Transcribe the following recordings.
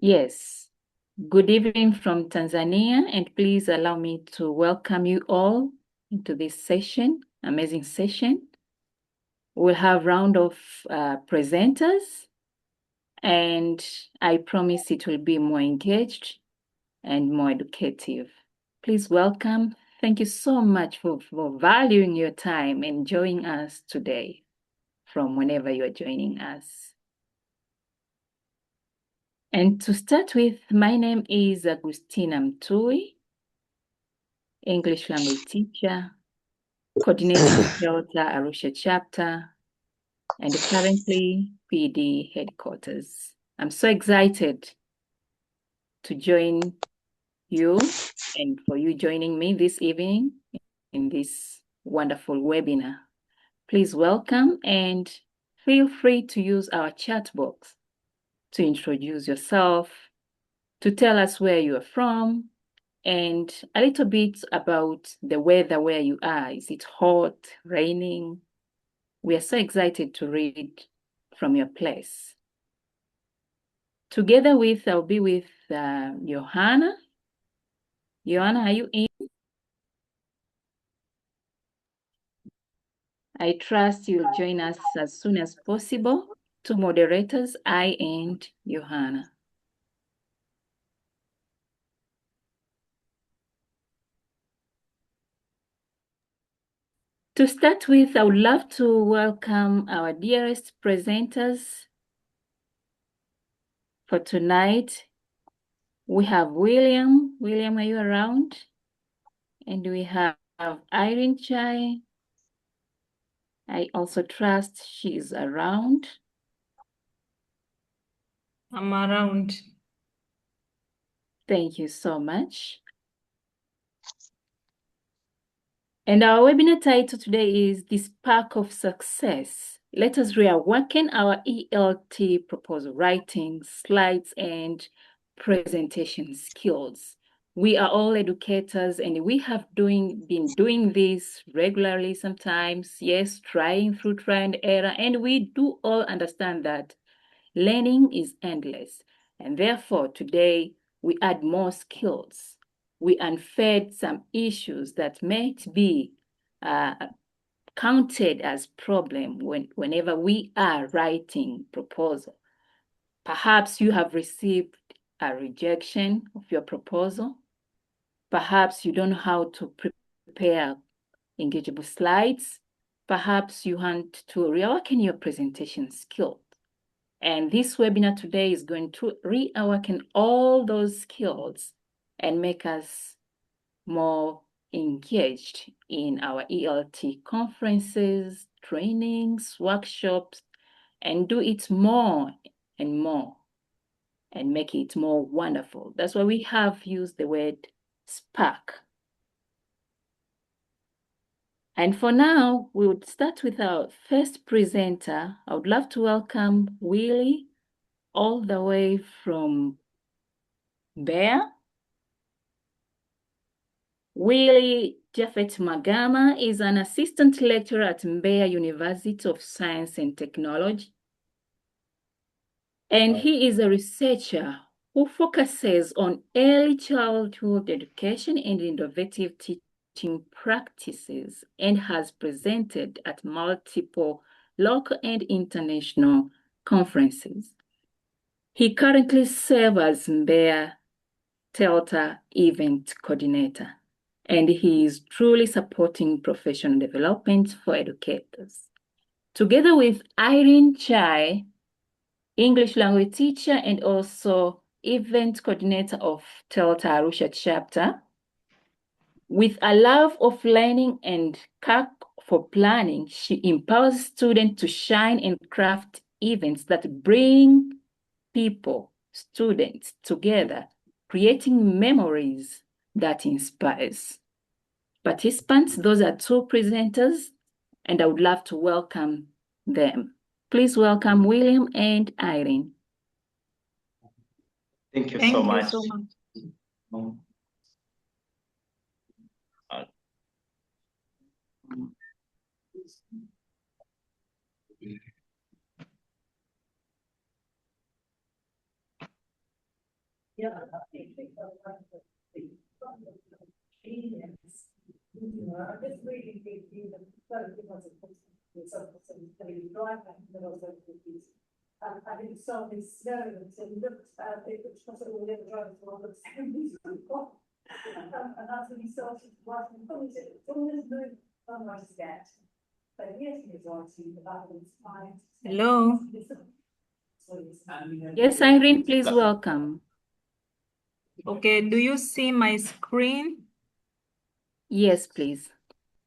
Yes. Good evening from Tanzania, and please allow me to welcome you all into this session, amazing session. We'll have round of presenters, and I promise it will be more engaged and more educative. Please welcome. Thank you so much for valuing your time and joining us today from whenever you are joining us. And to start with, my name is Augustina Mtui, English language teacher, coordinating Delta Arusha chapter, and currently PD headquarters. I'm so excited to join you and for you joining me this evening in this wonderful webinar. Please welcome and feel free to use our chat box to introduce yourself, to tell us where you are from, and a little bit about the weather where you are. Is it hot, raining? We are so excited to read from your place. Together with, I'll be with Yohana. Yohana, are you in? I trust you'll join us as soon as possible. Two moderators, I and Yohana. To start with, I would love to welcome our dearest presenters for tonight. We have William. William, are you around? And we have Irene Chahe. I also trust she's around. I'm around. Thank you so much. And our webinar title today is The Spark of Success. Let us reawaken our ELT proposal writing, slides, and presentation skills. We are all educators and we have been doing this regularly sometimes, yes, trying through trial and error, and we do all understand that learning is endless. And therefore, today, we add more skills. We unfed some issues that might be counted as problem whenever we are writing proposal. Perhaps you have received a rejection of your proposal. Perhaps you don't know how to prepare engageable slides. Perhaps you want to reawaken your presentation skills. And this webinar today is going to reawaken all those skills and make us more engaged in our ELT conferences, trainings, workshops, and do it more and more and make it more wonderful. That's why we have used the word spark. And for now, we would start with our first presenter. I would love to welcome Willy, all the way from Mbeya. Willy Mhagama is an assistant lecturer at Mbeya University of Science and Technology. And he is a researcher who focuses on early childhood education and innovative teaching practices and has presented at multiple local and international conferences. He currently serves as Mbeya Delta event coordinator, and he is truly supporting professional development for educators. Together with Irene Chahe, English language teacher and also event coordinator of Delta Arusha chapter, with a love of learning and knack for planning, she empowers students to shine and craft events that bring people, students together, creating memories that inspires. Participants, those are two presenters, and I would love to welcome them. Please welcome William and Irene. Thank you so much. Hello. Yes, Irene, please welcome. Okay, do you see my screen? Yes, please.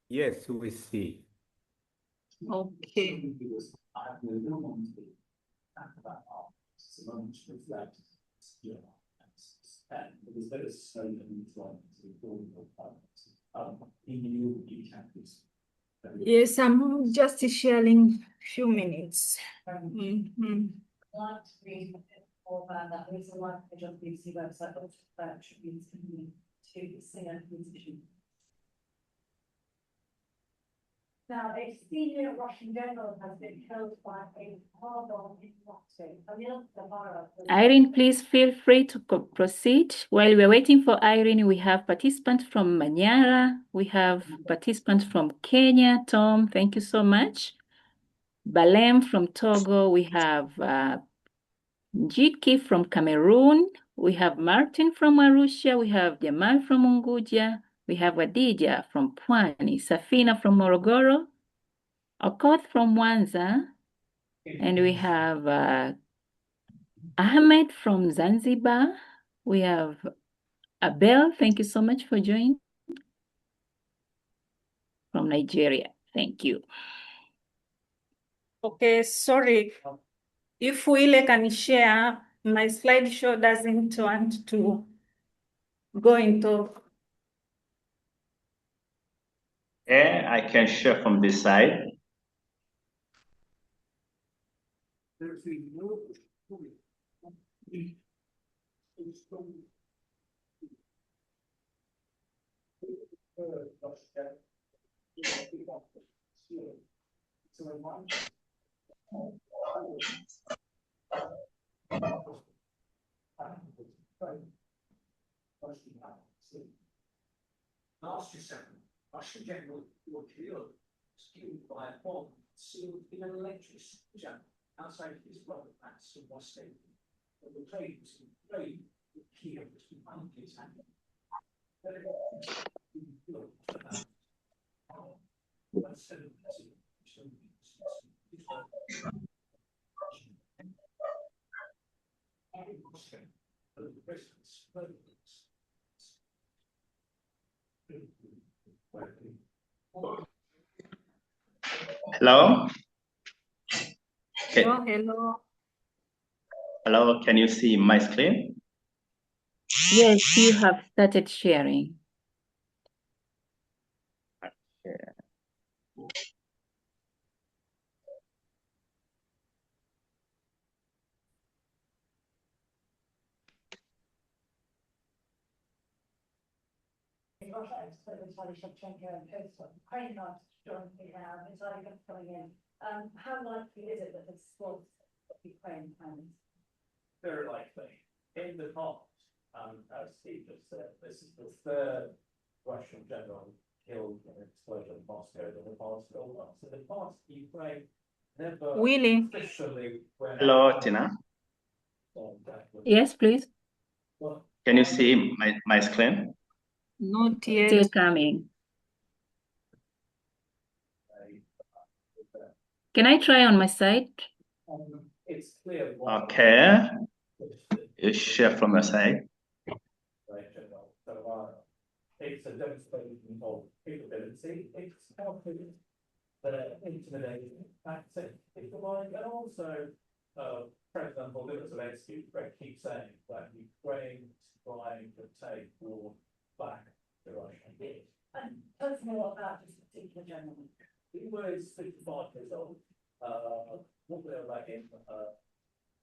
Yes, we see. Okay. Yes, I'm just sharing few minutes. Mhm. Now, a senior Russian general has been killed by a hard-on boxing. Irene, please feel free to proceed. While we're waiting for Irene, we have participants from Manyara. We have participants from Kenya. Tom, thank you so much. Balem from Togo. We have Njitki from Cameroon. We have Martin from Arusha. We have Jamal from Unguja. We have Wadija from Pwani. Safina from Morogoro. Okoth from Mwanza. And we have Ahmed from Zanzibar. We have Abel. Thank you so much for joining. From Nigeria. Thank you. Okay, sorry. If Willy can share, my slideshow doesn't want to go into. Yeah, I can share from this side. Last December, Russian General Yasmina killed by a bomb sealed in an electric jam outside his brother Max in Moscow. The train was afraid that Kiev was behind his hand. Hello? Okay. Oh, hello. Hello, can you see my screen? Yes, you have started sharing. How likely is it that this was Ukraine plans? Very likely. In the past, as Steve just said, this is the third Russian general killed in an explosion in Moscow in the past 12 months. In the past, Ukraine never Willy. officially went. Hello, Tina. Yes, please. Can you see my screen? Not yet. Still coming. Can I try on my side? It's clear. Okay. You share from your side. It's a demonstration of capability. It's helping the intimidation tactic, if you like, and also President Volodymyr Zelensky keeps saying that Ukraine is trying to take war back to Russia. And tell us more about this particular gentleman. He was 65 years old. What they were like in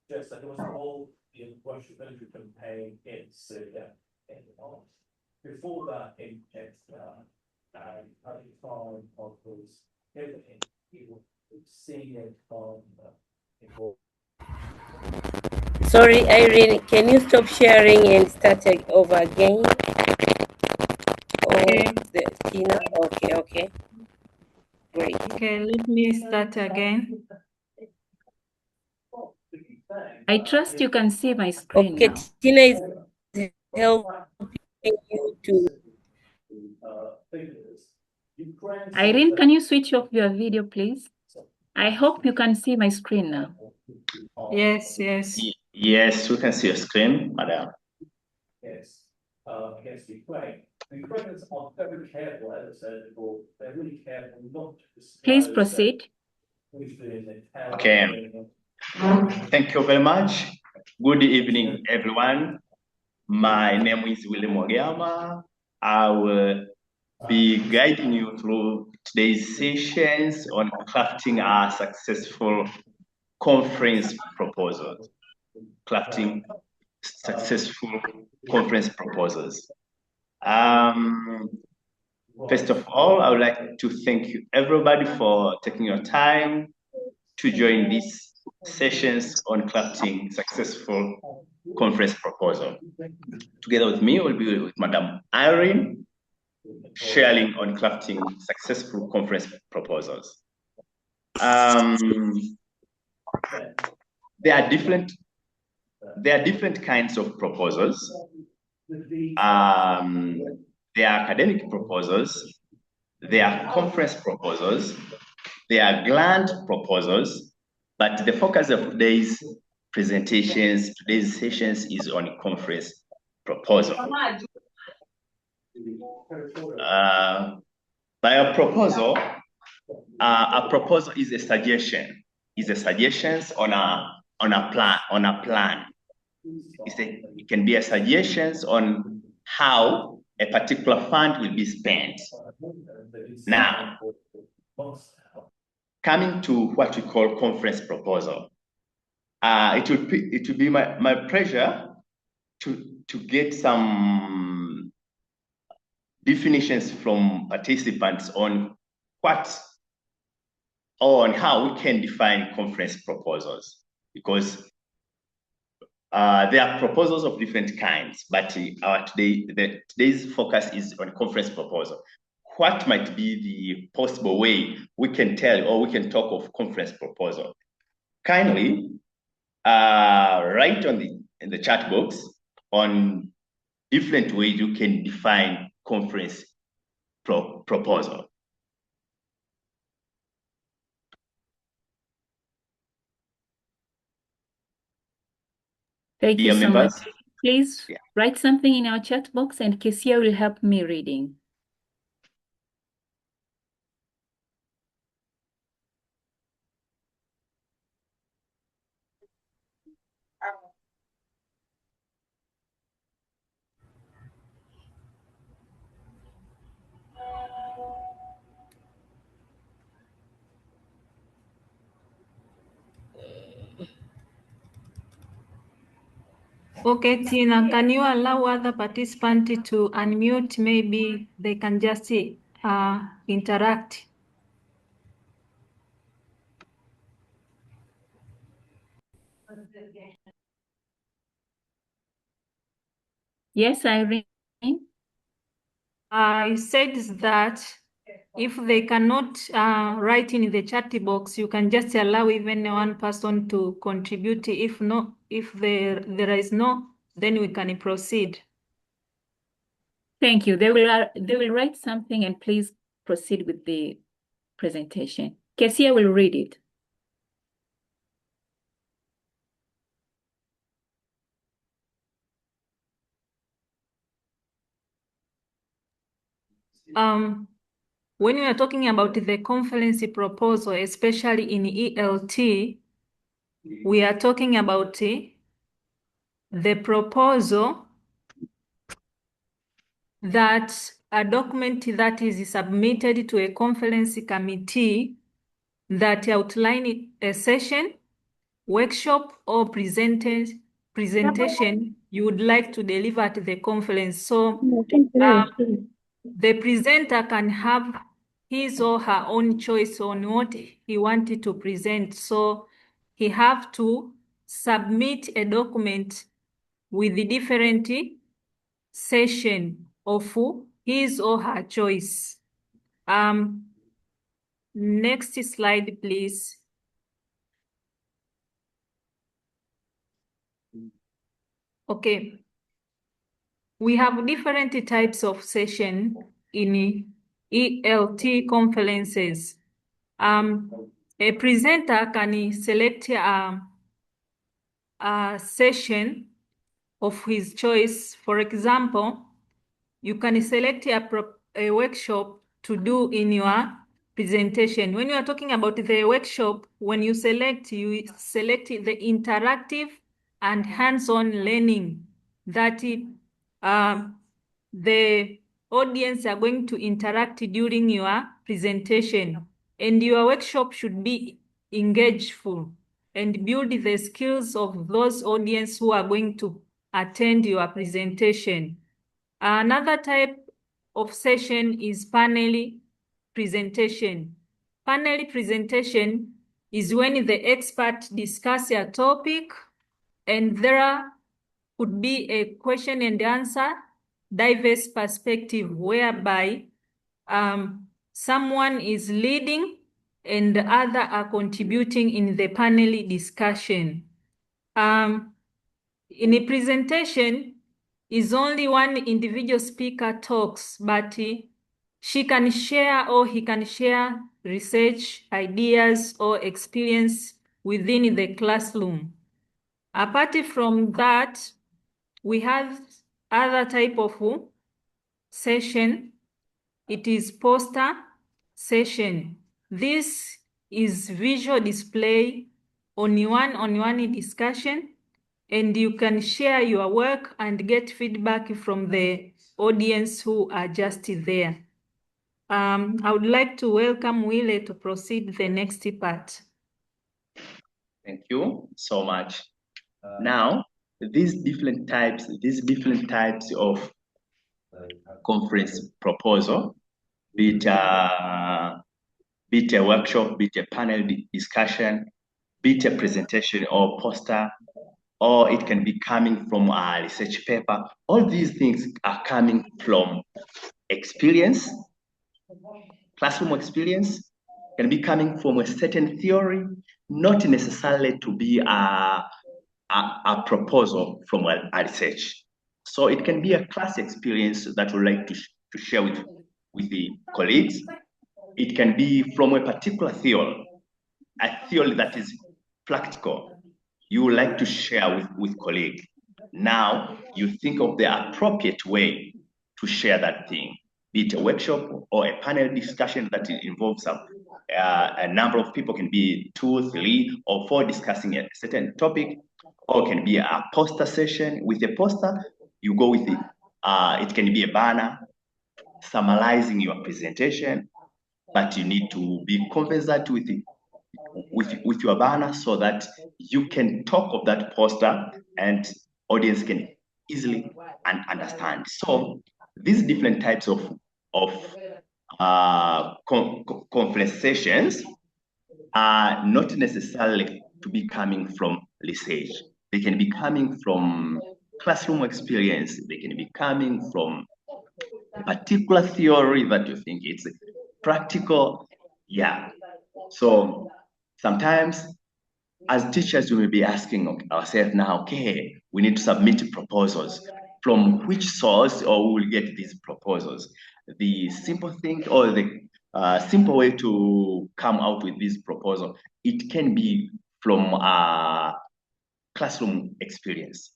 just that he was involved in Russian military campaign in Syria in the past. Before that, in Chechnya, at the time of his killing, he was senior commander involved. Sorry, Irene, can you stop sharing and start over again? Okay. Tina? Okay. Great. Okay, let me start again. I trust you can see my screen Okay, now. Tina is helping you to. Irene, can you switch off your video, please? I hope you can see my screen now. Yes. Yes, we can see your screen, madam. Yes, against Ukraine. The Ukrainians are very careful, as I said before, they're really careful not to disclose. Please proceed. Okay. Thank you very much. Good evening, everyone. My name is Willy Mhagama. I will be guiding you through today's sessions on crafting a successful conference proposals. Crafting successful conference proposals. First of all, I would like to thank you everybody for taking your time to join these sessions on crafting successful conference proposal. Together with me will be with Madam Irene, sharing on crafting successful conference proposals. There are different kinds of proposals. There are academic proposals, there are conference proposals, there are grant proposals, but the focus of today's presentations, today's sessions is on conference proposal. By a proposal is a suggestion. Is a suggestions on a plan. It can be a suggestions on how a particular fund will be spent. Now, coming to what we call conference proposal, it will be my pleasure to get some definitions from participants on how we can define conference proposals, because there are proposals of different kinds, but today's focus is on conference proposal. What might be the possible way we can tell or we can talk of conference proposal? Kindly write in the chat box on different ways you can define conference proposal. Thank you Dear so members, much. Please write something in our chat box and Kesia will help me reading. Okay, Tina, can you allow other participants to unmute? Maybe they can just interact. Yes, Irene? I said that if they cannot write in the chat box, you can just allow even one person to contribute. If there is no, then we can proceed. Thank you. They will write something and please proceed with the presentation. Kesia will read it. When we are talking about the conference proposal, especially in ELT, we are talking about the proposal that a document that is submitted to a conference committee that outline a session, workshop, or presentation you would like to deliver at the conference. So the presenter can have his or her own choice on what he wanted to present. So he have to submit a document with the different session of his or her choice. Next slide, please. Okay. We have different types of session in ELT conferences. A presenter can select a session of his choice. For example, you can select a workshop to do in your presentation. When you are talking about the workshop, when you select the interactive and hands-on learning that the audience are going to interact during your presentation. And your workshop should be engageful and build the skills of those audience who are going to attend your presentation. Another type of session is panel presentation. Panel presentation is when the expert discuss a topic and there could be a question and answer, diverse perspective, whereby someone is leading and the other are contributing in the panel discussion. In a presentation, is only one individual speaker talks, but she can share or he can share research, ideas, or experience within the classroom. Apart from that, we have other type of session. It is poster session. This is visual display on-one discussion, and you can share your work and get feedback from the audience who are just there. I would like to welcome Willy to proceed the next part. Thank you so much. Now, these different types of conference proposal, be it a workshop, be it a panel discussion, be it a presentation or poster, or it can be coming from a research paper. All these things are coming from experience, classroom experience, can be coming from a certain theory, not necessarily to be a proposal from a research. So it can be a class experience that we like to share with the colleagues. It can be from a particular theory, a theory that is practical. You would like to share with colleagues. Now you think of the appropriate way to share that thing, be it a workshop or a panel discussion that involves a number of people, can be 2, 3, or 4 discussing a certain topic, or can be a poster session. With a poster, you go with it. It can be a banner summarizing your presentation, but you need to be conversant with your banner so that you can talk of that poster and audience can easily understand. So these different types of conference sessions are not necessarily to be coming from research. They can be coming from classroom experience. They can be coming from a particular theory that you think it's practical. Yeah. So sometimes as teachers, we may be asking ourselves now, okay, we need to submit proposals. From which source or we will get these proposals? The simple thing or the simple way to come out with this proposal, it can be from a classroom experience.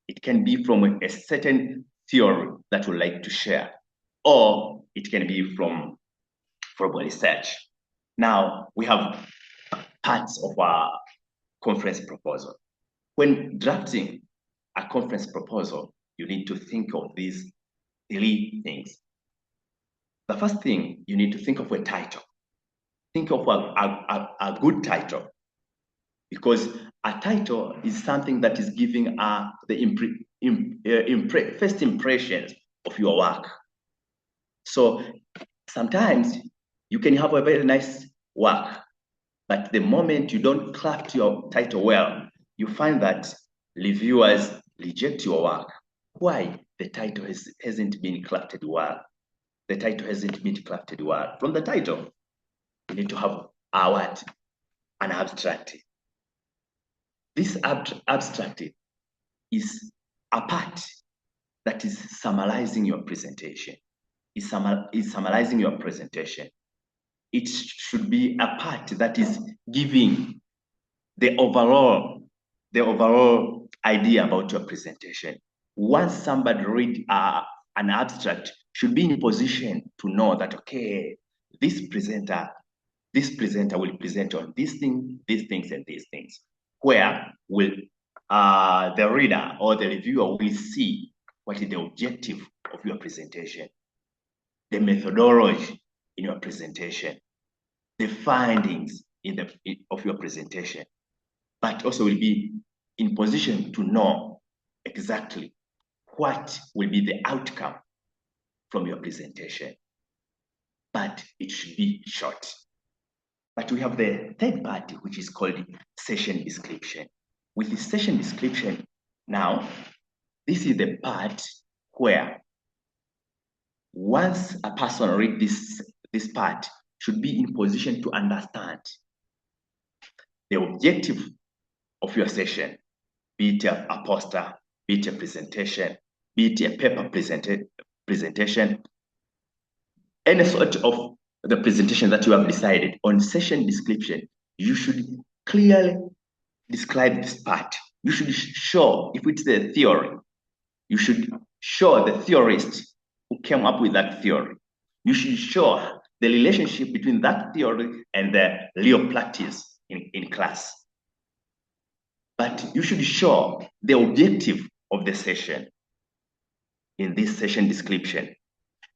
It can be from a certain theory that we like to share, or it can be from research. Now we have parts of our conference proposal. When drafting a conference proposal, you need to think of these 3 things. The first thing, you need to think of a title. Think of a good title, because a title is something that is giving the first impressions of your work. So sometimes you can have a very nice work, but the moment you don't craft your title well, you find that reviewers reject your work. Why? The title hasn't been crafted well. The title hasn't been crafted well. From the title, you need to have an abstract. This abstract is a part that is summarizing your presentation. Is summarizing your presentation. It should be a part that is giving the overall idea about your presentation. Once somebody read an abstract, should be in position to know that, okay, this presenter will present on these things, and these things, where will the reader or the reviewer will see what is the objective of your presentation, the methodology in your presentation, the findings of your presentation, but also will be in position to know exactly what will be the outcome from your presentation. But it should be short. But we have the third part, which is called session description. With the session description, now, this is the part where once a person reads this part, should be in position to understand the objective of your session, be it a poster, be it a presentation, be it a paper presentation, any sort of the presentation that you have decided. On session description, you should clearly describe this part. You should show, if it's the theory, you should show the theorist who came up with that theory. You should show the relationship between that theory and the real practice in class. But you should show the objective of the session in this session description.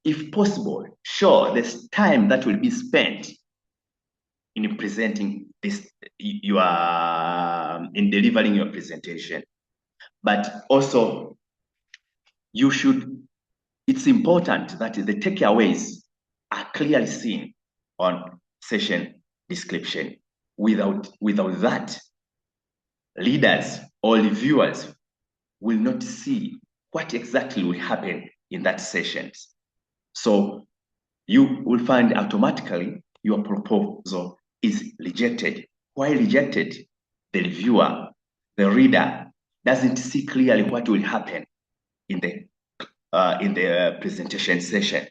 If possible, show the time that will be spent in presenting this, in delivering your presentation. But also, it's important that the takeaways are clearly seen on session description. Without that, leaders or reviewers will not see what exactly will happen in that session. So you will find automatically your proposal is rejected. Why rejected? The reviewer, the reader, doesn't see clearly what will happen in the presentation session.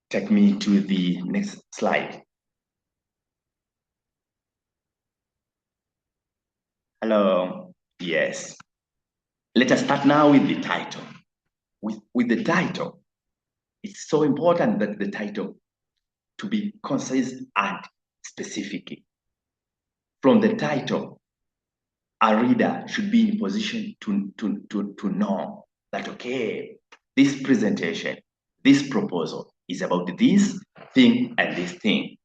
Take me to the next slide. Hello. Yes. Let us start now with the title. With the title, it's so important that the title to be concise and specific. From the title, a reader should be in position to know that, okay, this presentation, this proposal is about this thing and this thing.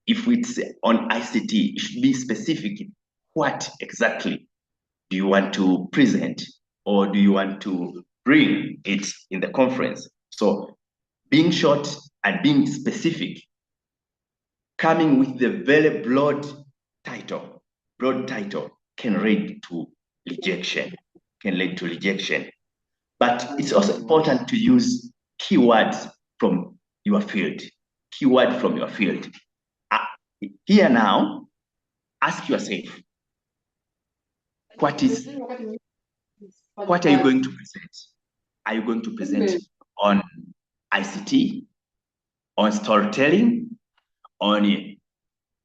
If it's on ICT, it should be specific. What exactly do you want to present, or do you want to bring it in the conference? So being short and being specific, coming with the very broad title can lead to rejection, But it's also important to use keywords from your field. Here now, ask yourself, what are you going to present? Are you going to present on ICT, on storytelling, on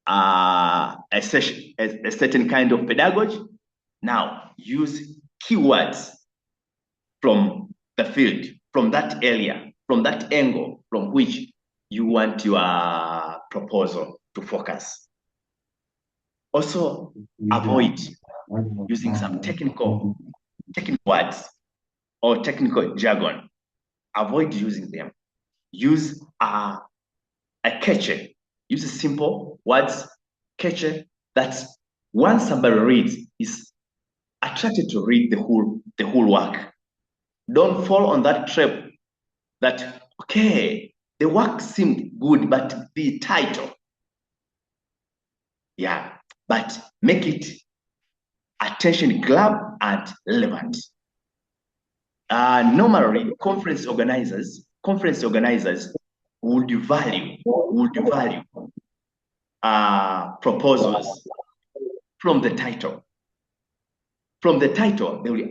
a certain kind of pedagogy? Now, use keywords from the field, from that area, from that angle from which you want your proposal to focus. Also, avoid using some technical words or technical jargon. Avoid using them. Use a catchy. Use simple words, catchy, that once somebody reads is attracted to read the whole work. Don't fall on that trap that, okay, the work seemed good, but the title, but make it attention grab and relevant. Normally, conference organizers would value proposals from the title. From the title, they will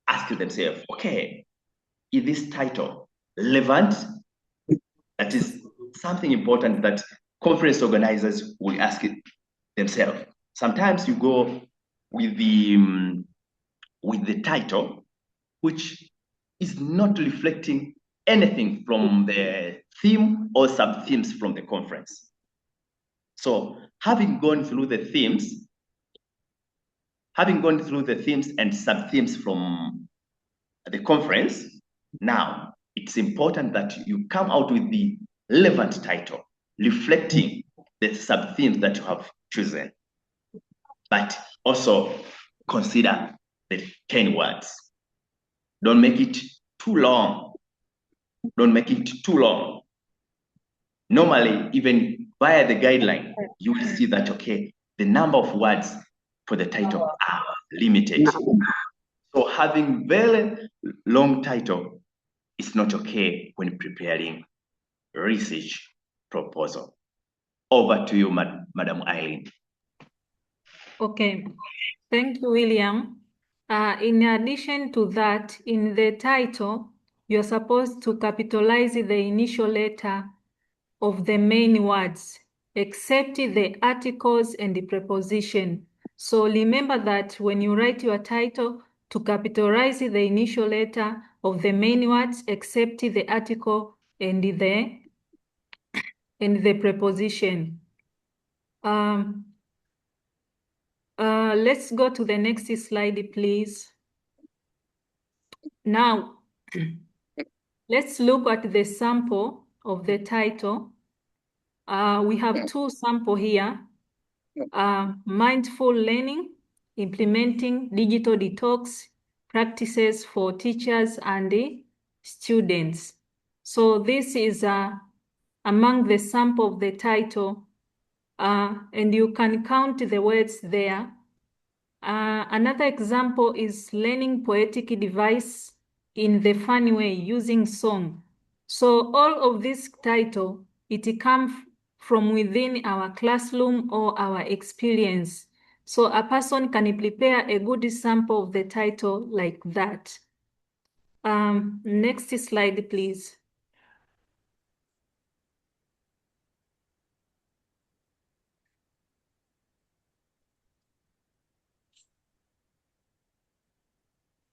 ask themselves, okay, is this title relevant? That is something important that conference organizers will ask themselves. Sometimes you go with the title, which is not reflecting anything from the theme or sub-themes from the conference. So having gone through the themes and sub-themes from the conference, now it's important that you come out with the relevant title, reflecting the sub-themes that you have chosen. But also consider the 10 words. Don't make it too long. Normally, even via the guideline, you will see that, okay, the number of words for the title are limited. So having very long title is not okay when preparing research proposal. Over to you, Madam Irene. Okay, thank you, William. In addition to that, in the title, you're supposed to capitalize the initial letter of the main words, except the articles and the preposition. So remember that when you write your title, to capitalize the initial letter of the main words, except the article and the preposition. Let's go to the next slide, please. Now, let's look at the sample of the title. We have two samples here. Mindful learning, implementing digital detox practices for teachers and the students. So this is among the sample of the title, and you can count the words there. Another example is learning poetic device in the fun way using song. So all of this title, it comes from within our classroom or our experience. So a person can prepare a good sample of the title like that. Next slide, please.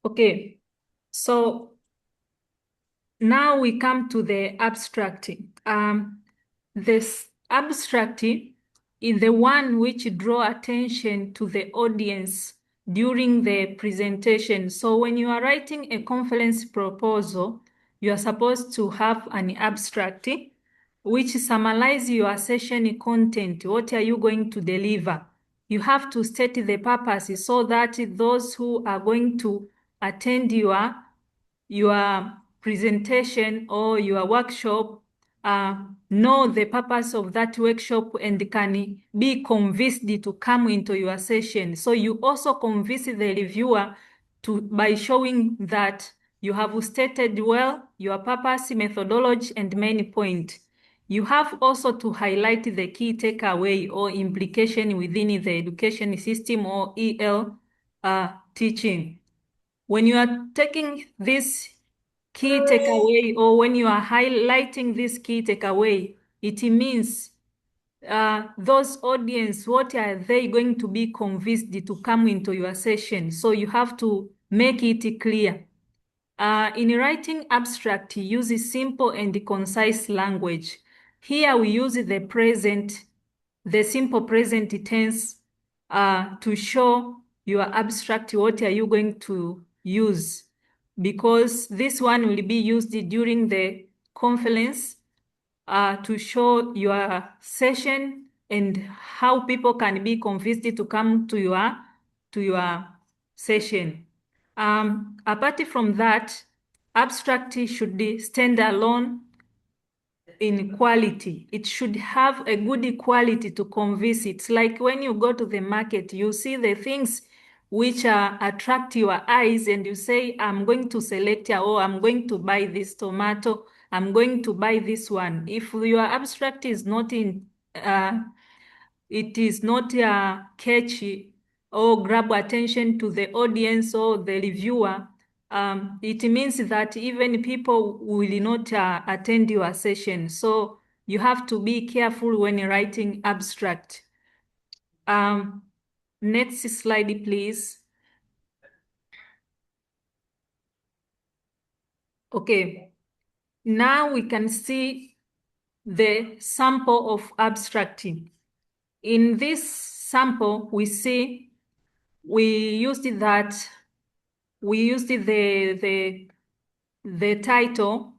Okay, so now we come to the abstract. This abstract is the one which draw attention to the audience during the presentation. So when you are writing a conference proposal, you are supposed to have an abstract which summarize your session content. What are you going to deliver? You have to state the purpose so that those who are going to attend your presentation or your workshop know the purpose of that workshop and can be convinced to come into your session. So you also convince the reviewer by showing that you have stated well your purpose, methodology, and main point. You have also to highlight the key takeaway or implication within the education system or EL teaching. When you are taking this key takeaway or when you are highlighting this key takeaway, it means those audience, what are they going to be convinced to come into your session? So you have to make it clear. In writing abstract, use simple and concise language. Here we use the simple present tense to show your abstract, what are you going to use? Because this one will be used during the conference to show your session and how people can be convinced to come to your session. Apart from that, abstract should stand alone in quality. It should have a good quality to convince. It's like when you go to the market, you see the things which attract your eyes, and you say, I'm going to select here, or I'm going to buy this tomato, I'm going to buy this one. If your abstract is not it is not catchy or grab attention to the audience or the reviewer, it means that even people will not attend your session. So you have to be careful when writing abstract. Next slide, please. Okay, now we can see the sample of abstracting. In this sample, we see we used the title,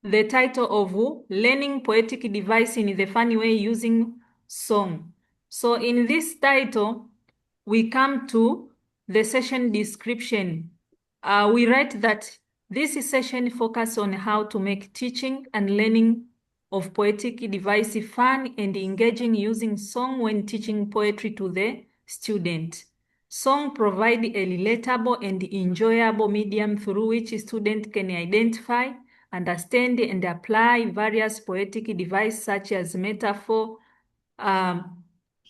the title of Learning Poetic Device in the Funny Way Using Song. So in this title, we come to the session description. We write that this session focuses on how to make teaching and learning of poetic device fun and engaging using song when teaching poetry to the student. Song provide a relatable and enjoyable medium through which student can identify, understand, and apply various poetic devices such as metaphor,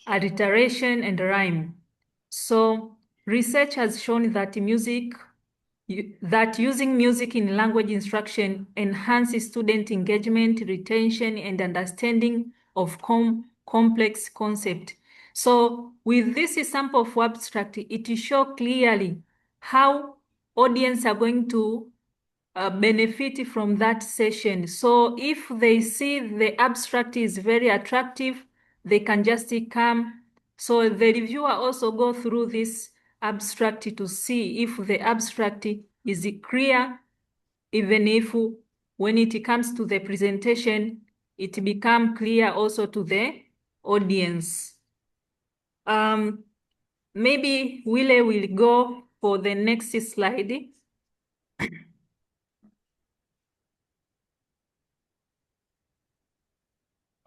alliteration, and rhyme. So research has shown that using music in language instruction enhances student engagement, retention, and understanding of complex concepts. So with this sample of abstract, it shows clearly how audience are going to benefit from that session. So if they see the abstract is very attractive, they can just come. So the reviewer also go through this abstract to see if the abstract is clear, even if when it comes to the presentation, it becomes clear also to the audience. Maybe Willy will go for the next slide.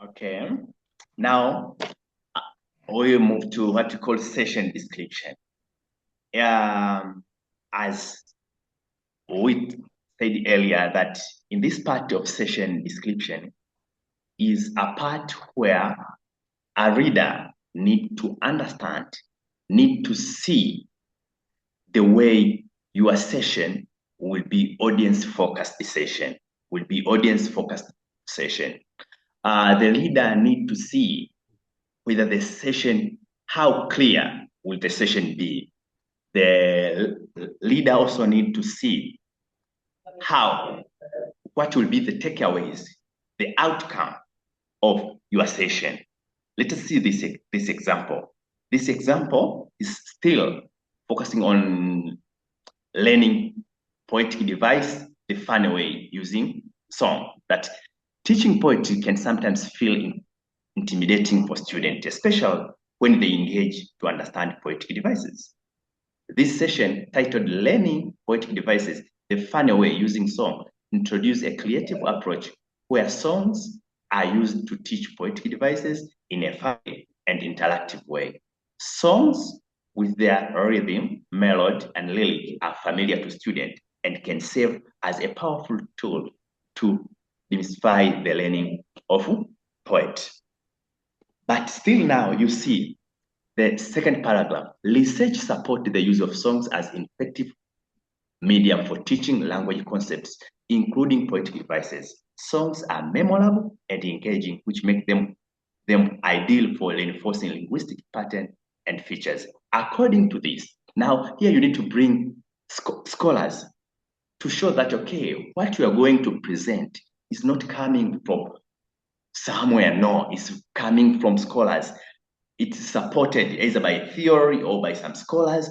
Okay, now we move to what we call session description. As we said earlier, that in this part of session description is a part where a reader need to understand, need to see the way your session will be audience-focused session, The reader need to see whether the session, how clear will the session be. The leader also need to see what will be the takeaways, the outcome of your session. Let us see this example. This example is still focusing on learning poetic device the funny way using song. That teaching poetry can sometimes feel intimidating for students, especially when they engage to understand poetic devices. This session, titled Learning Poetic Devices the Funny Way Using Song, introduces a creative approach where songs are used to teach poetic devices in a fun and interactive way. Songs with their rhythm, melody, and lyric are familiar to students and can serve as a powerful tool to demystify the learning of poetry. But still now you see the second paragraph. Research supports the use of songs as an effective medium for teaching language concepts, including poetic devices. Songs are memorable and engaging, which make them ideal for reinforcing linguistic patterns and features. According to this, now here you need to bring scholars to show that, okay, what you are going to present is not coming from somewhere, no, it's coming from scholars. It's supported either by theory or by some scholars.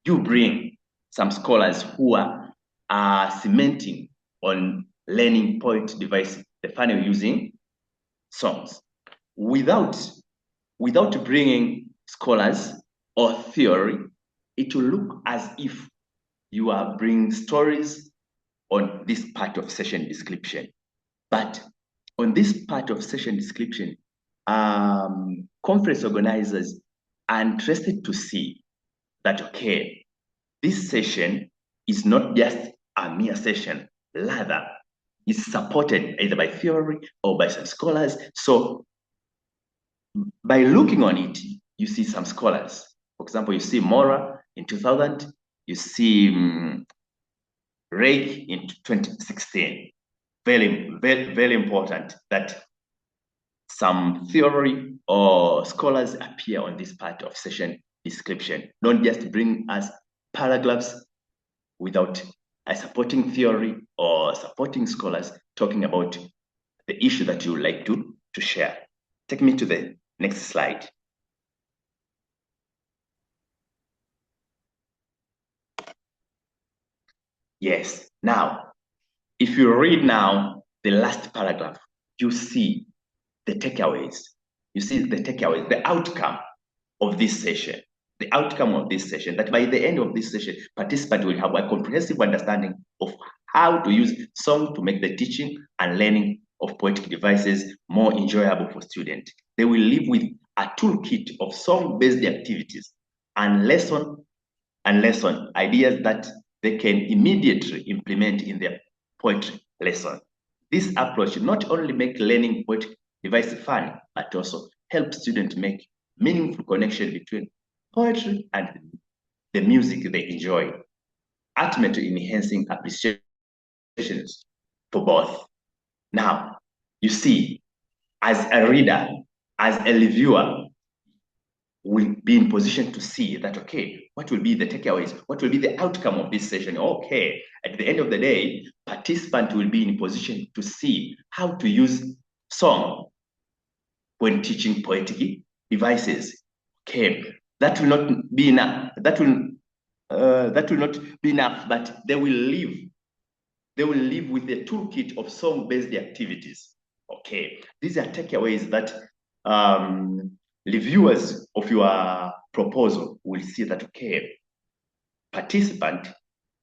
You bring some scholars who are cementing on learning poet device, the funny using songs. Without bringing scholars or theory, it will look as if you are bringing stories on this part of session description. But on this part of session description, conference organizers are interested to see that, okay, this session is not just a mere session, rather it's supported either by theory or by some scholars. So by looking on it, you see some scholars. For example, you see Mora in 2000, you see Rake in 2016. Very important that some theory or scholars appear on this part of session description. Don't just bring us paragraphs without a supporting theory or supporting scholars talking about the issue that you would like to share. Take me to the next slide. Yes, now, if you read now the last paragraph, you see the takeaways. You see the takeaways, the outcome of this session. The outcome of this session, that by the end of this session, participants will have a comprehensive understanding of how to use song to make the teaching and learning of poetic devices more enjoyable for students. They will live with a toolkit of song-based activities and lesson ideas that they can immediately implement in their poetry lesson. This approach not only makes learning poetic device fun, but also helps students make meaningful connection between poetry and the music they enjoy, ultimately enhancing appreciations for both. Now, you see, as a reader, as a reviewer, will be in position to see that, okay, what will be the takeaways? What will be the outcome of this session? Okay, at the end of the day, participants will be in position to see how to use song when teaching poetic devices. Okay, that will not be enough. That will not be enough, but they will live with a toolkit of song-based activities. Okay, these are takeaways that reviewers of your proposal will see that, okay, participant,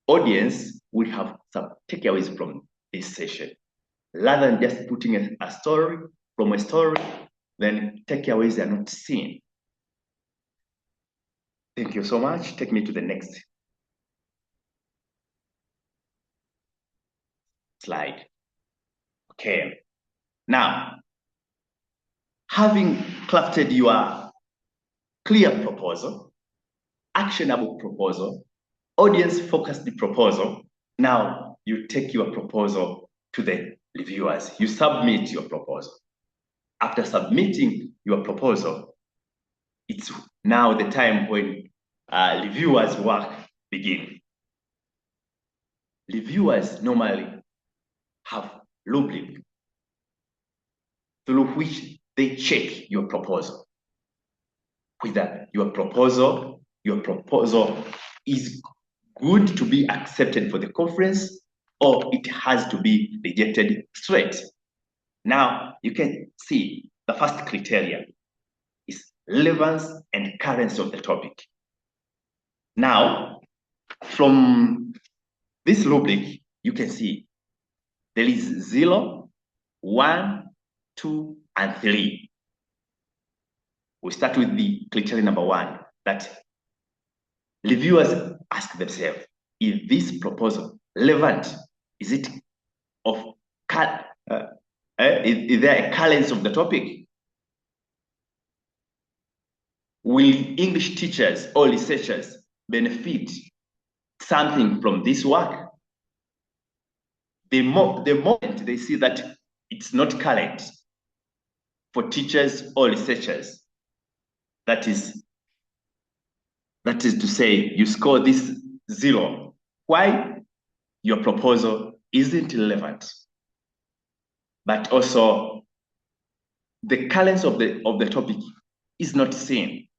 audience will have some takeaways from this session. Rather than just putting a story from a story, then takeaways are not seen. Thank you so much. Take me to the next slide. Okay. Now, having crafted your clear proposal, actionable proposal, audience-focused proposal, now you take your proposal to the reviewers. You submit your proposal. After submitting your proposal, it's now the time when reviewers' work begins. Reviewers normally have rubric through which they check your proposal. Whether your proposal is good to be accepted for the conference or it has to be rejected straight. Now, you can see the first criteria is relevance and currency of the topic. Now, from this rubric, you can see there is 0, 1, 2, and 3. We start with the criteria number 1, that reviewers ask themselves, is this proposal relevant? Is it of is there a currency of the topic? Will English teachers or researchers benefit something from this work? The moment they see that it's not current for teachers or researchers, that is to say, you score this 0. Why? Your proposal isn't relevant. But also, the currency of the topic is not seen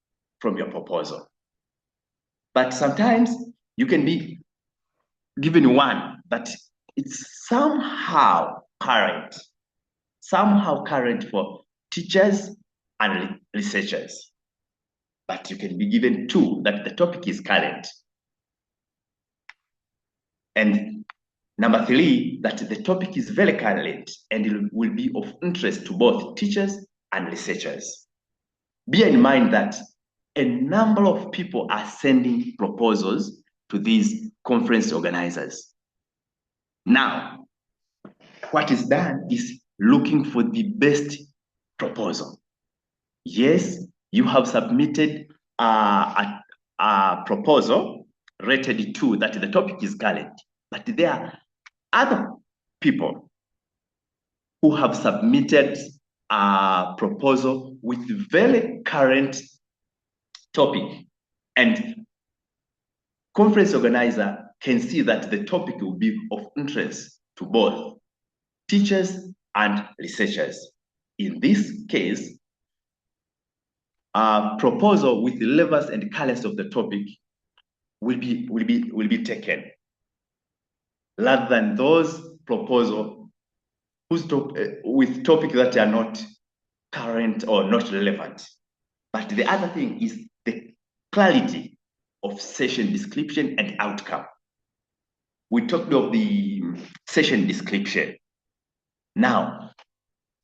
from your proposal. But sometimes you can be given one that it's somehow current for teachers and researchers. But you can be given 2 that the topic is current. And number 3, that the topic is very current and it will be of interest to both teachers and researchers. Bear in mind that a number of people are sending proposals to these conference organizers. Now, what is done is looking for the best proposal. Yes, you have submitted a proposal rated 2 that the topic is current, but there are other people who have submitted a proposal with very current topic, and conference organizer can see that the topic will be of interest to both teachers and researchers. In this case, a proposal with the levels and colors of the topic will be taken, rather than those proposals with topics that are not current or not relevant. But the other thing is the clarity of session description and outcome. We talked of the session description. Now,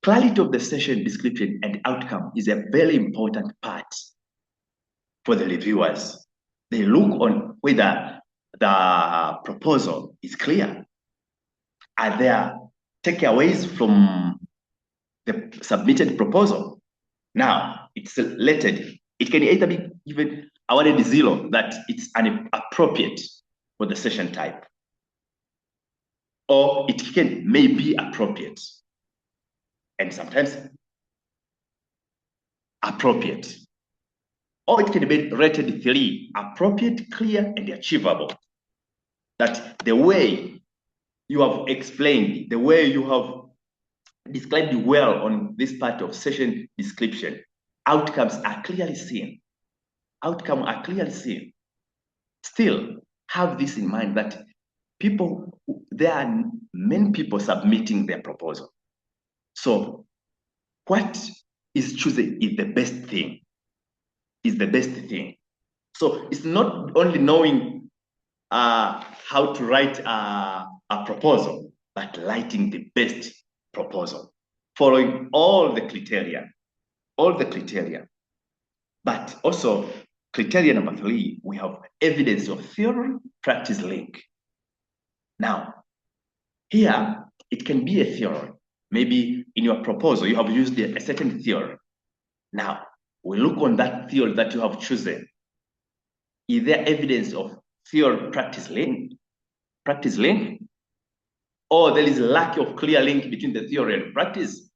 clarity of the session description and outcome is a very important part for the reviewers. They look on whether the proposal is clear. Are there takeaways from the submitted proposal? Now, it's selected. It can either be given awarded 0, that it's inappropriate for the session type, or it may be appropriate, and sometimes appropriate. Or it can be rated 3, appropriate, clear, and achievable. That the way you have explained, the way you have described well on this part of session description, outcomes are clearly seen. Outcomes are clearly seen. Still, have this in mind that there are many people submitting their proposal. So what is chosen is the best thing. So it's not only knowing how to write a proposal, but writing the best proposal, following all the criteria. But also, criteria number 3, we have evidence of theory, practice link. Now, here, it can be a theory. Maybe in your proposal, you have used a certain theory. Now, we look on that theory that you have chosen. Is there evidence of theory practice link? Or there is a lack of clear link between the theory and practice?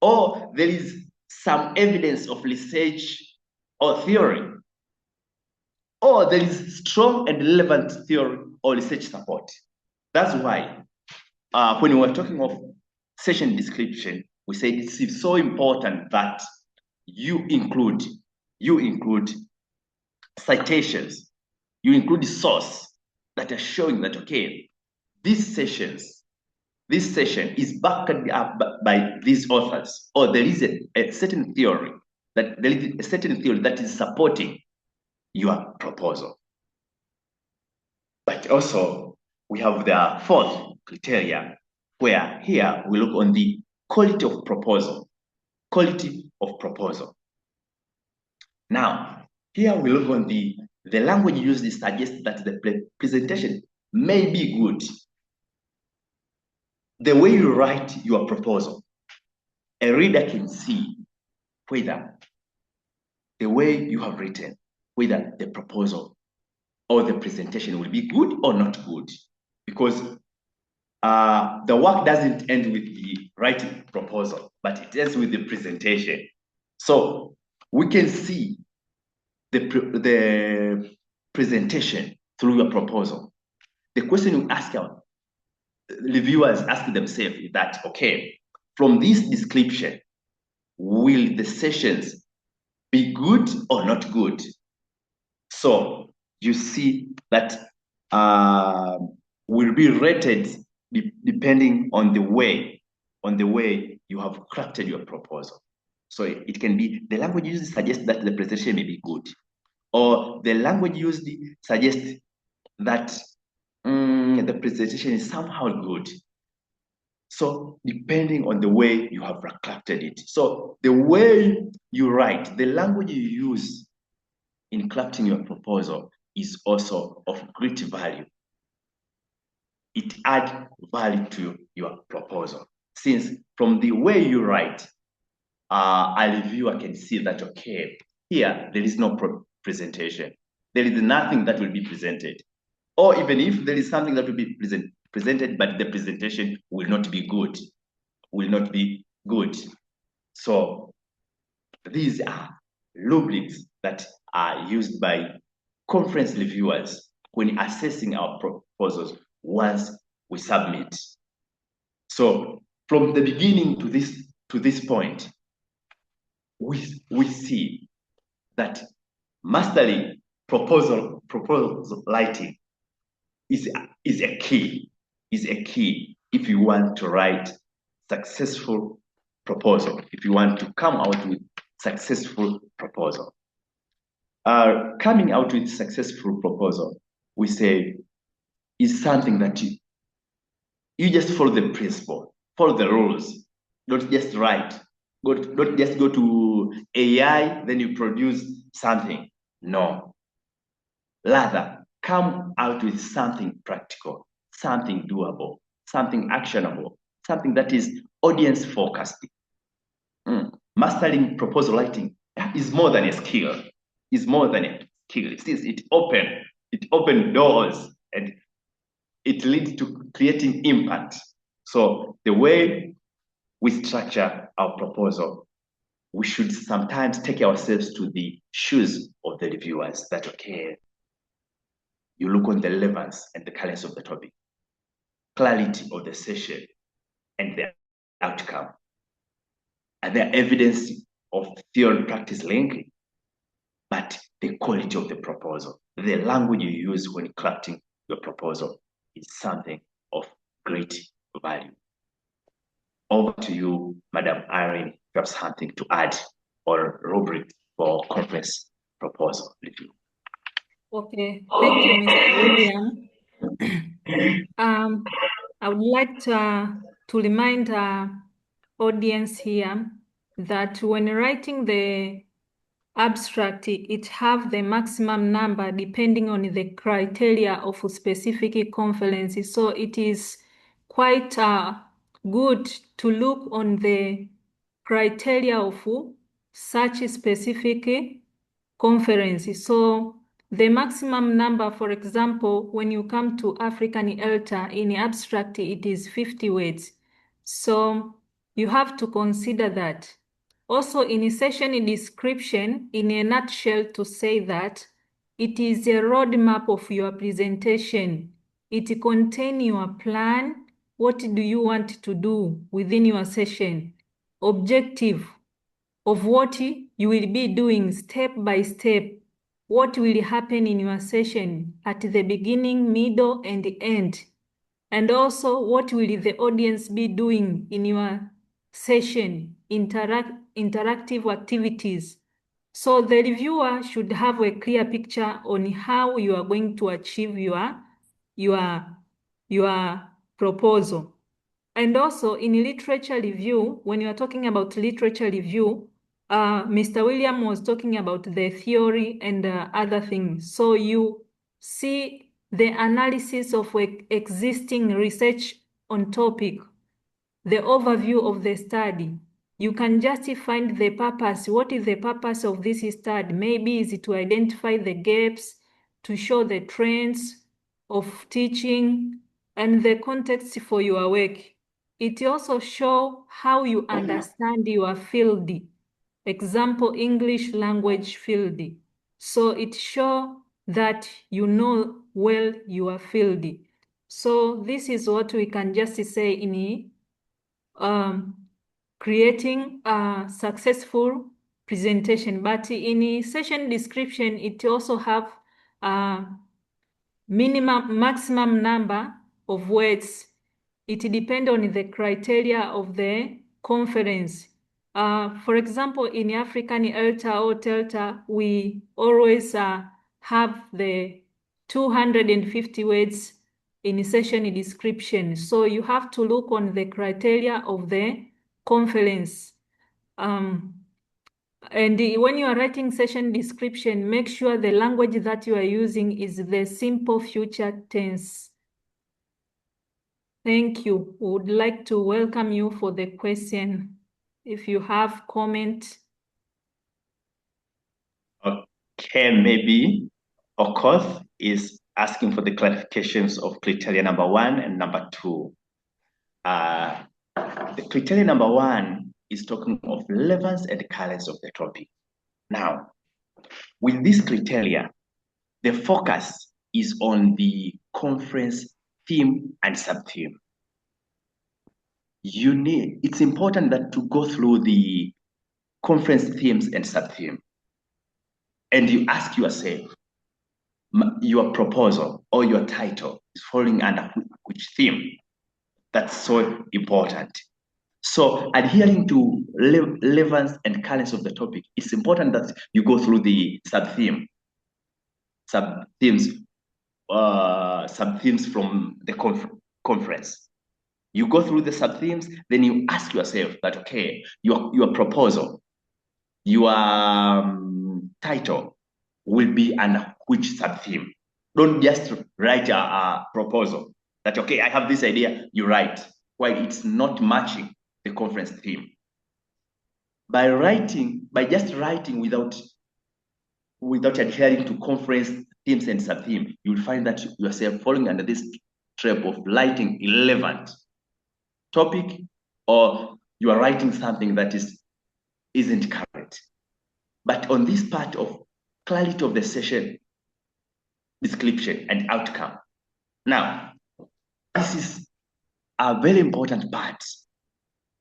Or there is some evidence of research or theory? Or there is strong and relevant theory or research support? That's why when we were talking of session description, we said it's so important that you include citations, you include the source that are showing that, okay, this session is backed up by these authors, or there is a certain theory that is supporting your proposal. But also, we have the 4th criteria, where here we look on the quality of proposal. Now, here we look on the language used suggests that the presentation may be good. The way you write your proposal, a reader can see whether the way you have written, whether the proposal or the presentation will be good or not good. Because the work doesn't end with the writing proposal, but it ends with the presentation. So we can see the presentation through your proposal. The question we ask our reviewers ask themselves is that, okay, from this description, will the sessions be good or not good? So you see that will be rated depending on the way you have crafted your proposal. So it can be the language used suggests that the presentation may be good, or the language used suggests that the presentation is somehow good. So depending on the way you have crafted it. So the way you write, the language you use in crafting your proposal is also of great value. It adds value to your proposal. Since from the way you write, a reviewer can see that, okay, here there is no presentation. There is nothing that will be presented. Or even if there is something that will be presented, but the presentation will not be good, So these are rubrics that are used by conference reviewers when assessing our proposals once we submit. So from the beginning to this point, we see that mastering proposal writing is a key if you want to write successful proposal, if you want to come out with successful proposal. Coming out with successful proposal, we say, is something that you just follow the principle, follow the rules, don't just write. Don't just go to AI, then you produce something. No. Rather, come out with something practical, something doable, something actionable, something that is audience focused. Mastering proposal writing is more than a skill. It's more than a skill. It opens doors and it leads to creating impact. So the way we structure our proposal, we should sometimes take ourselves to the shoes of the reviewers. That, okay, you look on the relevance and the currency of the topic, clarity of the session, and the outcome. Are there evidence of theory practice link? But the quality of the proposal, the language you use when crafting your proposal is something of great value. Over to you, Madam Irene, if you have something to add or rubric for conference proposal review. Okay, thank you, Mr. William. I would like to remind our audience here that when writing the abstract, it have the maximum number depending on the criteria of a specific conference. So it is quite good to look on the criteria of such a specific conference. So the maximum number, for example, when you come to African Elder in abstract, it is 50 words. So you have to consider that. Also in a session description, in a nutshell, to say that it is a roadmap of your presentation. It contains your plan. What do you want to do within your session? Objective of what you will be doing step by step. What will happen in your session at the beginning, middle, and the end? And also, what will the audience be doing in your session, interactive activities? So the reviewer should have a clear picture on how you are going to achieve your proposal. And also in literature review, when you are talking about literature review, Mr. William was talking about the theory and other things. So you see the analysis of existing research on topic, the overview of the study. You can just find the purpose. What is the purpose of this study? Maybe is it to identify the gaps, to show the trends of teaching, and the context for your work. It also shows how you understand your field. Example, English language field. So it shows that you know well your field. So this is what we can just say in creating a successful presentation. But in a session description, it also have a maximum number of words. It depends on the criteria of the conference. For example, in African Elder or Delta, we always have the 250 words in session description. So you have to look on the criteria of the conference. And when you are writing session description, make sure the language that you are using is the simple future tense. Thank you. We would like to welcome you for the question. If you have comment. Okay, maybe Okoth is asking for the clarifications of criteria number 1 and number 2. The criteria number 1 is talking of relevance and colors of the topic. Now, with this criteria, the focus is on the conference theme and sub-theme. It's important that to go through the conference themes and sub-theme, and you ask yourself, your proposal or your title is falling under which theme? That's so important. So adhering to relevance and currents of the topic, it's important that you go through the sub-themes from the conference. You go through the sub-themes, then you ask yourself that, okay, your proposal, your title will be under which sub-theme. Don't just write a proposal that, okay, I have this idea, you write, while it's not matching the conference theme. By just writing without adhering to conference themes and sub-theme, you'll find that yourself falling under this trap of writing irrelevant topic, or you are writing something that isn't current. But on this part of clarity of the session description and outcome, now this is a very important part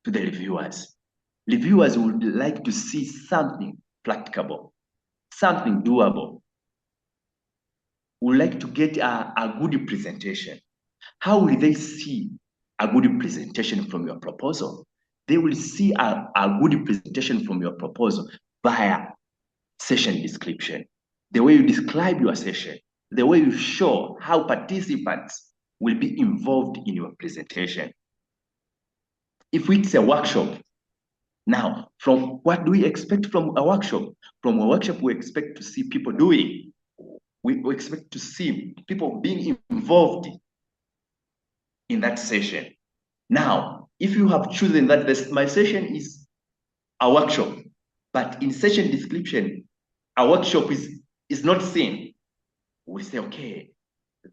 to the reviewers. Reviewers would like to see something practicable, something doable. Would like to get a good presentation. How will they see a good presentation from your proposal? They will see a good presentation from your proposal via session description. The way you describe your session, the way you show how participants will be involved in your presentation. If it's a workshop, now, from what do we expect from a workshop? From a workshop, we expect to see people doing. We expect to see people being involved in that session. Now, if you have chosen that my session is a workshop, but in session description, a workshop is not seen, we say, okay,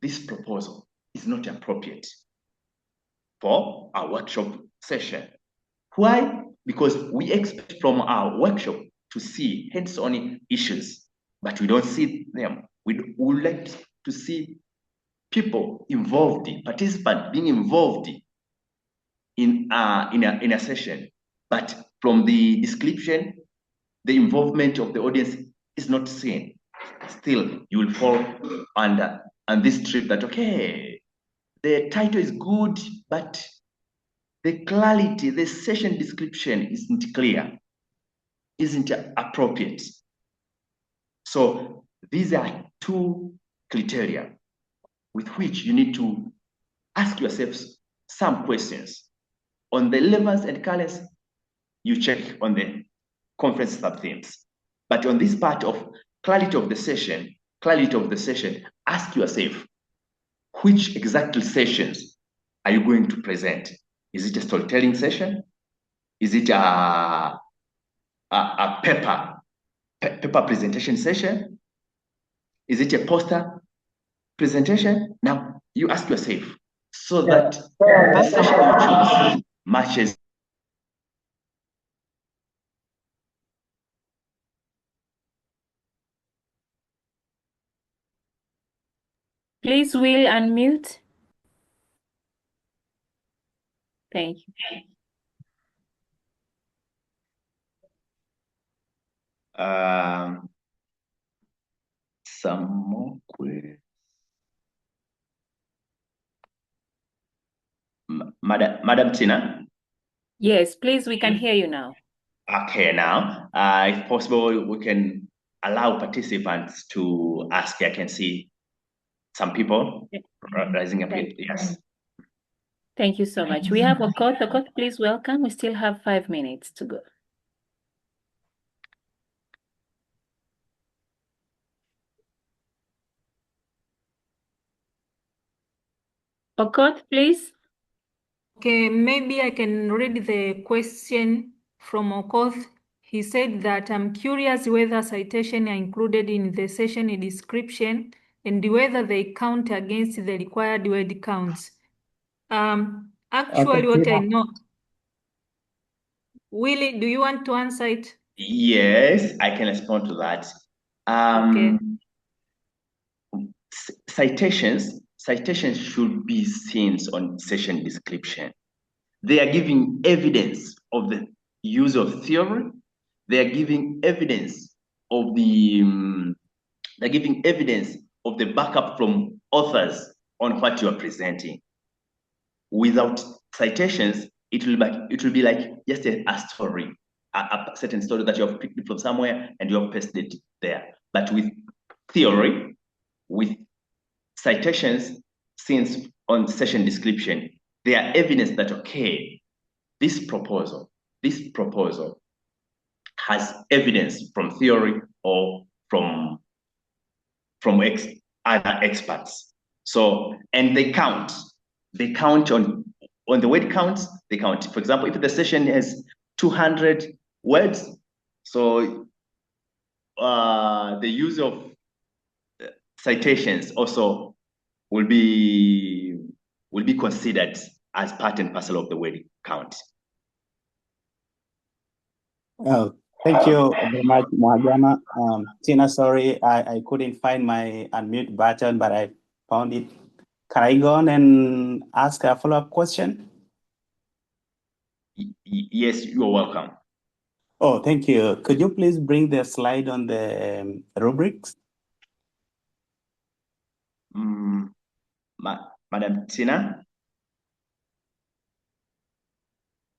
this proposal is not appropriate for a workshop session. Why? Because we expect from our workshop to see hands-on issues, but we don't see them. We would like to see people involved, participants being involved in a session. But from the description, the involvement of the audience is not seen. Still, you will fall under this trip that, okay, the title is good, but the clarity, the session description isn't clear, isn't appropriate. So these are 2 criteria with which you need to ask yourselves some questions. On the relevance and colors, you check on the conference sub-themes. But on this part of clarity of the session, ask yourself, which exactly sessions are you going to present? Is it a storytelling session? Is it a paper presentation session? Is it a poster presentation? Now, you ask yourself, so that the session you choose matches. Please, Will, unmute. Thank you. Some more questions. Madam Tina? Yes, please, we can hear you now. Okay, now, if possible, we can allow participants to ask. I can see some people rising up here. Yes. Thank you so much. We have Okoth. Okoth, please welcome. We still have 5 minutes to go. Okoth, please. Okay, maybe I can read the question from Okoth. He said that I'm curious whether citations are included in the session description and whether they count against the required word counts. Actually, what I know. Willy, do you want to answer it? Yes, I can respond to that. Okay. Citations should be seen on session description. They are giving evidence of the use of theory. They are giving evidence of the backup from authors on what you are presenting. Without citations, it will be like just a story, a certain story that you have picked from somewhere and you have pasted it there. But with theory, with citations since on session description, they are evidence that, okay, this proposal has evidence from theory or from other experts. So, and they count on the word counts, they count. For example, if the session has 200 words, so the use of citations also will be considered as part and parcel of the word count. Oh, thank you very much, Mhagama. Tina, sorry, I couldn't find my unmute button, but I found it. Can I go on and ask a follow-up question? Yes, you are welcome. Oh, thank you. Could you please bring the slide on the rubrics? Madam Tina?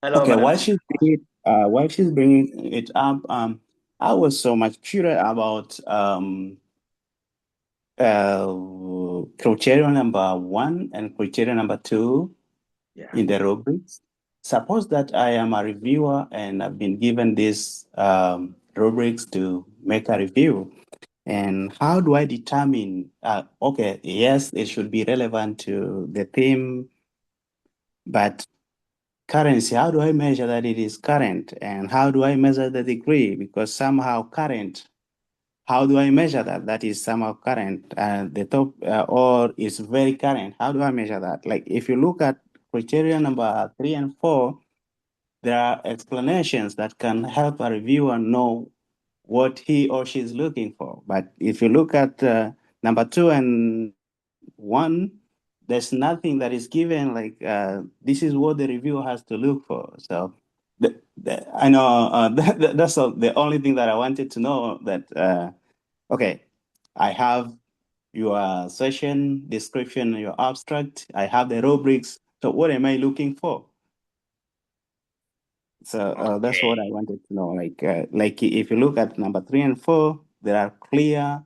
Hello, okay, Madam. While she's bringing it up, I was so much curious about criteria number 1 and criteria number 2 in the rubrics. Suppose that I am a reviewer and I've been given these rubrics to make a review. And how do I determine, okay, yes, it should be relevant to the theme, but currency, how do I measure that it is current? And how do I measure the degree? Because somehow current, how do I measure that? That is somehow current, the top, or is very current. How do I measure that? Like if you look at criteria number 3 and 4, there are explanations that can help a reviewer know what he or she is looking for. But if you look at number 2 and 1, there's nothing that is given like this is what the reviewer has to look for. So I know that's the only thing that I wanted to know, that okay, I have your session description, your abstract, I have the rubrics. So what am I looking for? So that's what I wanted to know. Like if you look at number 3 and 4, there are clear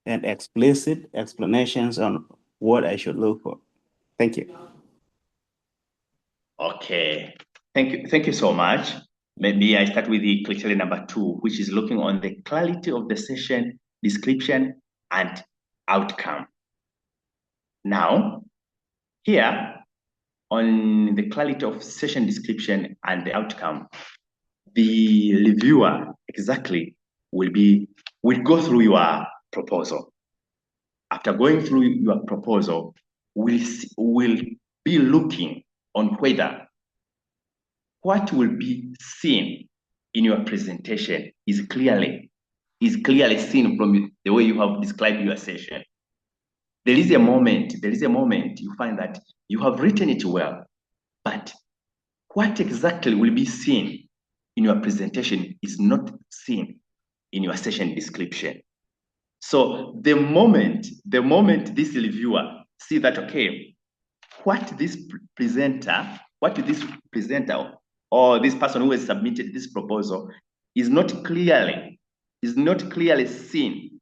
and explicit explanations on what I should look for. Thank you. Okay, thank you so much. Maybe I start with the criteria number 2, which is looking on the clarity of the session description and outcome. Now, here on the clarity of session description and the outcome, the reviewer exactly will go through your proposal. After going through your proposal, we'll be looking on whether what will be seen in your presentation is clearly seen from the way you have described your session. There is a moment you find that you have written it well, but what exactly will be seen in your presentation is not seen in your session description. So the moment this reviewer see that, okay, what this presenter or this person who has submitted this proposal is not clearly seen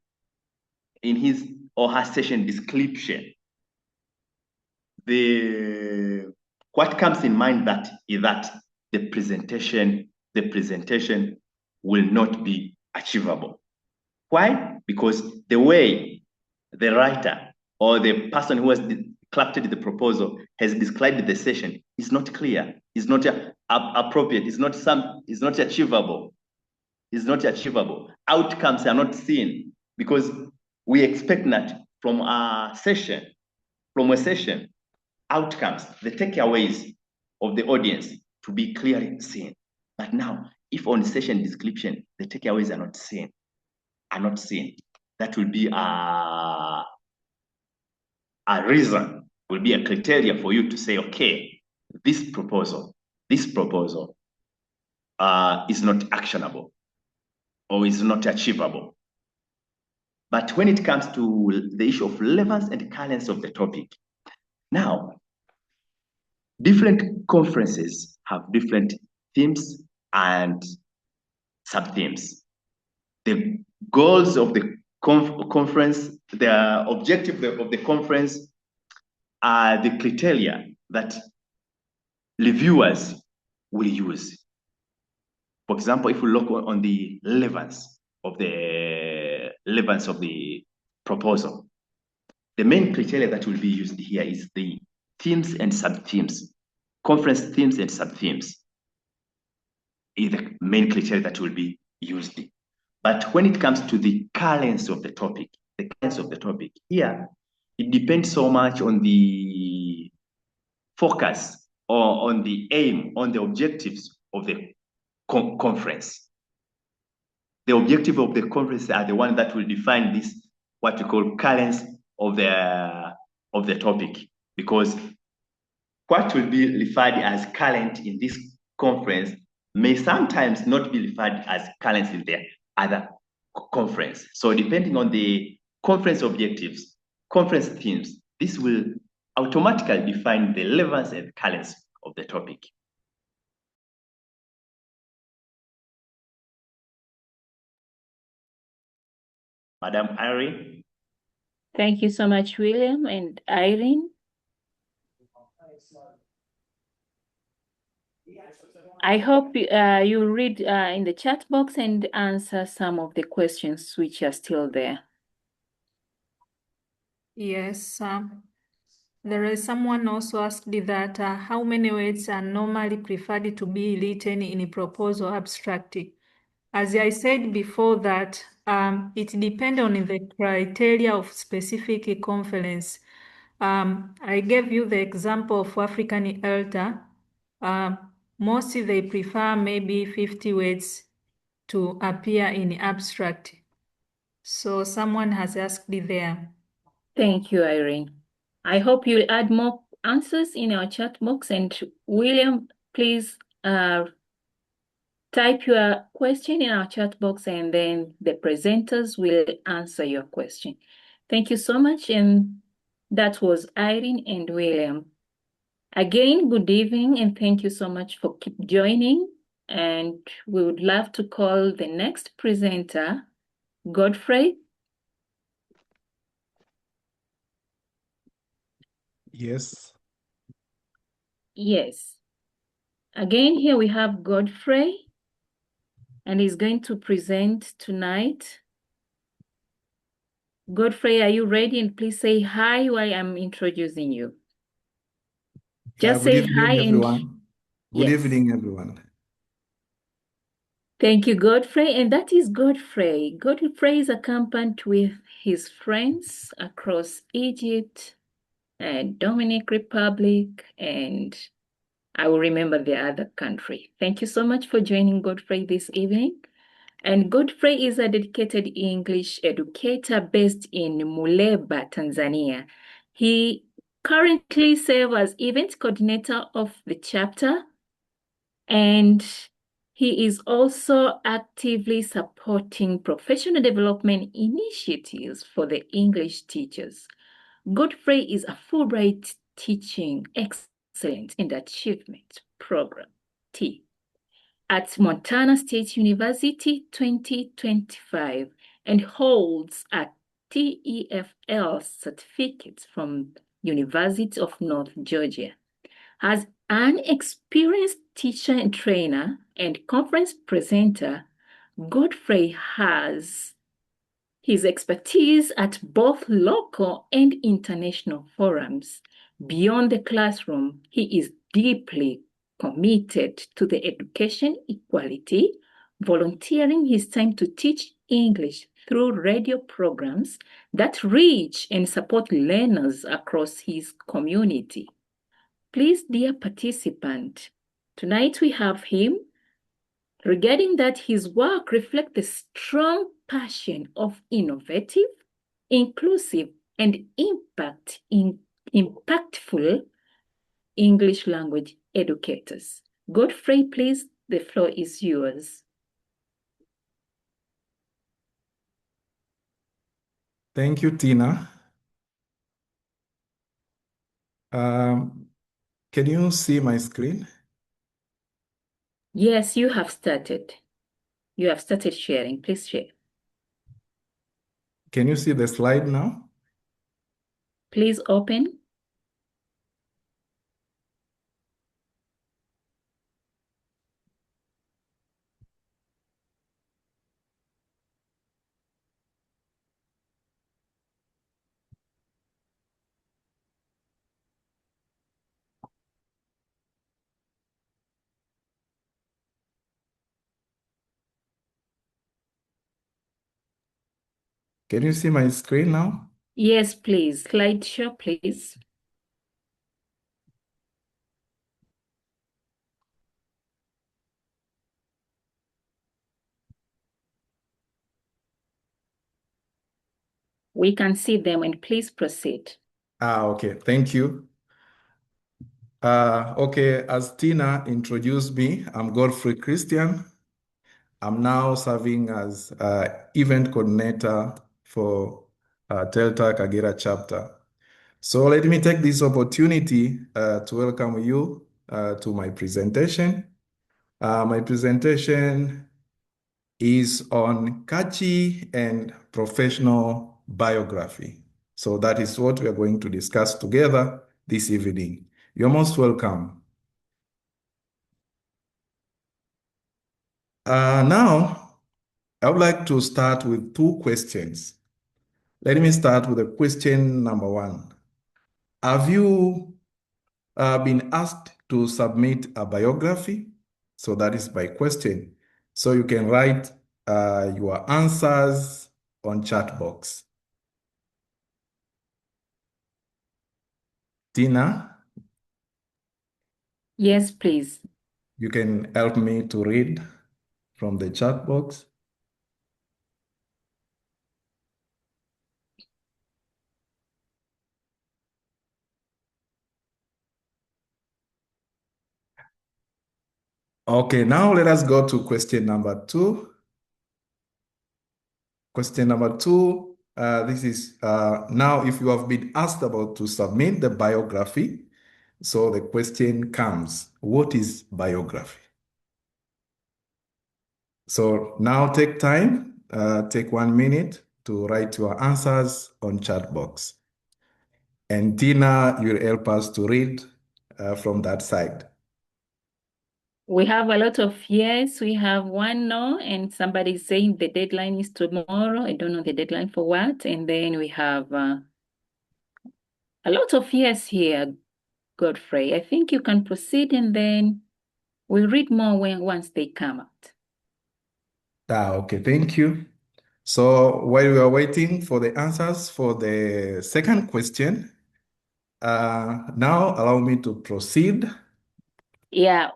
in his or her session description, what comes in mind is that the presentation will not be achievable. Why? Because the way the writer or the person who has crafted the proposal has described the session is not clear, is not appropriate, is not achievable. Is not achievable. Outcomes are not seen because we expect that from a session, outcomes, the takeaways of the audience to be clearly seen. But now, if on session description, the takeaways are not seen, that will be a reason, will be a criteria for you to say, okay, this proposal is not actionable or is not achievable. But when it comes to the issue of relevance and currency of the topic, now, different conferences have different themes and sub-themes. The goals of the conference, the objective of the conference are the criteria that reviewers will use. For example, if we look on the relevance of the proposal, the main criteria that will be used here is the themes and sub-themes. Conference themes and sub-themes is the main criteria that will be used. But when it comes to the currency of the topic, here, it depends so much on the focus or on the aim, on the objectives of the conference. The objective of the conference are the one that will define this, what we call currency of the topic, because what will be referred as current in this conference may sometimes not be referred as current in the other conference. So depending on the conference objectives, conference themes, this will automatically define the relevance and currency of the topic. Madam Irene. Thank you so much, William and Irene. I hope you read in the chat box and answer some of the questions which are still there. Yes, there is someone also asked that how many words are normally preferred to be written in a proposal abstract. As I said before that it depends on the criteria of specific conference. I gave you the example of African Elder. Mostly they prefer maybe 50 words to appear in abstract. So someone has asked there. Thank you, Irene. I hope you'll add more answers in our chat box. And William, please type your question in our chat box and then the presenters will answer your question. Thank you so much. And that was Irene and William. Again, good evening and thank you so much for keep joining. And we would love to call the next presenter, Godfrey. Yes. Yes. Again, here we have Godfrey, and he's going to present tonight. Godfrey, are you ready? And please say hi while I'm introducing you. Just say hi, everyone. Good Yes. evening, everyone. Thank you, Godfrey. And that is Godfrey. Godfrey is accompanied with his friends across Egypt and Dominican Republic, and I will remember the other country. Thank you so much for joining Godfrey this evening. And Godfrey is a dedicated English educator based in Muleba, Tanzania. He currently serves as event coordinator of the chapter, and he is also actively supporting professional development initiatives for the English teachers. Godfrey is a Fulbright Teaching Excellence and Achievement Program, T, at Montana State University 2025 and holds a TEFL certificates from University of North Georgia. As an experienced teacher and trainer and conference presenter, Godfrey has his expertise at both local and international forums. Beyond the classroom, he is deeply committed to the education equality, volunteering his time to teach English through radio programs that reach and support learners across his community. Please, dear participant, tonight we have him regarding that his work reflects the strong passion of innovative, inclusive, and impactful English language educators. Godfrey, please, the floor is yours. Thank you, Tina. Can you see my screen? Yes, you have started. You have started sharing. Please share. Can you see the slide now? Please open. Can you see my screen now? Yes, please. Slideshow, please. We can see them, and please proceed. Okay, thank you. Okay, as Tina introduced me, I'm Godfrey Christian. I'm now serving as event coordinator for Delta Kagera chapter. So let me take this opportunity to welcome you to my presentation. My presentation is on catchy and professional biography. So that is what we are going to discuss together this evening. You're most welcome. Now, I would like to start with two questions. Let me start with the question number one. Have you been asked to submit a biography? So that is my question. So you can write your answers on chat box. Tina? Yes, please. You can help me to read from the chat box. Okay, now let us go to question number two. Question number two, this is now if you have been asked about to submit the biography, so the question comes, what is biography? So now take time, take 1 minute to write your answers on chat box. And Tina will help us to read from that side. We have a lot of yes, we have one no, and somebody saying the deadline is tomorrow. I don't know the deadline for what. And then we have a lot of yes here, Godfrey. I think you can proceed and then we'll read more once they come out. Okay, thank you. So while we are waiting for the answers for the second question, now allow me to proceed. Yeah,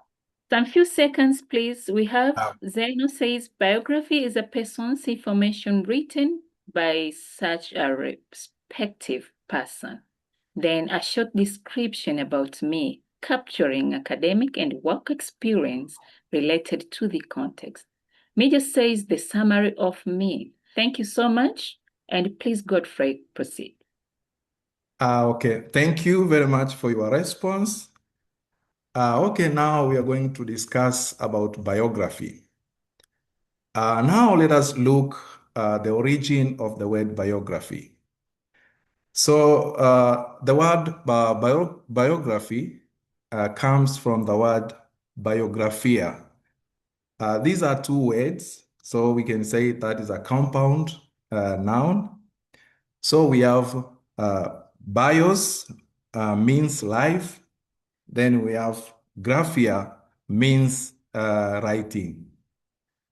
some few seconds, please. We have Zeno says biography is a person's information written by such a respective person. Then a short description about me, capturing academic and work experience related to the context. Media says the summary of me. Thank you so much. And please, Godfrey, proceed. Okay, thank you very much for your response. Okay, now we are going to discuss about biography. Now let us look the origin of the word biography. So the word biography comes from the word biographia. These are two words, so we can say that is a compound noun. So we have bios means life, then we have graphia means writing.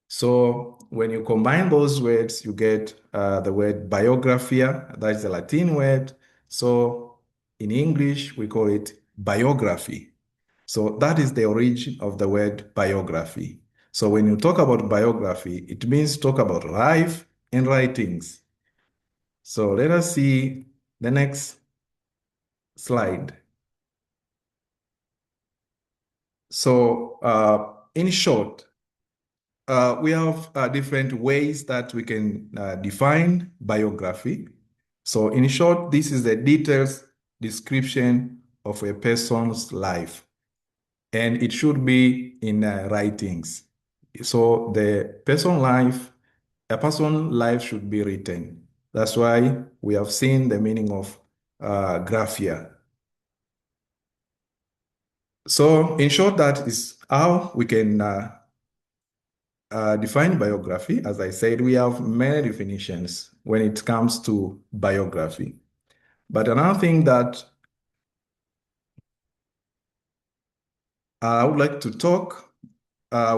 So when you combine those words, you get the word biographia, that's a Latin word. So in English, we call it biography. So that is the origin of the word biography. So when you talk about biography, it means talk about life and writings. So let us see the next slide. So in short, we have different ways that we can define biography. So in short, this is the detailed description of a person's life, and it should be in writings. So a person's life should be written. That's why we have seen the meaning of graphia. So in short, that is how we can define biography. As I said, we have many definitions when it comes to biography. But another thing that I would like to talk,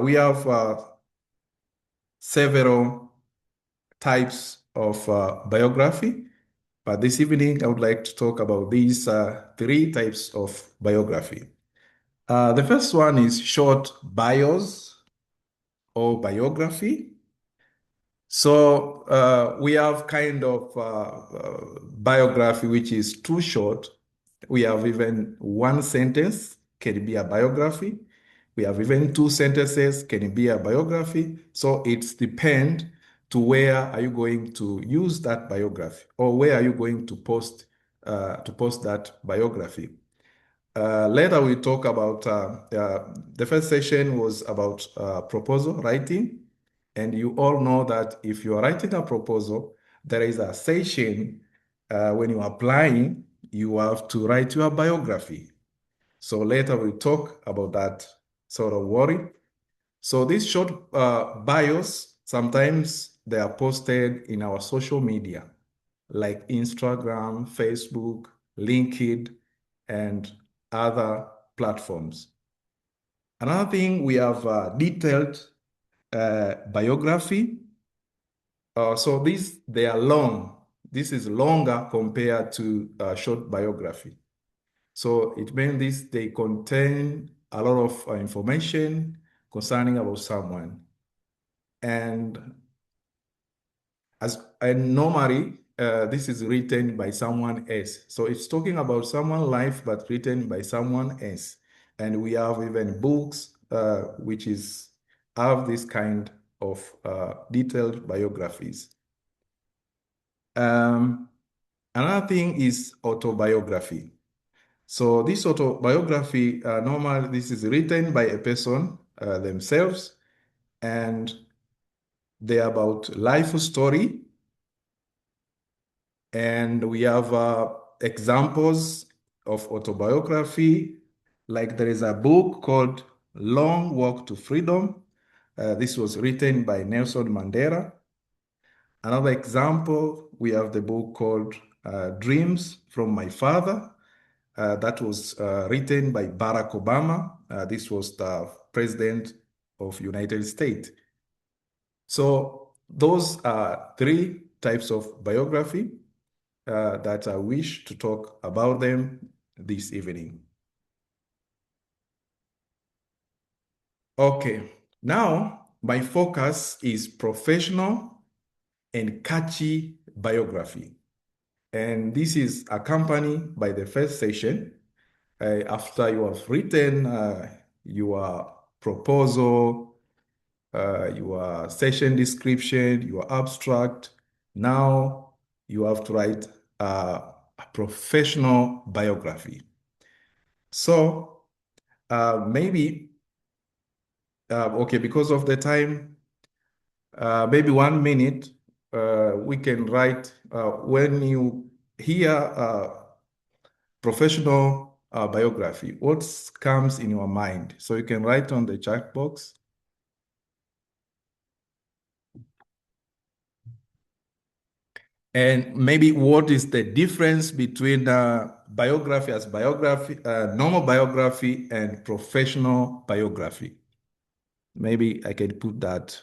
we have several types of biography. But this evening, I would like to talk about these three types of biography. The first one is short bios or biography. So we have kind of biography which is too short. We have even one sentence can be a biography. We have even two sentences can be a biography. So it's depend to where are you going to use that biography, or where are you going to post that biography. Later we talk about the first session was about proposal writing. And you all know that if you are writing a proposal, there is a session when you are applying, you have to write your biography. So later we'll talk about that sort of worry. So these short bios, sometimes they are posted in our social media, like Instagram, Facebook, LinkedIn, and other platforms. Another thing, we have detailed biography. So they are long. This is longer compared to short biography. So it means they contain a lot of information concerning about someone. And normally, this is written by someone else. So it's talking about someone's life, but written by someone else. And we have even books which have this kind of detailed biographies. Another thing is autobiography. So this autobiography, normally this is written by a person themselves, and they're about life story. And we have examples of autobiography, like there is a book called Long Walk to Freedom. This was written by Nelson Mandela. Another example, we have the book called Dreams from My Father. That was written by Barack Obama. This was the president of United States. So those are three types of biography that I wish to talk about them this evening. Okay, now my focus is professional and catchy biography. And this is accompanied by the first session. After you have written your proposal, your session description, your abstract, now you have to write a professional biography. So maybe, okay, because of the time, maybe 1 minute, we can write when you hear professional biography, what comes in your mind? So you can write on the chat box. And maybe what is the difference between biography as biography, normal biography, and professional biography? Maybe I can put that.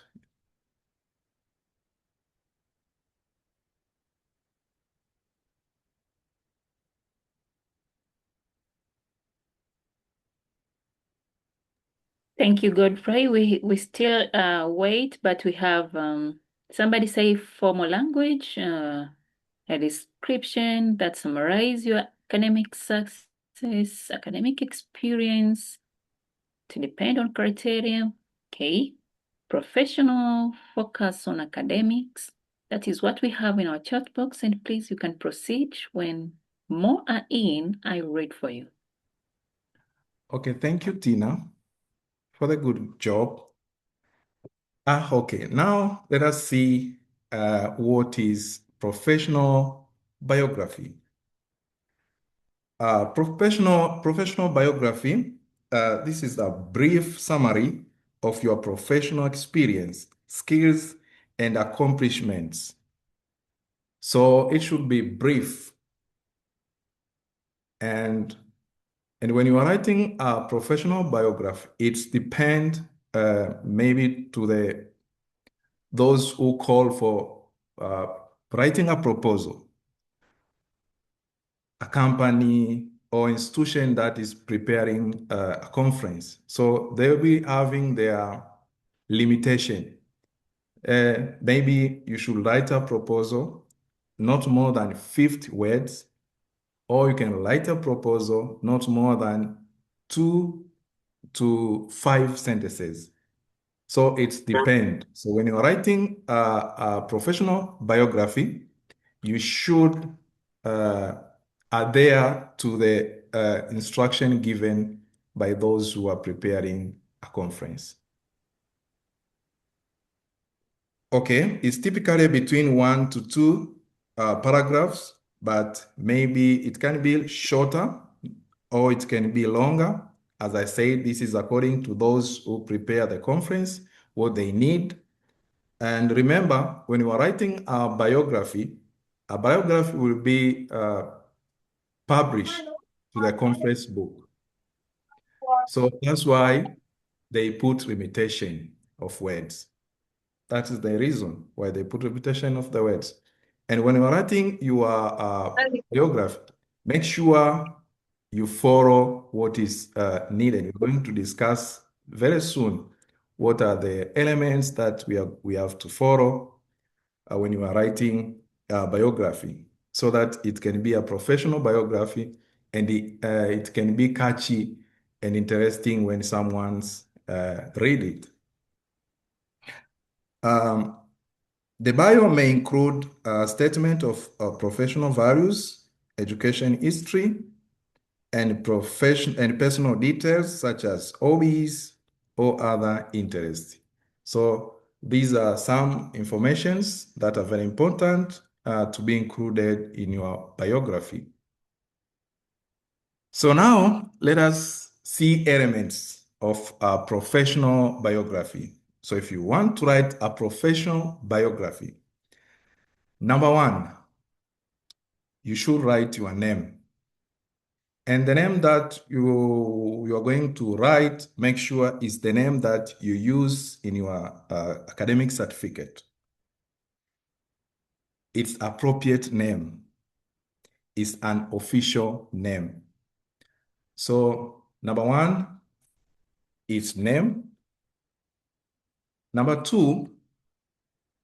Thank you, Godfrey. We still wait, but we have somebody say formal language, a description that summarize your academic success, academic experience to depend on criteria. Okay. Professional focus on academics. That is what we have in our chat box. And please, you can proceed when more are in. I read for you. Okay, thank you, Tina, for the good job. Okay, now let us see what is professional biography. Professional biography, this is a brief summary of your professional experience, skills, and accomplishments. So it should be brief. And when you are writing a professional biography, it depends maybe to those who call for writing a proposal, a company or institution that is preparing a conference. So they'll be having their limitation. Maybe you should write a proposal, not more than 50 words, or you can write a proposal not more than 2 to 5 sentences. So it depends. So when you're writing a professional biography, you should adhere to the instruction given by those who are preparing a conference. Okay, it's typically between 1 to 2 paragraphs, but maybe it can be shorter or it can be longer. As I said, this is according to those who prepare the conference, what they need. And remember, when you are writing a biography will be published to the conference book. So that's why they put limitation of words. That is the reason why they put limitation of the words. And when you're writing your biography, make sure you follow what is needed. We're going to discuss very soon what are the elements that we have to follow when you are writing a biography, so that it can be a professional biography and it can be catchy and interesting when someone's read it. The bio may include a statement of professional values, education history, and personal details such as hobbies or other interests. So these are some informations that are very important to be included in your biography. So now let us see elements of a professional biography. So if you want to write a professional biography, number 1, you should write your name. And the name that you are going to write, make sure is the name that you use in your academic certificate. It's appropriate name. It's an official name. So number 1 is name. Number 2,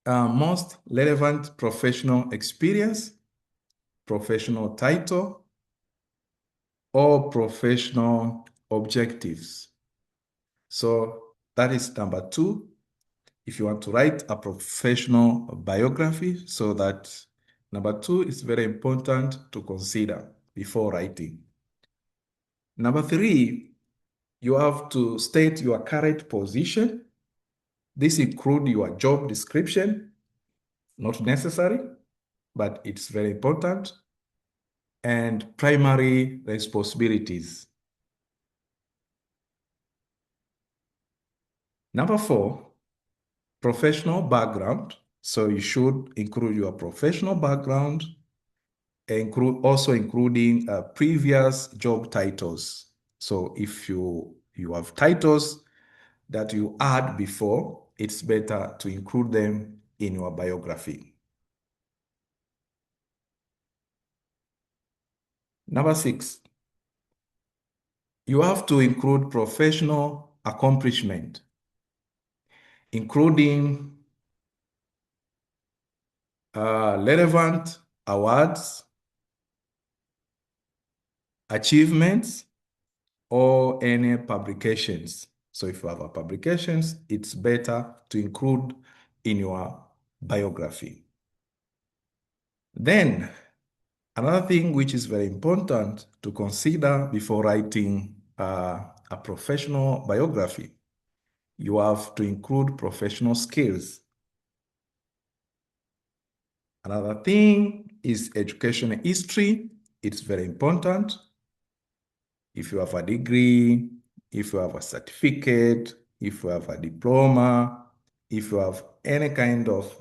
most relevant professional experience, professional title, or professional objectives. So that is number 2. If you want to write a professional biography, so that number 2 is very important to consider before writing. Number 3, you have to state your current position. This includes your job description, not necessary, but it's very important. And primary responsibilities. Number 4, professional background. So you should include your professional background, including previous job titles. So if you have titles that you had before, it's better to include them in your biography. Number 6, you have to include professional accomplishment, including relevant awards, achievements, or any publications. So if you have a publications, it's better to include in your biography. Then, another thing which is very important to consider before writing a professional biography, you have to include professional skills. Another thing is education history. It's very important. If you have a degree, if you have a certificate, if you have a diploma, if you have any kind of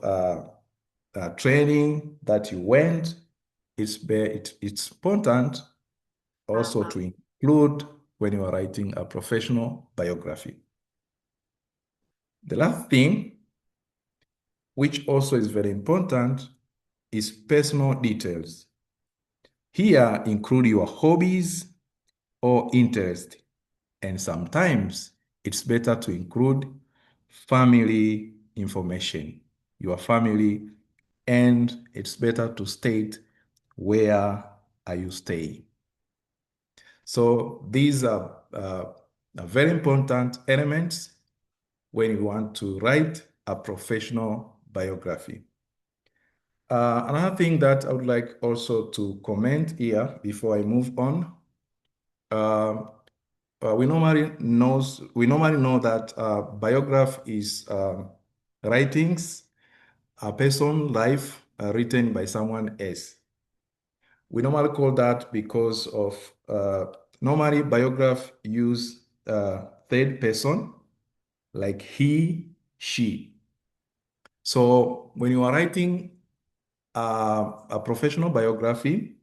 training that you went, it's important also to include when you are writing a professional biography. The last thing, which also is very important, is personal details. Here, include your hobbies or interest, and sometimes it's better to include family information, your family, and it's better to state where are you staying. So these are very important elements when you want to write a professional biography. Another thing that I would like also to comment here before I move on, we normally know that biography is writings, a person's life written by someone else. We normally call that because of normally biography use third person, like he, she. So when you are writing a professional biography,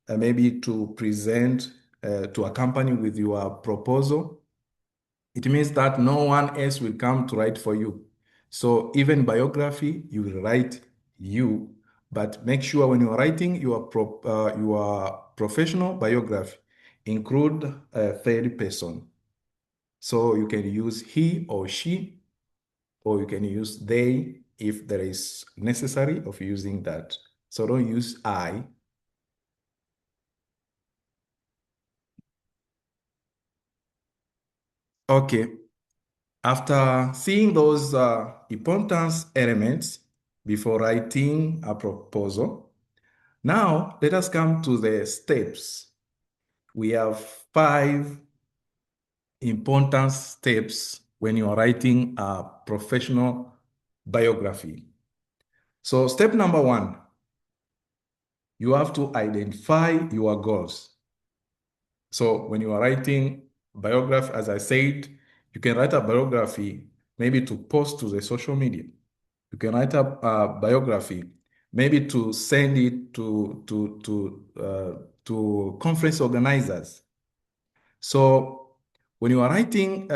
maybe to present, to accompany with your proposal, it means that no one else will come to write for you. So even biography, you will write you, but make sure when you are writing your professional biography, include a third person. So you can use he or she, or you can use they if there is necessary of using that. So don't use I. Okay. After seeing those important elements before writing a proposal, now let us come to the steps. We have 5 important steps when you are writing a professional biography. So step number 1, you have to identify your goals. So when you are writing biography, as I said, you can write a biography maybe to post to the social media. You can write a biography maybe to send it to conference organizers. So when you are writing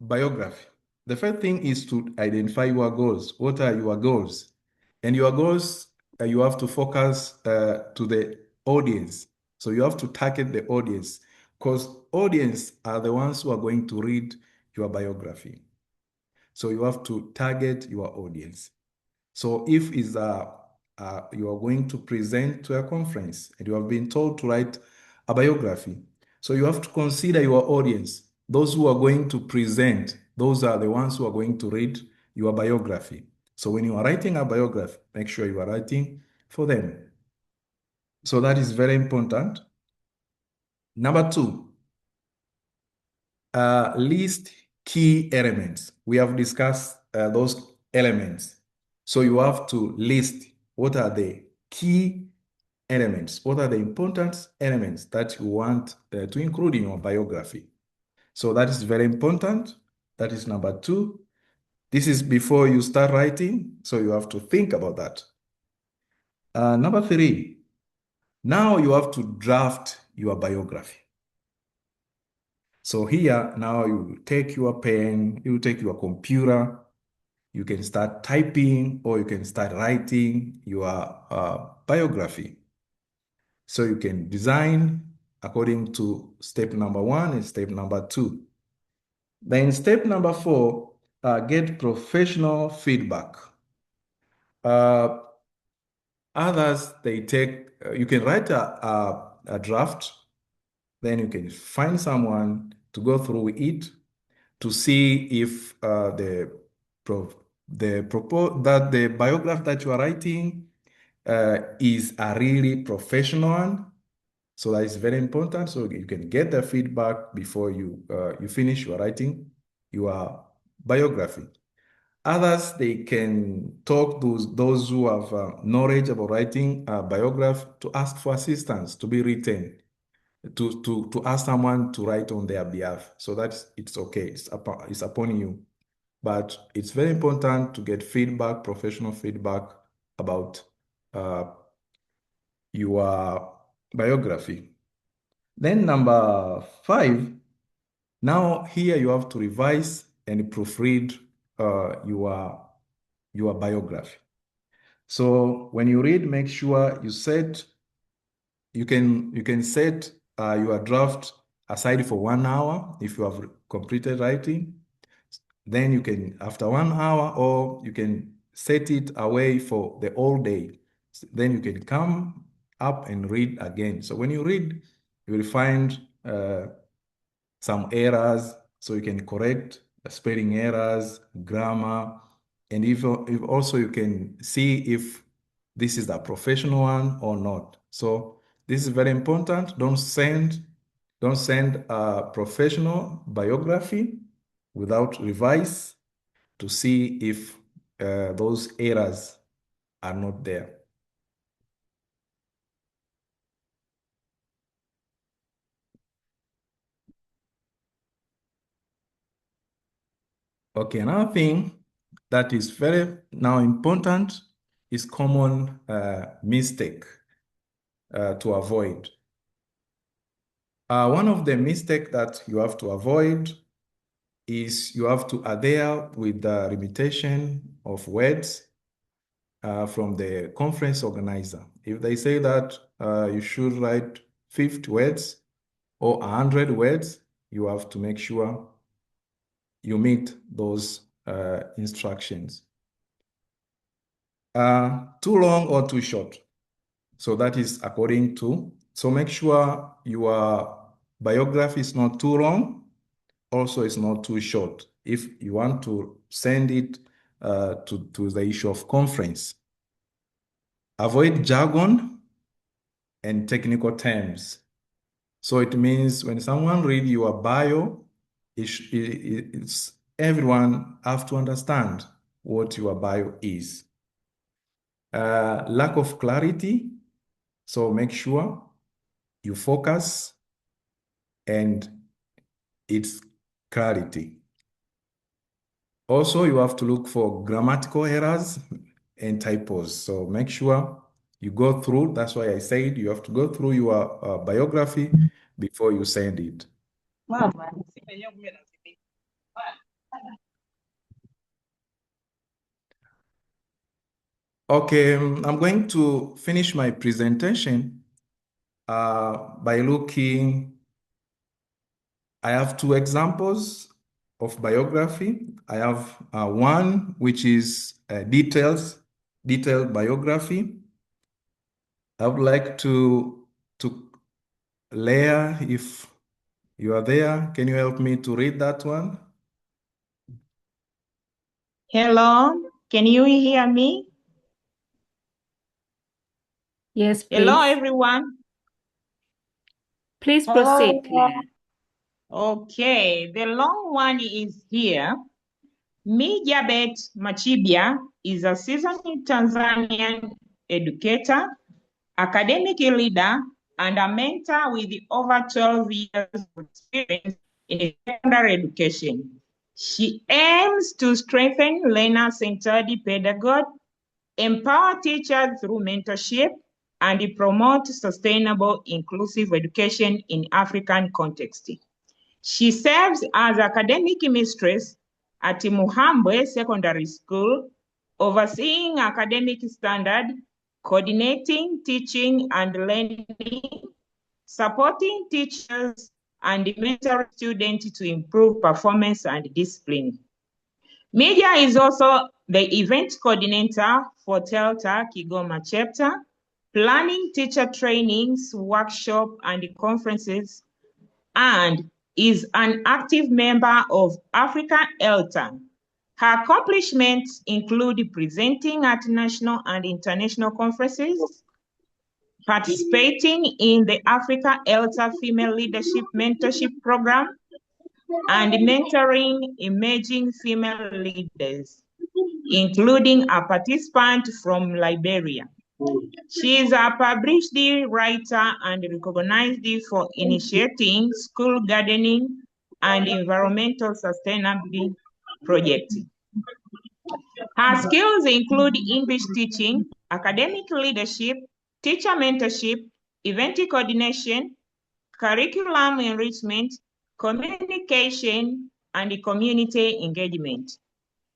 biography, the first thing is to identify your goals. What are your goals? And your goals, you have to focus to the audience. So you have to target the audience, because audience are the ones who are going to read your biography. So you have to target your audience. So if you are going to present to a conference and you have been told to write a biography, so you have to consider your audience. Those who are going to present, those are the ones who are going to read your biography. So when you are writing a biography, make sure you are writing for them. So that is very important. Number 2, list key elements. We have discussed those elements. So you have to list what are the key elements, what are the important elements that you want to include in your biography. So that is very important. That is number 2. This is before you start writing, so you have to think about that. Number 3, now you have to draft your biography. So here, now you take your pen, you take your computer, you can start typing or you can start writing your biography. So you can design according to step number 1 and step number 2. Then step number 4, get professional feedback. Others, they take, you can write a draft, then you can find someone to go through it to see if the biography that you are writing is a really professional one. So that is very important. So you can get the feedback before you finish your writing your biography. Others, they can talk to those who have knowledge about writing a biography to ask for assistance to be written, to ask someone to write on their behalf. So it's okay. It's upon you. But it's very important to get feedback, professional feedback about your biography. Then number 5, now here you have to revise and proofread your biography. So when you read, make sure you can set your draft aside for 1 hour if you have completed writing. Then you can, after 1 hour, or you can set it away for the whole day. Then you can come up and read again. So when you read, you will find some errors, so you can correct spelling errors, grammar, and if also you can see if this is a professional one or not. So this is very important. Don't send a professional biography without revise to see if those errors are not there. Okay, another thing that is very now important is common mistake to avoid. One of the mistakes that you have to avoid is you have to adhere with the limitation of words from the conference organizer. If they say that you should write 50 words or 100 words, you have to make sure you meet those instructions. Too long or too short. So that is according to, so make sure your biography is not too long, also it's not too short, if you want to send it to the issue of conference. Avoid jargon and technical terms. So it means when someone reads your bio, it's everyone have to understand what your bio is. Lack of clarity. So make sure you focus and its clarity. Also, you have to look for grammatical errors and typos. So make sure you go through. That's why I said you have to go through your biography before you send it. Okay, I'm going to finish my presentation by looking. I have 2 examples of biography. I have one which is detailed biography. I would like to Leah, if you are there, can you help me to read that one? Hello, can you hear me? Yes, please. Hello, everyone. Please proceed, Claire. Okay, the long one is here. Mijabet Machibia is a seasoned Tanzanian educator, academic leader, and a mentor with over 12 years of experience in secondary education. She aims to strengthen learner-centered pedagogy, empower teachers through mentorship, and promote sustainable inclusive education in African context. She serves as academic mistress at Muhambwe Secondary School, overseeing academic standard, coordinating teaching and learning, supporting teachers, and mentoring students to improve performance and discipline. Media is also the event coordinator for Telta Kigoma chapter, planning teacher trainings, workshops, and conferences, and is an active member of Africa ELTA. Her accomplishments include presenting at national and international conferences, participating in the Africa ELTA Female Leadership Mentorship Program, and mentoring emerging female leaders, including a participant from Liberia. She is a published writer and recognized for initiating school gardening and environmental sustainability projects. Her skills include English teaching, academic leadership, teacher mentorship, event coordination, curriculum enrichment, communication, and community engagement.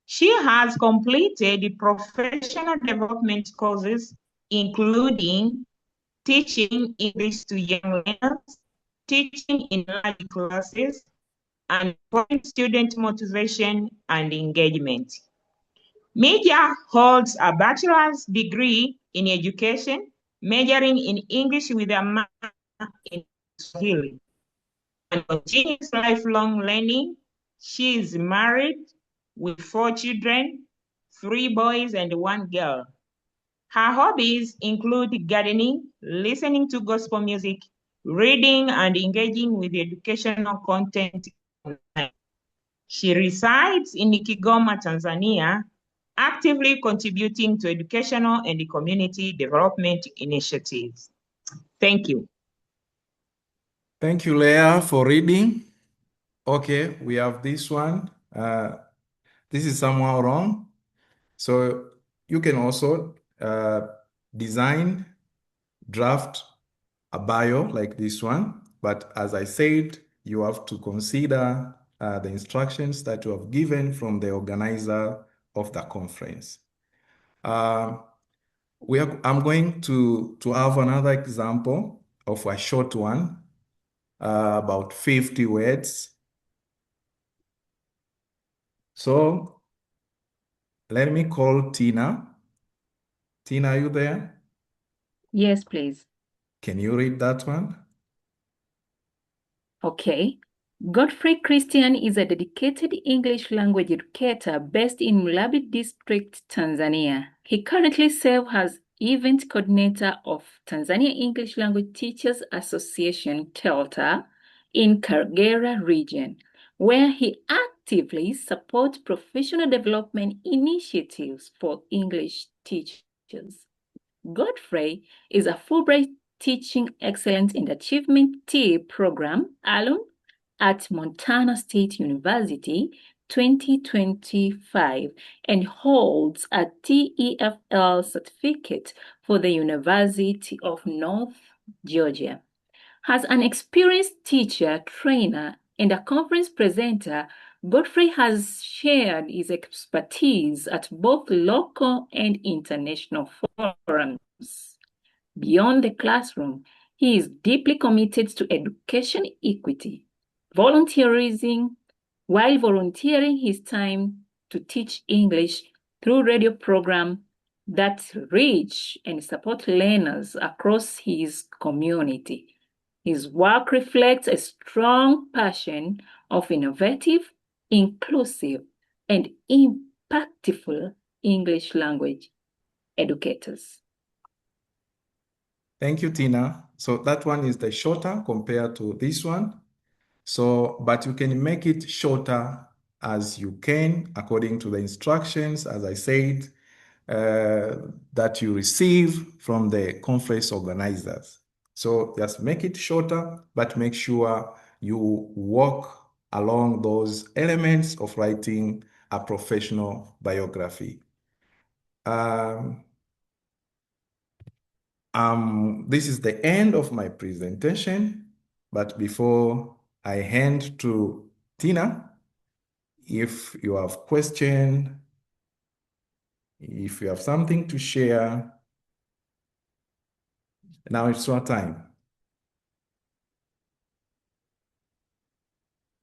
She has completed professional development courses, including teaching English to young learners, teaching in large classes, and student motivation and engagement. Media holds a bachelor's degree in education, majoring in English with a minor in Swahili. And continues lifelong learning. She is married with 4 children, 3 boys and 1 girl. Her hobbies include gardening, listening to gospel music, reading, and engaging with educational content online. She resides in Kigoma, Tanzania, actively contributing to educational and community development initiatives. Thank you. Thank you, Leah, for reading. Okay, we have this one. This is somehow wrong. So you can also design, draft a bio like this one. But as I said, you have to consider the instructions that you have given from the organizer of the conference. I'm going to have another example of a short one, about 50 words. So let me call Tina. Tina, are you there? Yes, please. Can you read that one? Okay. Godfrey Christian is a dedicated English language educator based in Mulabi District, Tanzania. He currently serves as event coordinator of Tanzania English Language Teachers Association, TELTA, in Kagera region, where he actively supports professional development initiatives for English teachers. Godfrey is a Fulbright Teaching Excellence and Achievement T program alum at Montana State University 2025 and holds a TEFL certificate for the University of North Georgia. As an experienced teacher, trainer, and a conference presenter, Godfrey has shared his expertise at both local and international forums. Beyond the classroom, he is deeply committed to education equity, volunteerism, while volunteering his time to teach English through radio programs that reach and support learners across his community. His work reflects a strong passion of innovative, inclusive, and impactful English language educators. Thank you, Tina. So that one is the shorter compared to this one. So, but you can make it shorter as you can according to the instructions, as I said, that you receive from the conference organizers. So just make it shorter, but make sure you walk along those elements of writing a professional biography. This is the end of my presentation, but before I hand to Tina, if you have question, if you have something to share, now it's your time.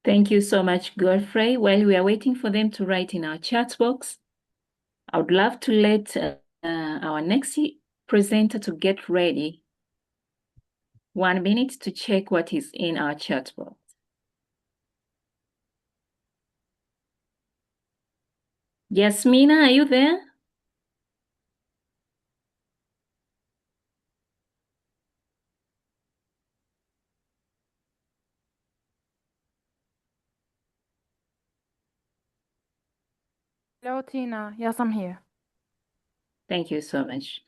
Thank you so much, Godfrey. While we are waiting for them to write in our chat box, I would love to let our next presenter to get ready. 1 minute to check what is in our chat box. Yasmina, are you there? Hello, Tina. Yes, I'm here. Thank you so much.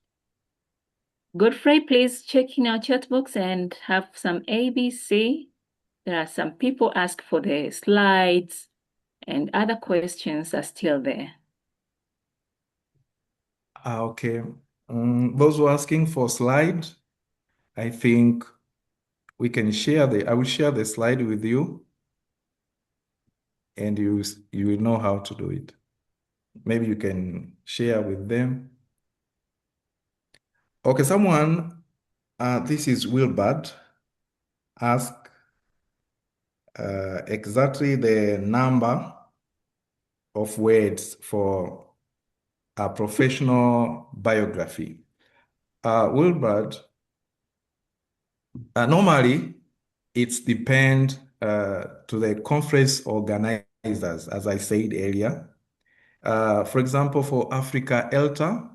Godfrey, please check in our chat box and have some ABC. There are some people ask for the slides and other questions are still there. Okay. Those who are asking for slides, I think we can share I will share the slide with you and you will know how to do it. Maybe you can share with them. Okay, someone, this is Wilbert, ask exactly the number of words for a professional biography. Wilbert, normally it's depend to the conference organizers, as I said earlier. For example, for Africa ELTA,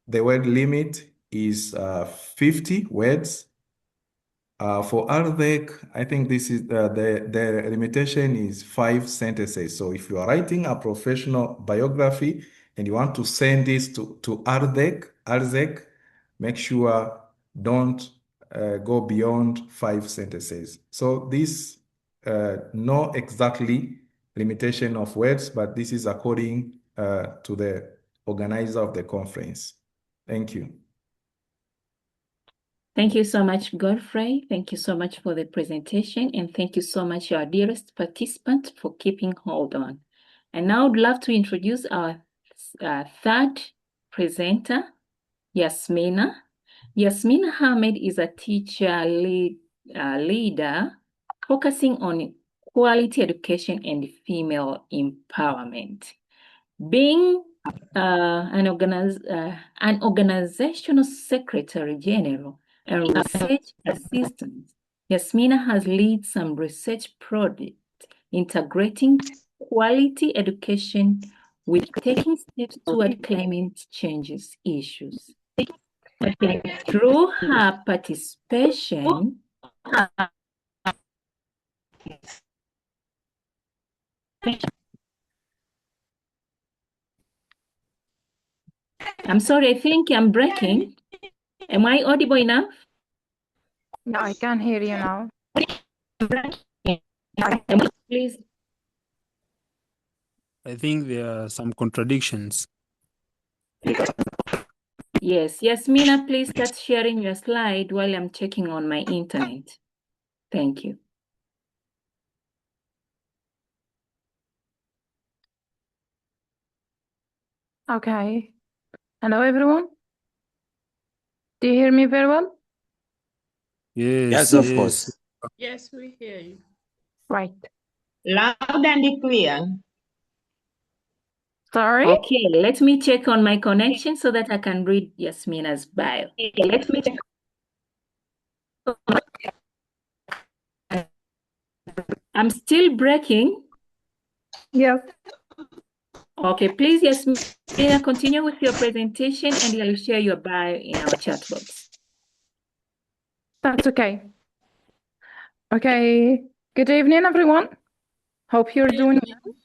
the word limit is 50 words. For ARDEC, I think this is the limitation is 5 sentences. So if you are writing a professional biography and you want to send this to ARDEC, make sure don't go beyond 5 sentences. So this no exactly limitation of words, but this is according to the organizer of the conference. Thank you. Thank you so much, Godfrey. Thank you so much for the presentation. And thank you so much, our dearest participant, for keeping hold on. And now I'd love to introduce our third presenter, Yasmina. Yasmina Ahmed is a teacher leader focusing on quality education and female empowerment. Being an organizational secretary general and research assistant, Yasmina has led some research projects integrating quality education with taking steps toward climate change issues. Through her participation, I'm sorry, I think I'm breaking. Am I audible enough? No, I can hear you now. Please. I think there are some contradictions. Yes, Yasmina, please start sharing your slide while I'm checking on my internet. Thank you. Okay. Hello, everyone. Do you hear me very well? Yes, of course. Yes, we hear you. Right. Loud and clear. Sorry? Okay, let me check on my connection so that I can read Yasmina's bio. Let me check. I'm still breaking. Yes. Okay, please, Yasmina, continue with your presentation and I'll share your bio in our chat box. That's okay. Okay. Good evening, everyone. Hope you're doing well.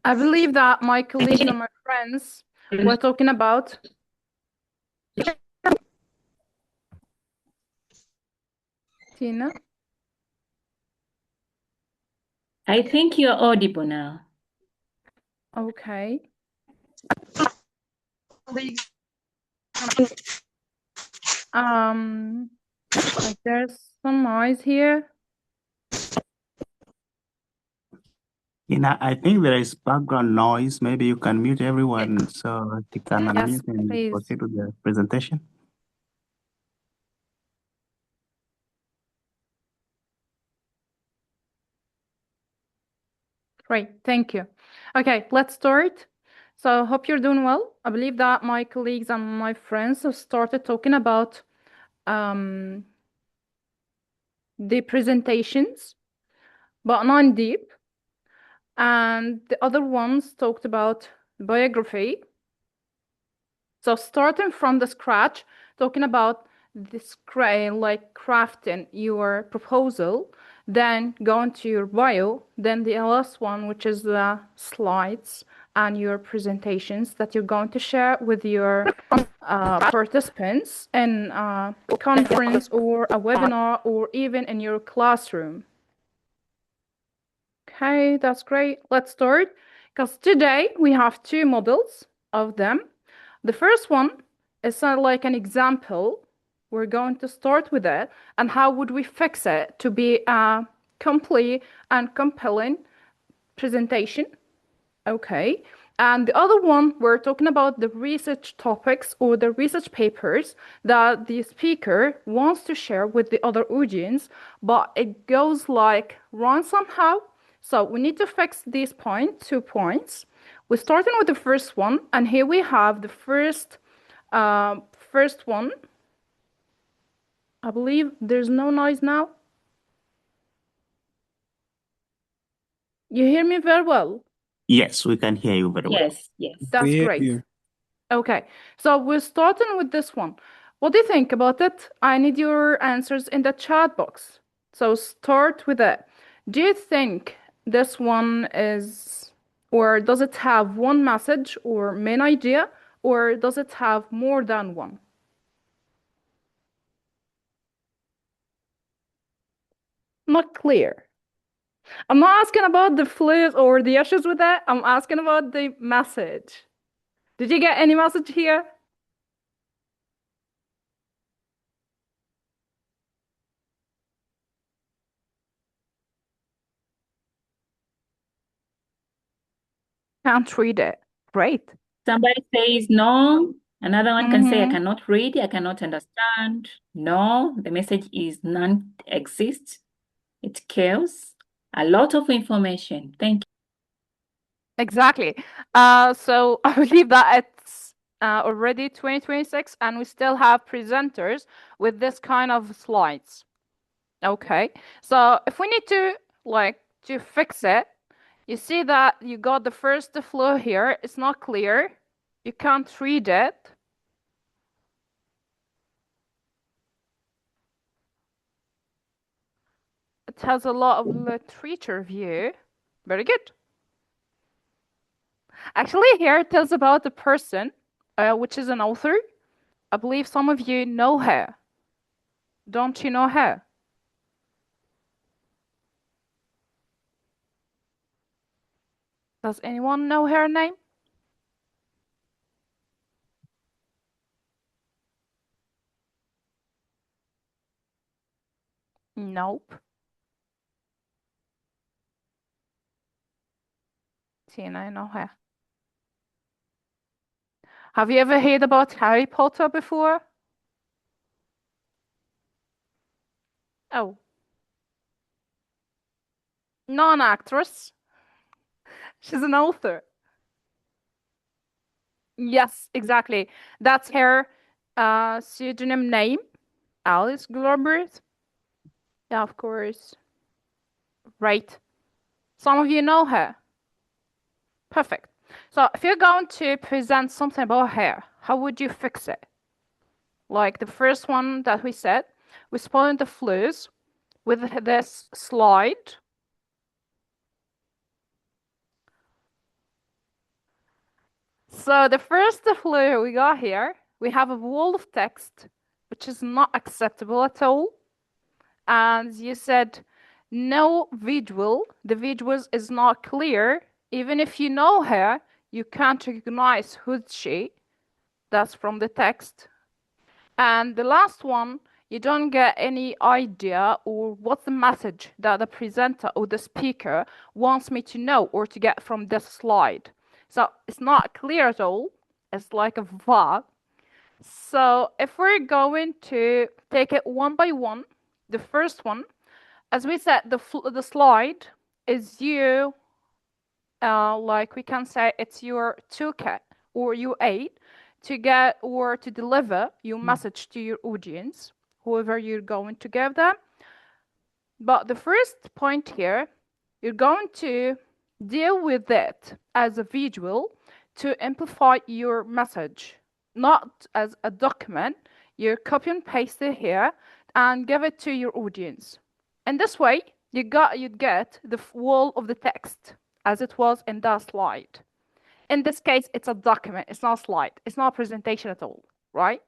I believe that my colleagues and my friends were talking about Tina. I think you're audible now. Okay. Like there's some noise here. I think there is background noise. Maybe you can mute everyone so you can Yes, unmute and please. proceed with the presentation. Great, thank you. Okay, let's start. So hope you're doing well. I believe that my colleagues and my friends have started talking about the presentations, but not deep. And the other ones talked about biography. So starting from the scratch, talking about this like crafting your proposal, then going to your bio, then the last one, which is the slides and your presentations that you're going to share with your participants in a conference or a webinar or even in your classroom. Okay, that's great. Let's start, because today we have two models of them. The first one is like an example. We're going to start with it, and how would we fix it to be a complete and compelling presentation. Okay. And the other one, we're talking about the research topics or the research papers that the speaker wants to share with the other audience, but it goes like wrong somehow. So we need to fix these 2 points. We're starting with the first one, and here we have the first one. I believe there's no noise now. You hear me very well? Yes, we can hear you very well. Yes, yes. That's great. Okay, so we're starting with this one. What do you think about it? I need your answers in the chat box. So start with it. Do you think this one is, or does it have one message or main idea, or does it have more than one? Not clear. I'm not asking about the flaws or the issues with that. I'm asking about the message. Did you get any message here? Can't read it. Great. Somebody says no. Another one can say, I cannot read, I cannot understand. No, the message is none exists. It kills. A lot of information. Thank you. Exactly. So I believe that it's already 2026 and we still have presenters with this kind of slides. Okay. So if we need to fix it, you see that you got the first flow here. It's not clear. You can't read it. It has a lot of literature view. Very good. Actually, here it tells about the person, which is an author. I believe some of you know her. Don't you know her? Does anyone know her name? Nope. Tina, I know her. Have you ever heard about Harry Potter before? Oh. Not an actress. She's an author. Yes, exactly. That's her pseudonym name, Alice Globbert. Yeah, of course. Right. Some of you know her. Perfect. So if you're going to present something about her, how would you fix it? Like the first one that we said, we spawned the flaws with this slide So the first clue we got here, we have a wall of text, which is not acceptable at all. And you said no visual. The visuals is not clear. Even if you know her, you can't recognize who's she. That's from the text. And the last one, you don't get any idea or what's the message that the presenter or the speaker wants me to know or to get from this slide. So it's not clear at all. It's like a vague. So if we're going to take it one by one, the first one, as we said, the slide is you, like we can say it's your toolkit or your aid to get or to deliver your message to your audience, whoever you're going to give them. But the first point here, you're going to deal with it as a visual to amplify your message, not as a document. You copy and paste it here and give it to your audience. And this way, you'd get the wall of the text as it was in that slide. In this case, it's a document. It's not a slide. It's not a presentation at all, right?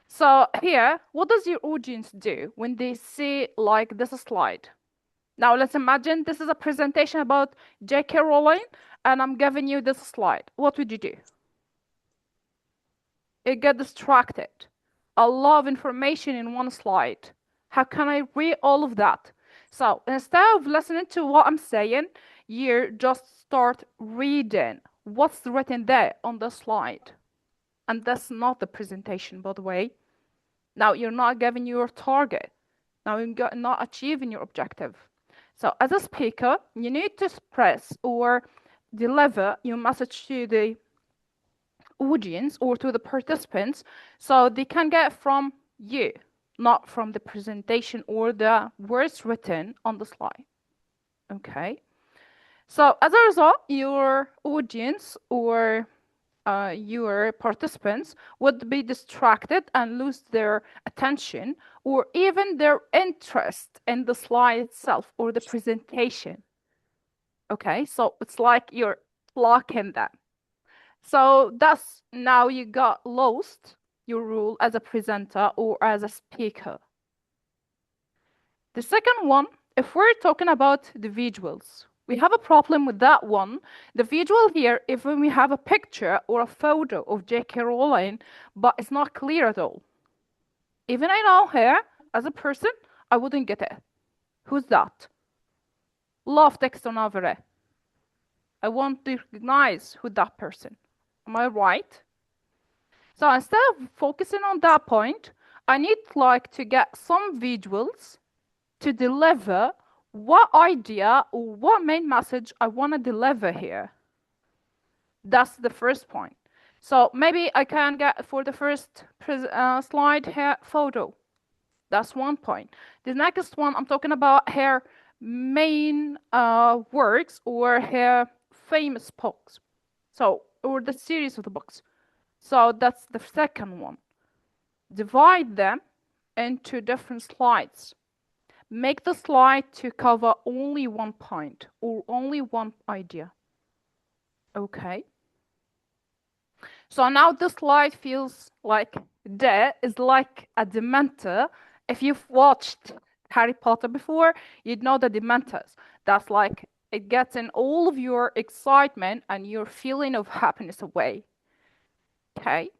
So here, what does your audience do when they see like this slide? Now let's imagine this is a presentation about J.K. Rowling and I'm giving you this slide. What would you do? You get distracted. A lot of information in one slide. How can I read all of that? So instead of listening to what I'm saying, you just start reading what's written there on the slide. And that's not the presentation, by the way. Now you're not giving your target. Now you're not achieving your objective. So as a speaker, you need to express or deliver your message to the audience or to the participants so they can get from you, not from the presentation or the words written on the slide. Okay. So as a result, your audience or your participants would be distracted and lose their attention or even their interest in the slide itself or the presentation. Okay, so it's like you're blocking them. So that's now you got lost your role as a presenter or as a speaker. The second one, if we're talking about the visuals, we have a problem with that one. The visual here, if we have a picture or a photo of J.K. Rowling, but it's not clear at all. Even I know her as a person, I wouldn't get it. Who's that? Love text on over it. I want to recognize who that person. Am I right? So instead of focusing on that point, I need like to get some visuals to deliver what idea or what main message I want to deliver here. That's the first point. So maybe I can get for the first slide here, photo. That's one point. The next one, I'm talking about her main works or her famous books. So, or the series of the books. So that's the second one. Divide them into different slides. Make the slide to cover only one point or only one idea. Okay. So now the slide feels like there is like a Dementor. If you've watched Harry Potter before, you'd know the Dementors. That's like it gets in all of your excitement and your feeling of happiness away. Okay.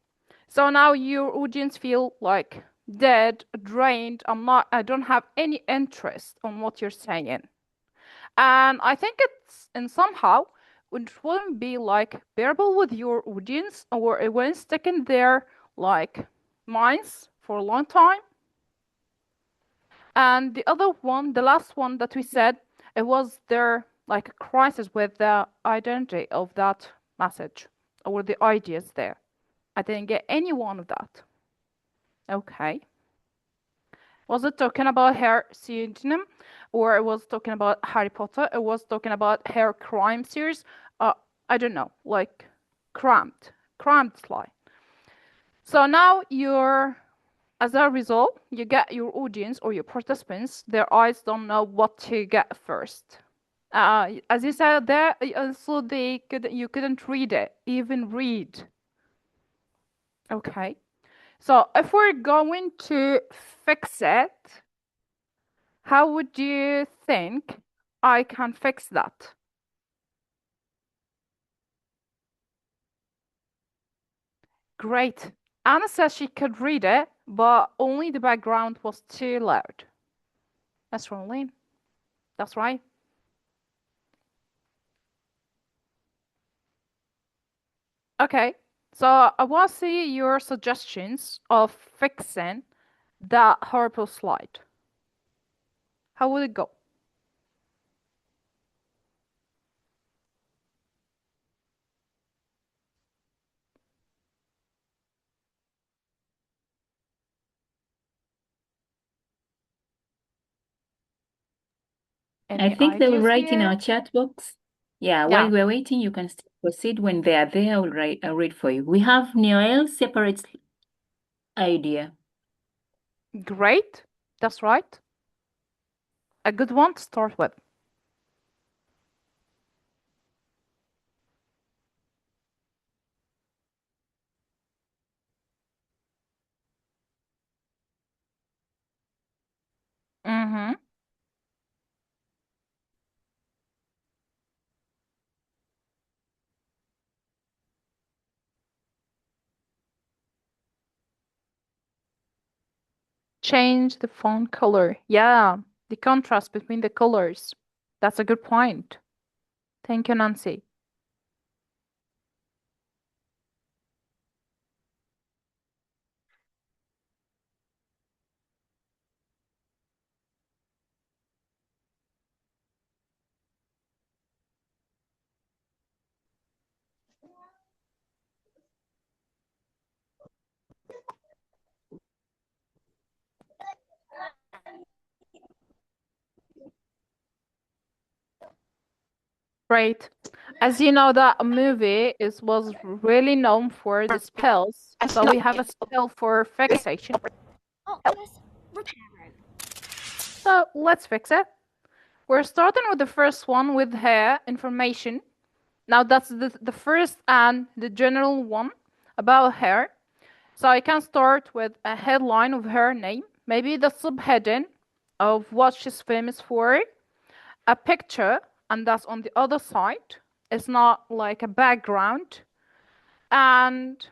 So now your audience feel like dead, drained. I don't have any interest on what you're saying. And I think it's in somehow it wouldn't be like bearable with your audience or it wouldn't stick in their like minds for a long time. And the other one, the last one that we said, it was their like a crisis with the identity of that message or the ideas there. I didn't get any one of that. Okay. Was it talking about her pseudonym or it was talking about Harry Potter? It was talking about her crime series. I don't know, like cramped slide. So now as a result, you get your audience or your participants, their eyes don't know what to get first. As you said there, also you couldn't read it, even read. Okay. So if we're going to fix it, how would you think I can fix that? Great. Anna says she could read it, but only the background was too loud. That's Rolene. That's right. Okay, so I want to see your suggestions of fixing that horrible slide. How would it go? I think they will ideas write in here? our chat box. Yeah, Yeah. while we're waiting, you can still proceed. When they are there, I'll read for you. We have Noel separates idea. Great, that's right. A good one to start with. Mm-hmm. Change the font color. Yeah, the contrast between the colors. That's a good point. Thank you, Nancy. Great. As you know, that movie was really known for the spells. So we have a spell for fixation. So let's fix it. We're starting with the first one with her information. Now that's the first and the general one about her. So I can start with a headline of her name, maybe the subheading of what she's famous for, a picture, and that's on the other side. It's not like a background. And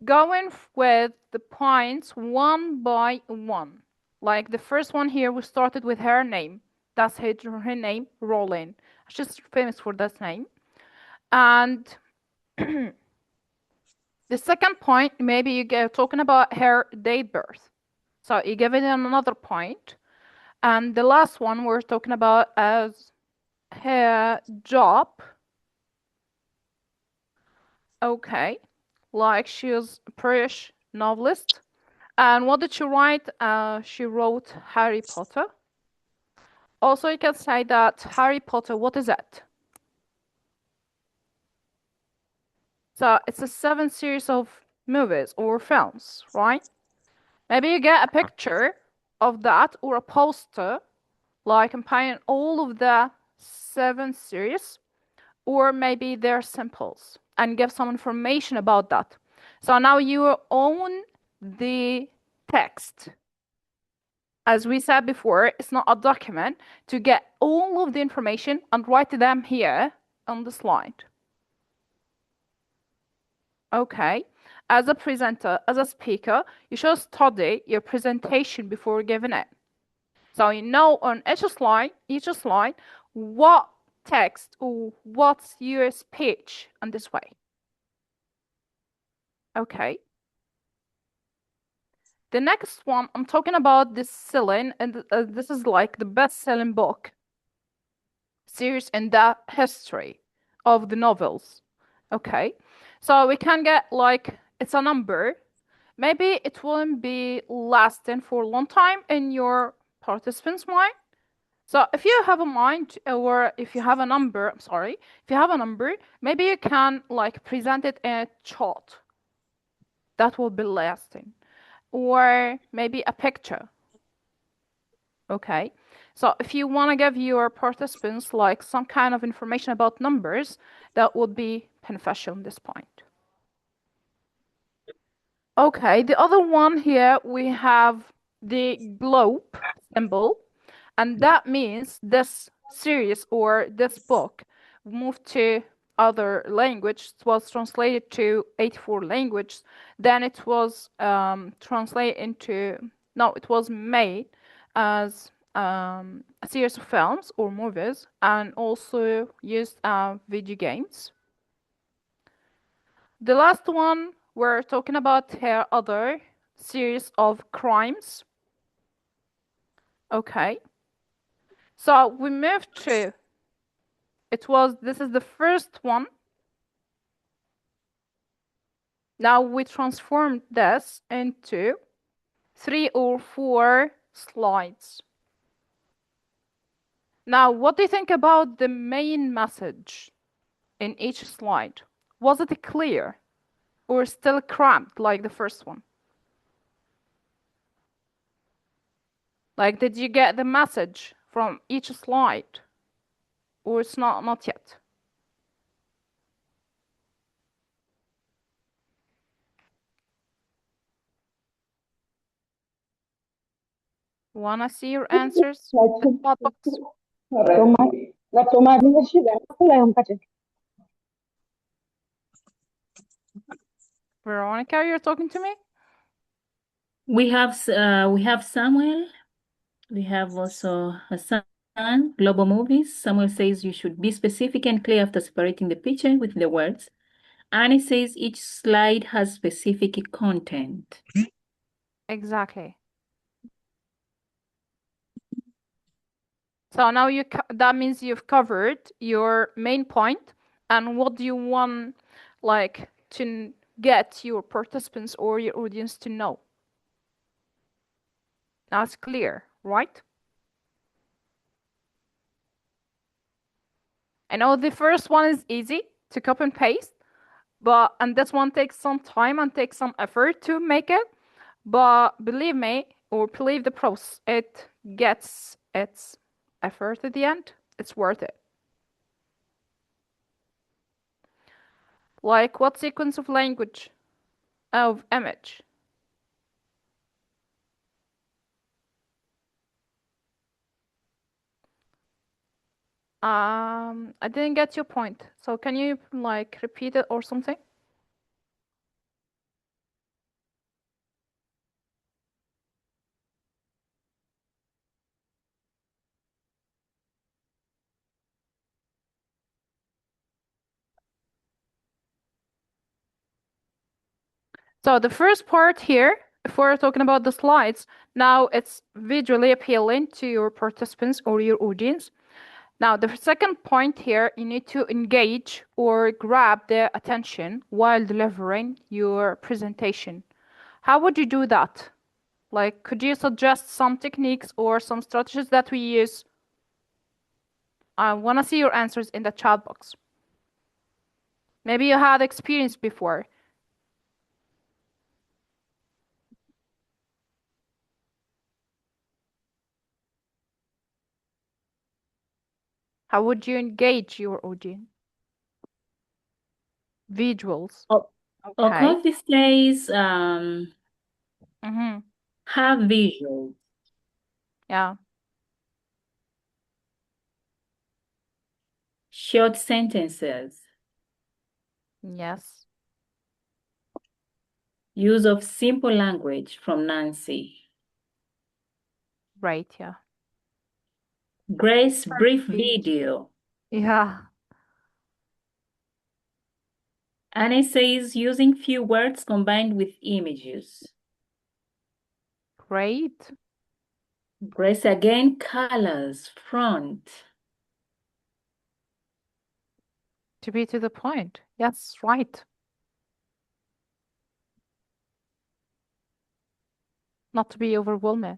going with the points one by one. Like the first one here, we started with her name. That's her name, Rolling. She's famous for that name. And the second point, maybe you get talking about her date birth. So you give it another point. And the last one we're talking about as her job. Okay. Like she's a British novelist. And what did she write? She wrote Harry Potter. Also, you can say that Harry Potter, what is it? So it's a 7 series of movies or films, right? Maybe you get a picture of that or a poster, like comparing all of the 7 series, or maybe their samples and give some information about that. So now you own the text. As we said before, it's not a document to get all of the information and write them here on the slide. Okay. As a presenter, as a speaker, you should study your presentation before giving it. So you know on each slide, what text or what's your speech in this way. Okay. The next one, I'm talking about this selling, and this is like the best-selling book series in the history of the novels. Okay, so we can get like, it's a number. Maybe it won't be lasting for a long time in your participants' mind. So if you have a mind, or if you have a number, I'm sorry, if you have a number, maybe you can like present it in a chart. That will be lasting. Or maybe a picture. Okay, so if you want to give your participants like some kind of information about numbers, that would be beneficial at this point. Okay, the other one here, we have the globe symbol, and that means this series or this book moved to other language. It was translated to 84 languages. Then it was translated into, no, it was made as a series of films or movies, and also used video games. The last one we're talking about here, other series of crimes. Okay. So we moved to, this is the first one. Now we transformed this into 3 or 4 slides. Now, what do you think about the main message in each slide? Was it clear or still cramped like the first one? Like, did you get the message from each slide? Or it's not yet? Wanna see your answers? Veronica, you're talking to me? We have Samuel. We have also Hassan, Global Movies. Samuel says you should be specific and clear after separating the picture with the words. Annie says each slide has specific content. Exactly. So now that means you've covered your main point, and what do you want, like, to get your participants or your audience to know? That's clear, right? I know the first one is easy to copy and paste, and this one takes some time and takes some effort to make it. But believe me, or believe the process, it gets its effort at the end. It's worth it. Like, what sequence of language of image? I didn't get your point. So can you like repeat it or something? So the first part here, if we're talking about the slides, now it's visually appealing to your participants or your audience. Now, the second point here, you need to engage or grab their attention while delivering your presentation. How would you do that? Like, could you suggest some techniques or some strategies that we use? I want to see your answers in the chat box. Maybe you had experience before. How would you engage your audience? Visuals. Oh, okay. Okothi says have visuals. Yeah. Short sentences. Yes. Use of simple language from Nancy. Right, yeah. Grace, brief video. Yeah. Annie says using few words combined with images. Great. Grace again, colors, front. To be to the point. Yes, right. Not to be overwhelming.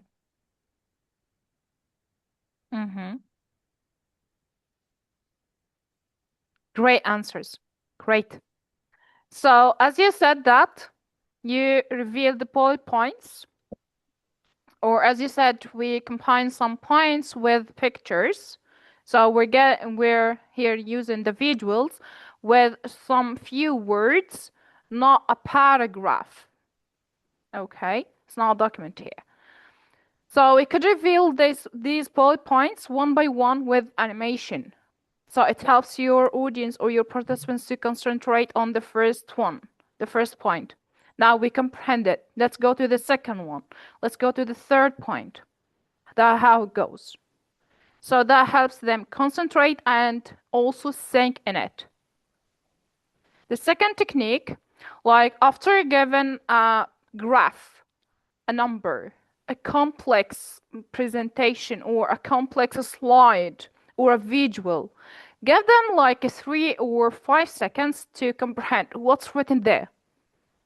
Great answers. Great. So as you said that, you revealed the bullet points or as you said, we combine some points with pictures. So we're here using the visuals with some few words, not a paragraph. Okay, it's not a document here. So we could reveal these bullet points one by one with animation. So it helps your audience or your participants to concentrate on the first one, the first point. Now we comprehend it. Let's go to the second one. Let's go to the third point. That's how it goes. So that helps them concentrate and also sink in it. The second technique, like after given a graph, a number, a complex presentation or a complex slide or a visual, give them like 3 or 5 seconds to comprehend what's written there.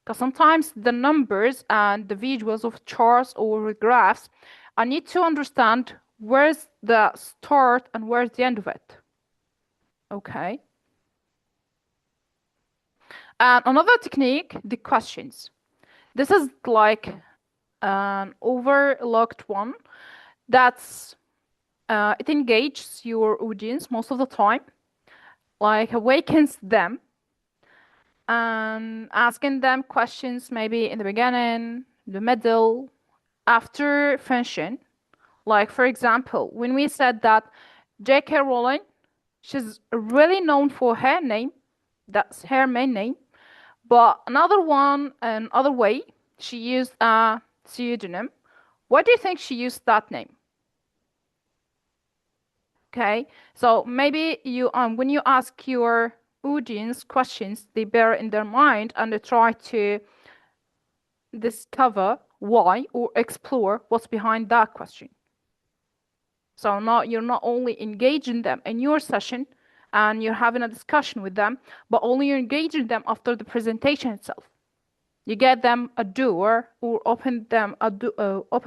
Because sometimes the numbers and the visuals of charts or graphs, I need to understand where's the start and where's the end of it. Okay. And another technique, the questions. This is like an overlooked one. That's it engages your audience most of the time, like awakens them, and asking them questions maybe in the beginning, the middle, after finishing. Like for example, when we said that J.K. Rowling, she's really known for her name, that's her main name, but another way, she used a pseudonym. Why do you think she used that name? Okay, so maybe you when you ask your audience questions, they bear in their mind and they try to discover why or explore what's behind that question. So you're not only engaging them in your session and you're having a discussion with them, but only you're engaging them after the presentation itself. You get them a door or open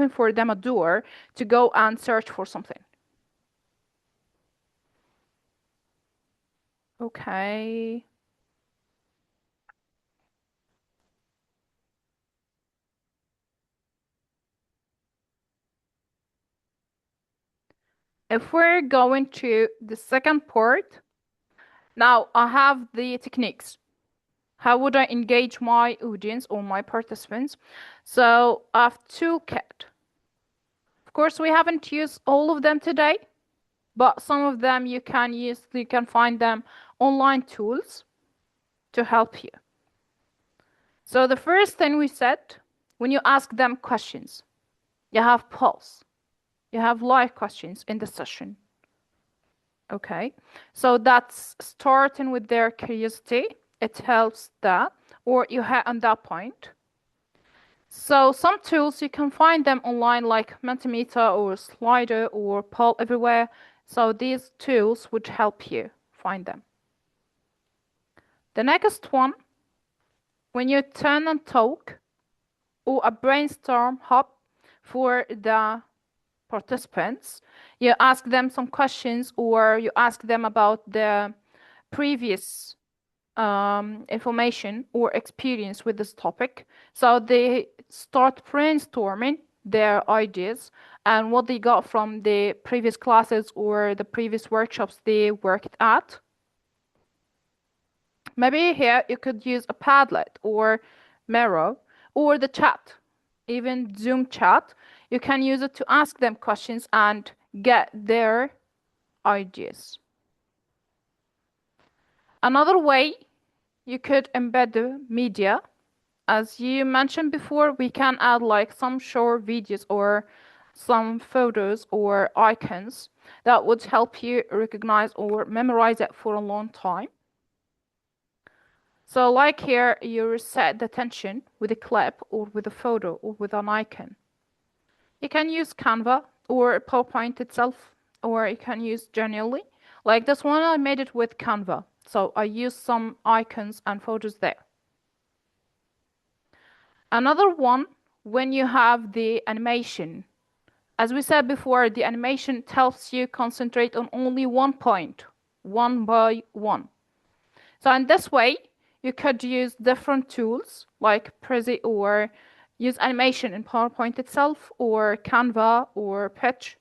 for them a door to go and search for something. Okay. If we're going to the second part, now I have the techniques. How would I engage my audience or my participants? So I have toolkit. Of course, we haven't used all of them today, but some of them you can use. You can find them online tools to help you. So the first thing we said, when you ask them questions, you have polls. You have live questions in the session. Okay, so that's starting with their curiosity. It helps that, or you have on that point. So some tools, you can find them online like Mentimeter or Slido or Poll Everywhere. So these tools would help you find them. The next one, when you turn and talk, or a brainstorm hub for the participants, you ask them some questions or you ask them about the previous information or experience with this topic. So they start brainstorming their ideas and what they got from the previous classes or the previous workshops they worked at. Maybe here you could use a Padlet or Miro or the chat, even Zoom chat. You can use it to ask them questions and get their ideas. Another way, you could embed the media. As you mentioned before, we can add like some short videos or some photos or icons that would help you recognize or memorize it for a long time. So like here, you set the attention with a clip or with a photo or with an icon. You can use Canva or PowerPoint itself, or you can use generally. Like this one, I made it with Canva. So I used some icons and photos there. Another one, when you have the animation. As we said before, the animation helps you concentrate on only one point, one by one. So in this way, you could use different tools like Prezi or use animation in PowerPoint itself or Canva or Pitch.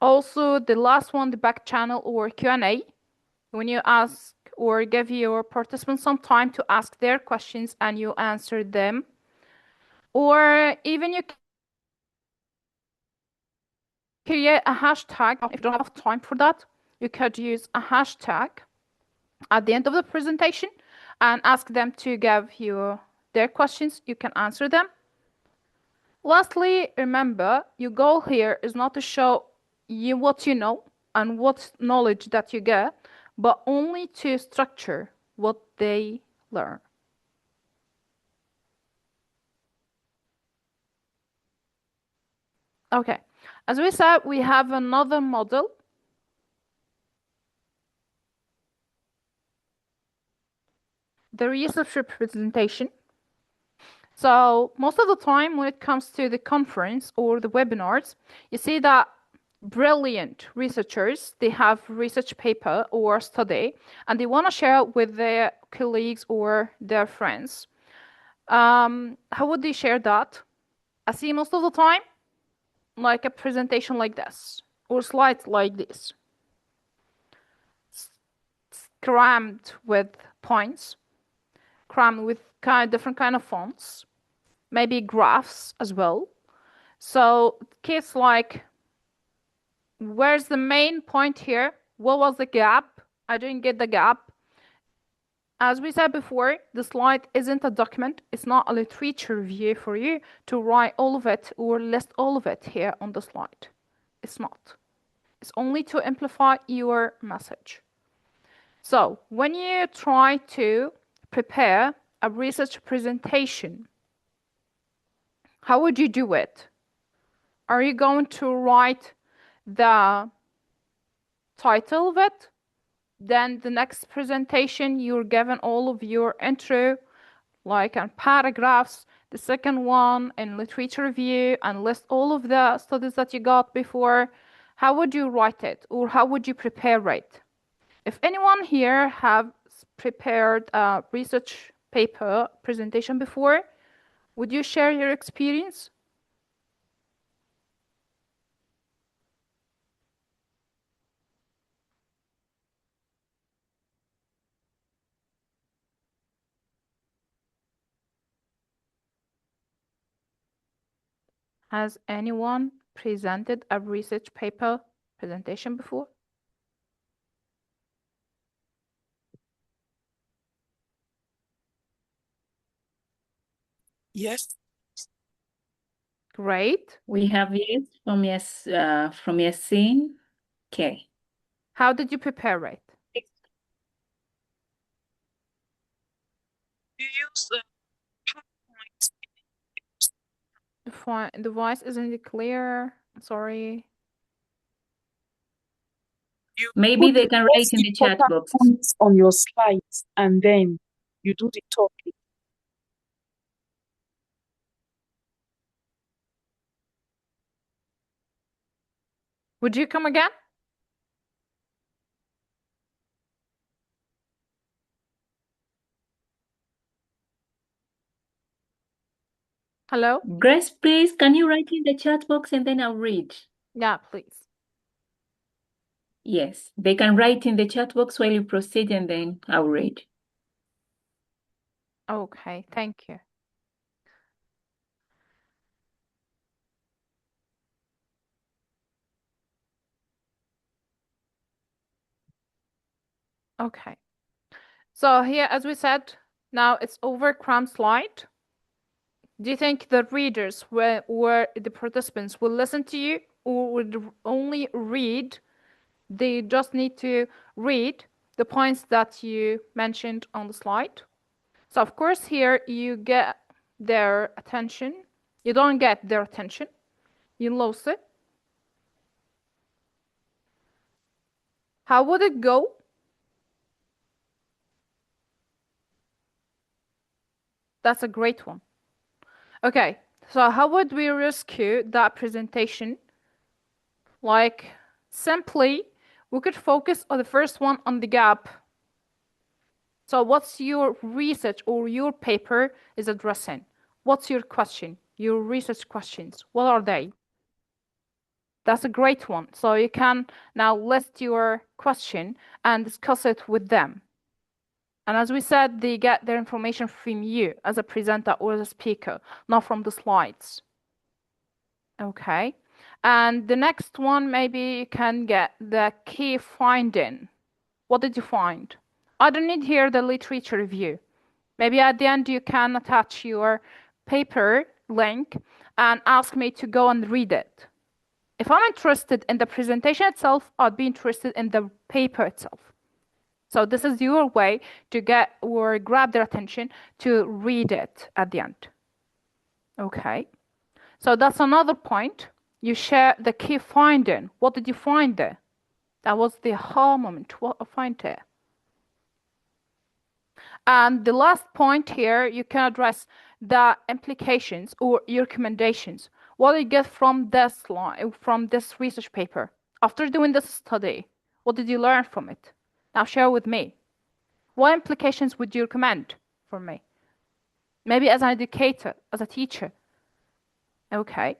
Also, the last one, the back channel or Q&A, when you ask or give your participants some time to ask their questions and you answer them. Or even you create a hashtag. If you don't have time for that, you could use a hashtag at the end of the presentation and ask them to give you their questions. You can answer them. Lastly, remember, your goal here is not to show you what you know and what knowledge that you get, but only to structure what they learn. Okay, as we said, we have another model. The research representation. So most of the time when it comes to the conference or the webinars, you see that brilliant researchers, they have research paper or study, and they want to share it with their colleagues or their friends. How would they share that? I see most of the time like a presentation like this or slides like this, crammed with points, crammed with different kind of fonts, maybe graphs as well. So kids like, where's the main point here? What was the gap? I didn't get the gap. As we said before, the slide isn't a document. It's not a literature review for you to write all of it or list all of it here on the slide. It's not. It's only to amplify your message. So when you try to prepare a research presentation, how would you do it? Are you going to write the title of it? Then the next presentation, you're given all of your intro, like in paragraphs, the second one in literature review, and list all of the studies that you got before. How would you write it, or how would you prepare it? If anyone here have prepared a research paper presentation before, would you share your experience? Has anyone presented a research paper presentation before? Yes. Great. We have yes from Yasin. Okay. How did you prepare it? You use The voice isn't clear. Sorry. Maybe they can write in the chat box. Points on your slides and then you do the talking. Would you come again? Hello? Grace, please, can you write in the chat box and then I'll read? Yeah, please. Yes, they can write in the chat box while you proceed and then I'll read. Okay, thank you. Okay. So here, as we said, now it's over cram slide. Do you think the readers or the participants will listen to you or would only read? They just need to read the points that you mentioned on the slide. So of course here you get their attention. You don't get their attention. You lose it. How would it go? That's a great one. Okay, so how would we rescue that presentation? Like, simply, we could focus on the first one on the gap. So what's your research or your paper is addressing? What's your question? Your research questions, what are they? That's a great one. So you can now list your question and discuss it with them. And as we said, they get their information from you as a presenter or as a speaker, not from the slides. Okay. And the next one, maybe you can get the key finding. What did you find? I don't need here the literature review. Maybe at the end you can attach your paper link and ask me to go and read it. If I'm interested in the presentation itself, I'd be interested in the paper itself. So this is your way to get or grab their attention to read it at the end. Okay. So that's another point. You share the key finding. What did you find there? That was the aha moment. What I find there. And the last point here, you can address the implications or your recommendations. What did you get from this research paper? After doing this study, what did you learn from it? Now share with me. What implications would you recommend for me? Maybe as an educator, as a teacher. Okay.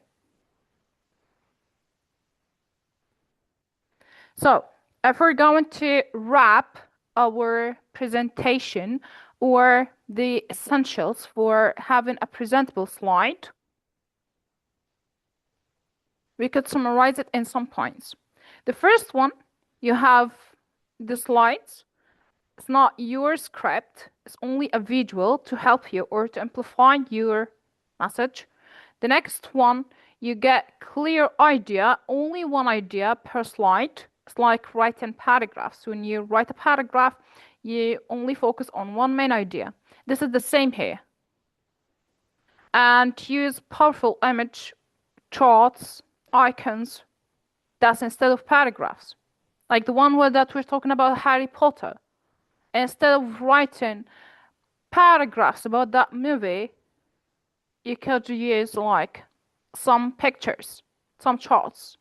So if we're going to wrap our presentation or the essentials for having a presentable slide, we could summarize it in some points. The first one, you have the slides. It's not your script. It's only a visual to help you or to amplify your message. The next one, you get clear idea, only one idea per slide. It's like writing paragraphs. When you write a paragraph, you only focus on one main idea. This is the same here. And use powerful image, charts, icons. That's instead of paragraphs. Like the one that we're talking about Harry Potter. Instead of writing paragraphs about that movie, you could use like some pictures, some charts.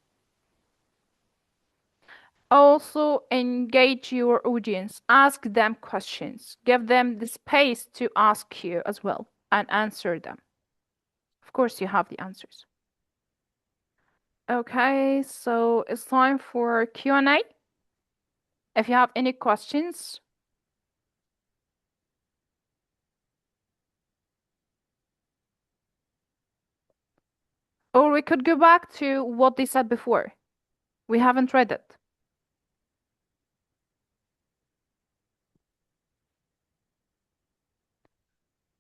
Also engage your audience, ask them questions, give them the space to ask you as well and answer them. Of course, you have the answers. Okay, so it's time for Q&A. If you have any questions, or we could go back to what they said before. We haven't read it.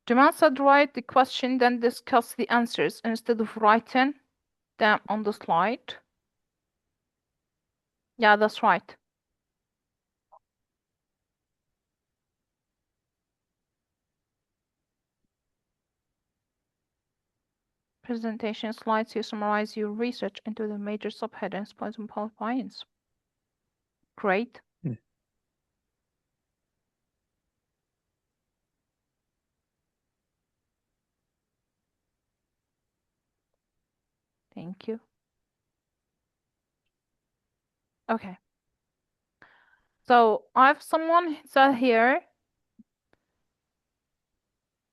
Jamal said write the question, then discuss the answers instead of writing them on the slide. Yeah, that's right. Presentation slides, you summarize your research into the major subheadings, points and points. Great. Thank you. Okay. So I have someone said here.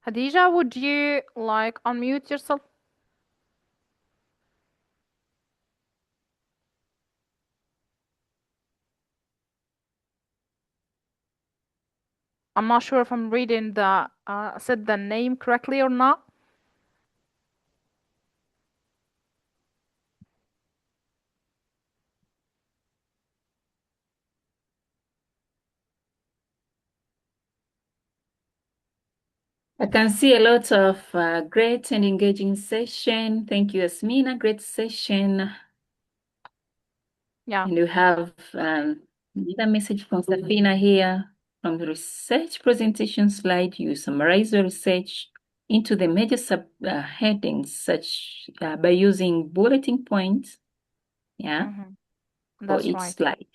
Khadija, would you like unmute yourself? I'm not sure if I'm reading the said the name correctly or not. I can see a lot of great and engaging session. Thank you, Yasmina. Great session. Yeah. And we have another message from Safina here. From the research presentation slide, you summarize your research into the major headings such by using bulleting points. Yeah. That's for each right. slide.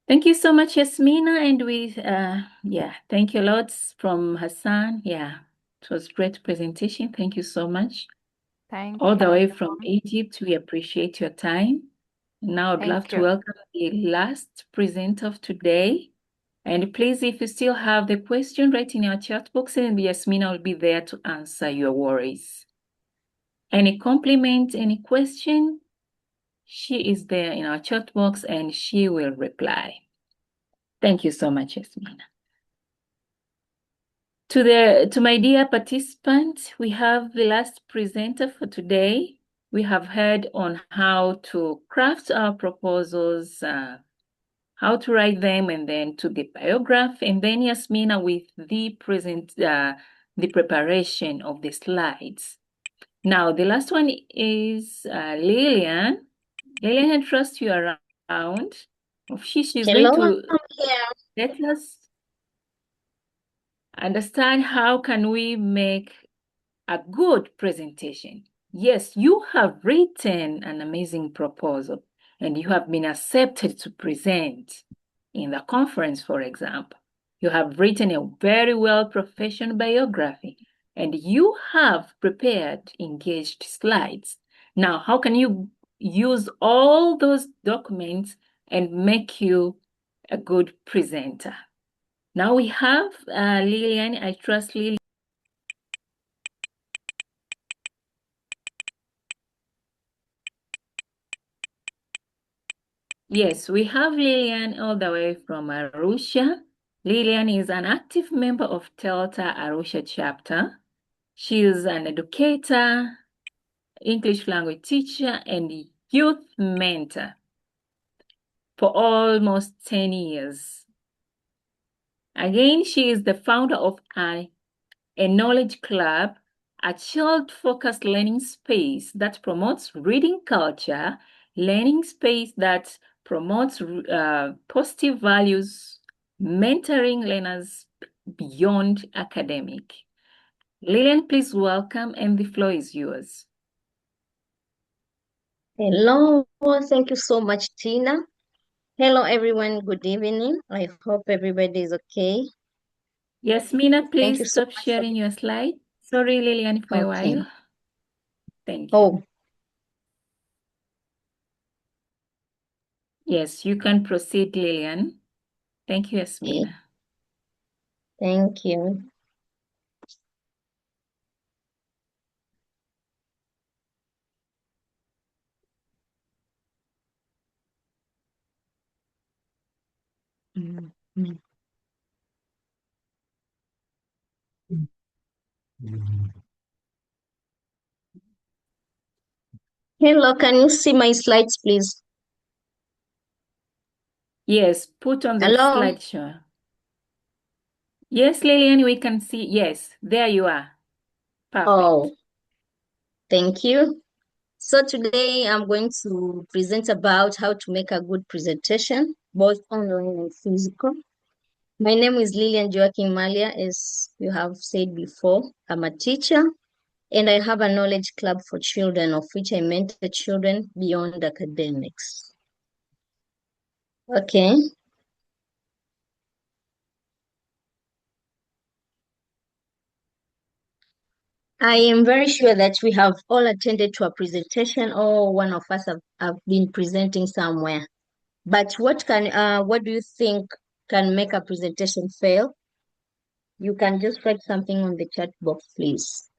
Thank you so much, Yasmina. And we, thank you lots from Hassan. Yeah, it was great presentation. Thank you so much. Thank all the you. way from Egypt. We appreciate your time. Now I'd love Thank to you. welcome the last presenter of today. And please, if you still have the question, write in our chat box and Yasmina will be there to answer your worries. Any compliment, any question, she is there in our chat box and she will reply. Thank you so much, Yasmina. To my dear participants, we have the last presenter for today. We have heard on how to craft our proposals, how to write them, and then to the biograph, and then Yasmina with the preparation of the slides. Now, the last one is Lilian. Lilian, I trust you are around. She's Hello, going to I'm here. let us understand how can we make a good presentation. Yes, you have written an amazing proposal and you have been accepted to present in the conference, for example. You have written a very well professional biography and you have prepared engaged slides. Now, how can you use all those documents and make you a good presenter? Now we have Lilian. I trust Lilian. Yes, we have Lilian all the way from Arusha. Lilian is an active member of Delta Arusha chapter. She is an educator, English language teacher, and youth mentor for almost 10 years. Again, she is the founder of a knowledge club, a child-focused learning space that promotes reading culture, learning space that promotes positive values, mentoring learners beyond academic. Lilian, please welcome, and the floor is yours. Hello, thank you so much, Tina. Hello, everyone. Good evening. I hope everybody is okay. Yasmina, Thank please you so stop much sharing your slide. Sorry, Lilian, for a Okay. while. Thank you. Oh, Yes, you can proceed, Lilian. Thank you, okay. Yasmina. Thank you. Hello, can you see my slides, please? Yes, put on the Hello? slideshow. Yes, Lilian, we can see. Yes, there you are. Perfect. Oh, thank you. So today I'm going to present about how to make a good presentation, both online and physical. My name is Lilian Malya, as you have said before. I'm a teacher and I have a knowledge club for children, of which I mentor children beyond academics. Okay. I am very sure that we have all attended to a presentation, or one of us have been presenting somewhere. But what do you think can make a presentation fail? You can just write something on the chat box, please.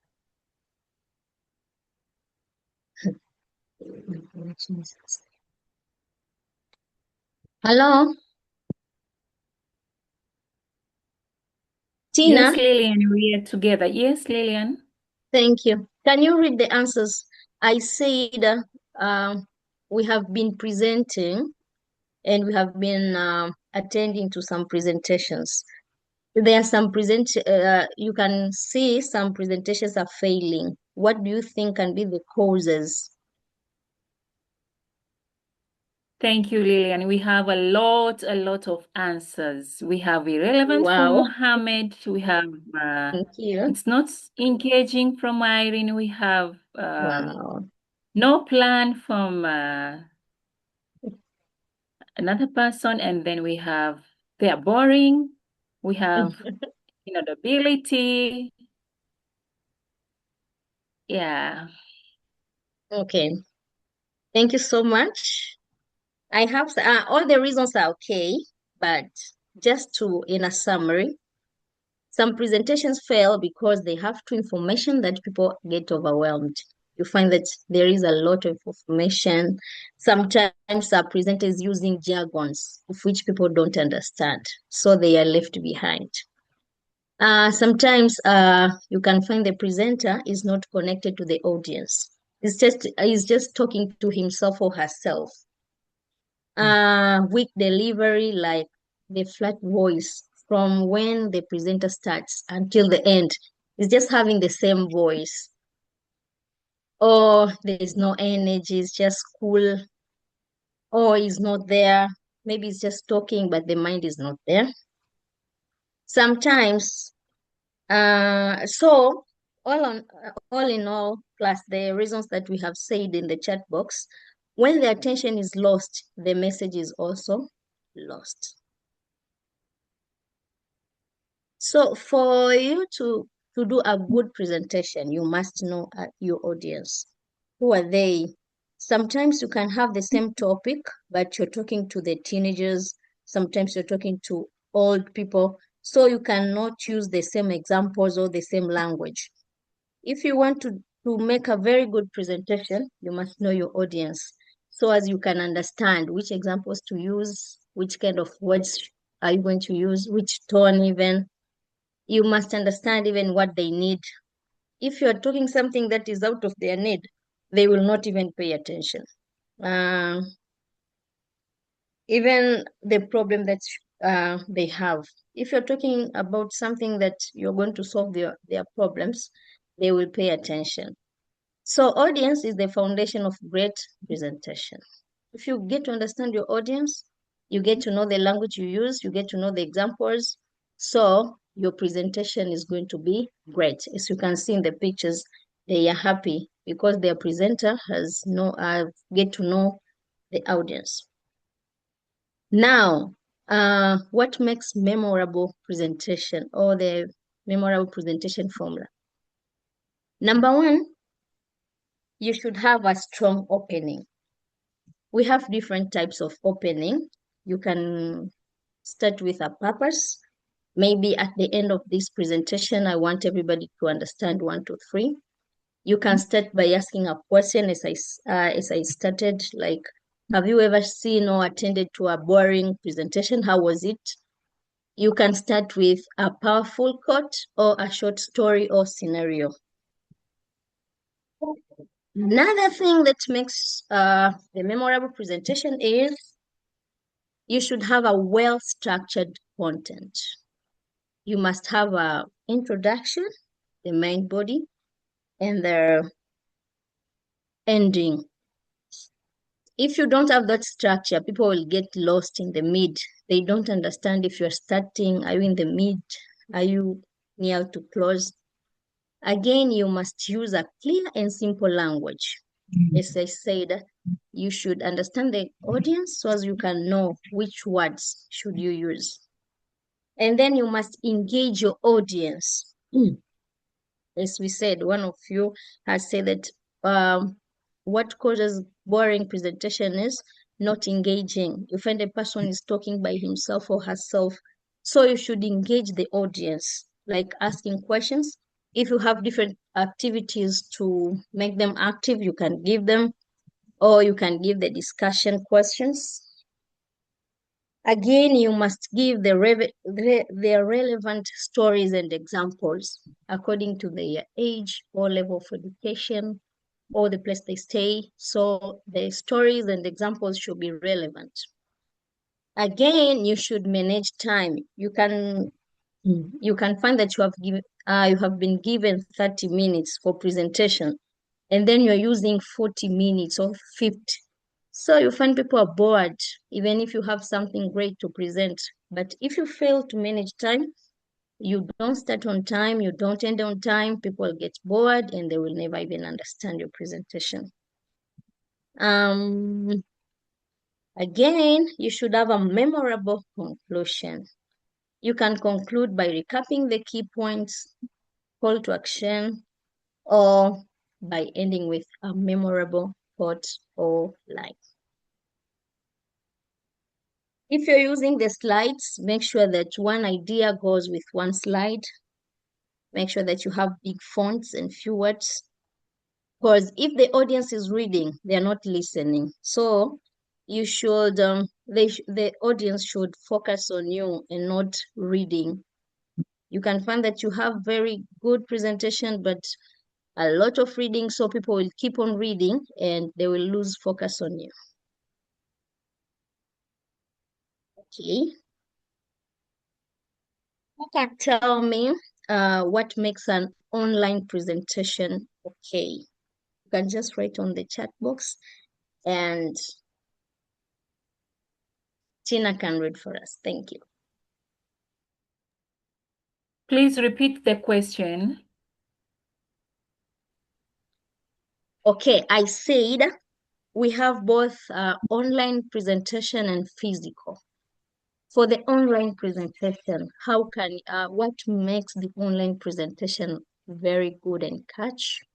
Hello? Tina? Yes, Lilian, we are together. Yes, Lilian. Thank you. Can you read the answers? I said we have been presenting and we have been attending to some presentations. There are some you can see some presentations are failing. What do you think can be the causes? Thank you, Lilian. We have a lot of answers. We have irrelevant from Wow. Mohammed. We have Thank you. it's not engaging from Irene. We have Wow. no plan from another person, and then we have they are boring. We have inaudibility. Yeah. Okay. Thank you so much. I have all the reasons are okay, but just in a summary, some presentations fail because they have too information that people get overwhelmed. You find that there is a lot of information. Sometimes our presenters using jargons of which people don't understand, so they are left behind. Sometimes you can find the presenter is not connected to the audience. He's just talking to himself or herself. Weak delivery, like the flat voice from when the presenter starts until the end. It's just having the same voice. Or there's no energy, it's just cool. Or he's not there. Maybe he's just talking, but the mind is not there. Sometimes, so all in all, plus the reasons that we have said in the chat box, when the attention is lost, the message is also lost. So for you to do a good presentation, you must know your audience. Who are they? Sometimes you can have the same topic, but you're talking to the teenagers. Sometimes you're talking to old people. So you cannot use the same examples or the same language. If you want to make a very good presentation, you must know your audience. So as you can understand which examples to use, which kind of words are you going to use, which tone even. You must understand even what they need. If you're talking something that is out of their need, they will not even pay attention. Even the problem that they have. If you're talking about something that you're going to solve their problems, they will pay attention. So audience is the foundation of great presentation. If you get to understand your audience, you get to know the language you use, you get to know the examples. So your presentation is going to be great. As you can see in the pictures, they are happy because their presenter has get to know the audience. Now, what makes memorable presentation or the memorable presentation formula? Number one, you should have a strong opening. We have different types of opening. You can start with a purpose. Maybe at the end of this presentation, I want everybody to understand 1, 2, 3. You can start by asking a question as I started, like, have you ever seen or attended to a boring presentation? How was it? You can start with a powerful quote or a short story or scenario. Another thing that makes the memorable presentation is you should have a well-structured content. You must have an introduction, the main body, and the ending. If you don't have that structure, people will get lost in the mid. They don't understand if you're starting, are you in the mid, are you near to close? Again, you must use a clear and simple language. As I said, you should understand the audience so as you can know which words should you use. And then you must engage your audience. As we said, one of you has said that what causes boring presentation is not engaging. You find a person is talking by himself or herself. So you should engage the audience, like asking questions. If you have different activities to make them active, you can give them, or you can give the discussion questions. Again, you must give the relevant stories and examples according to their age or level of education or the place they stay. So the stories and examples should be relevant. Again, you should manage time. You can find that you have been given 30 minutes for presentation, and then you're using 40 minutes or 50. So you find people are bored, even if you have something great to present. But if you fail to manage time, you don't start on time, you don't end on time, people get bored and they will never even understand your presentation. Again, you should have a memorable conclusion. You can conclude by recapping the key points, call to action, or by ending with a memorable quote or line. If you're using the slides, make sure that one idea goes with one slide. Make sure that you have big fonts and few words. Because if the audience is reading, they're not listening. So you should, the audience should focus on you and not reading. You can find that you have very good presentation, but a lot of reading, so people will keep on reading and they will lose focus on you. Okay. Who can tell me what makes an online presentation okay? You can just write on the chat box and Tina can read for us. Thank you. Please repeat the question. Okay, I said we have both online presentation and physical. For the online presentation, what makes the online presentation very good and catchy?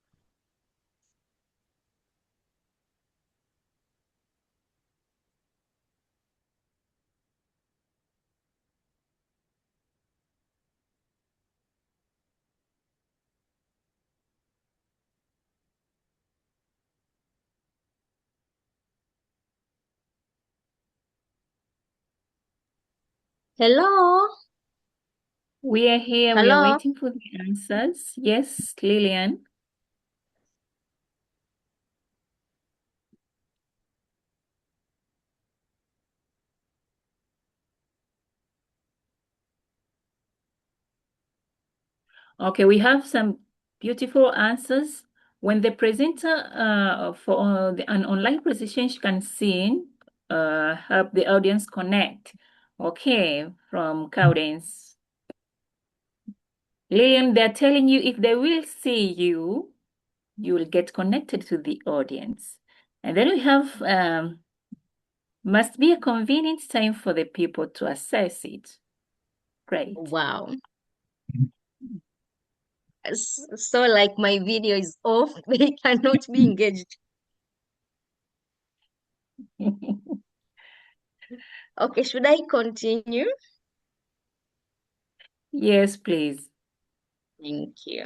Hello? We are here. We are Hello? waiting for the answers. Yes, Lilian. Okay, we have some beautiful answers. When the presenter for an online presentation can sing, help the audience connect. Okay, from Cowdens. Lilian, they're telling you if they will see you, you will get connected to the audience. And then we have must be a convenient time for the people to access it. Great. Wow. So like my video is off, they cannot be engaged. Okay, should I continue? Yes, please. Thank you.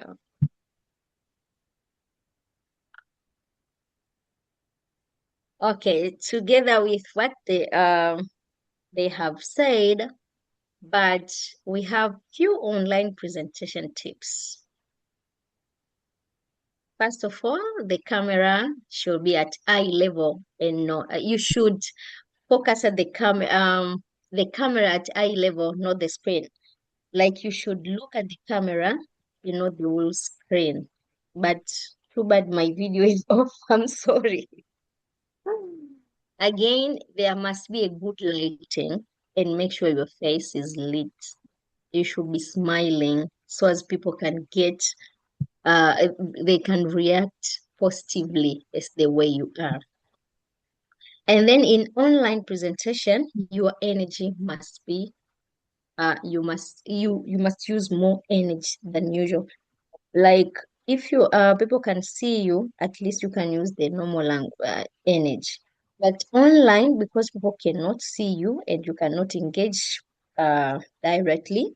Okay, together with what they have said, but we have few online presentation tips. First of all, the camera should be at eye level and you should focus at the camera at eye level, not the screen. Like you should look at the camera, the whole screen. But too bad my video is off. I'm sorry. Again, there must be a good lighting and make sure your face is lit. You should be smiling so as people can get, they can react positively as the way you are. And then in online presentation, your energy must be, you must use more energy than usual. Like if you people can see you, at least you can use the normal energy. But online, because people cannot see you and you cannot engage directly,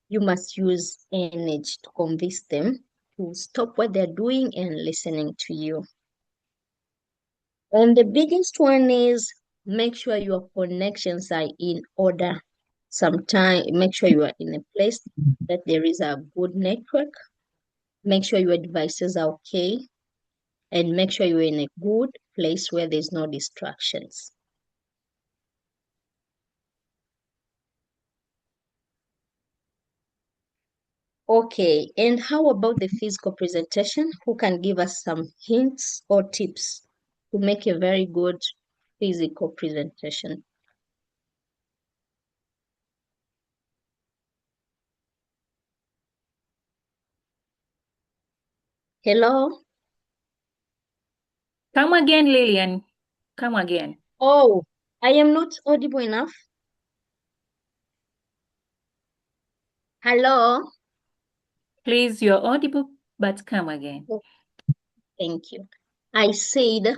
you must use energy to convince them to stop what they're doing and listening to you. And the biggest one is make sure your connections are in order. Sometimes make sure you are in a place that there is a good network. Make sure your devices are okay. And make sure you're in a good place where there's no distractions. Okay, and how about the physical presentation? Who can give us some hints or tips to make a very good physical presentation? Hello? Come again, Lilian. Come again. Oh, I am not audible enough. Hello? Please, you're audible, but come again. Thank you. I said,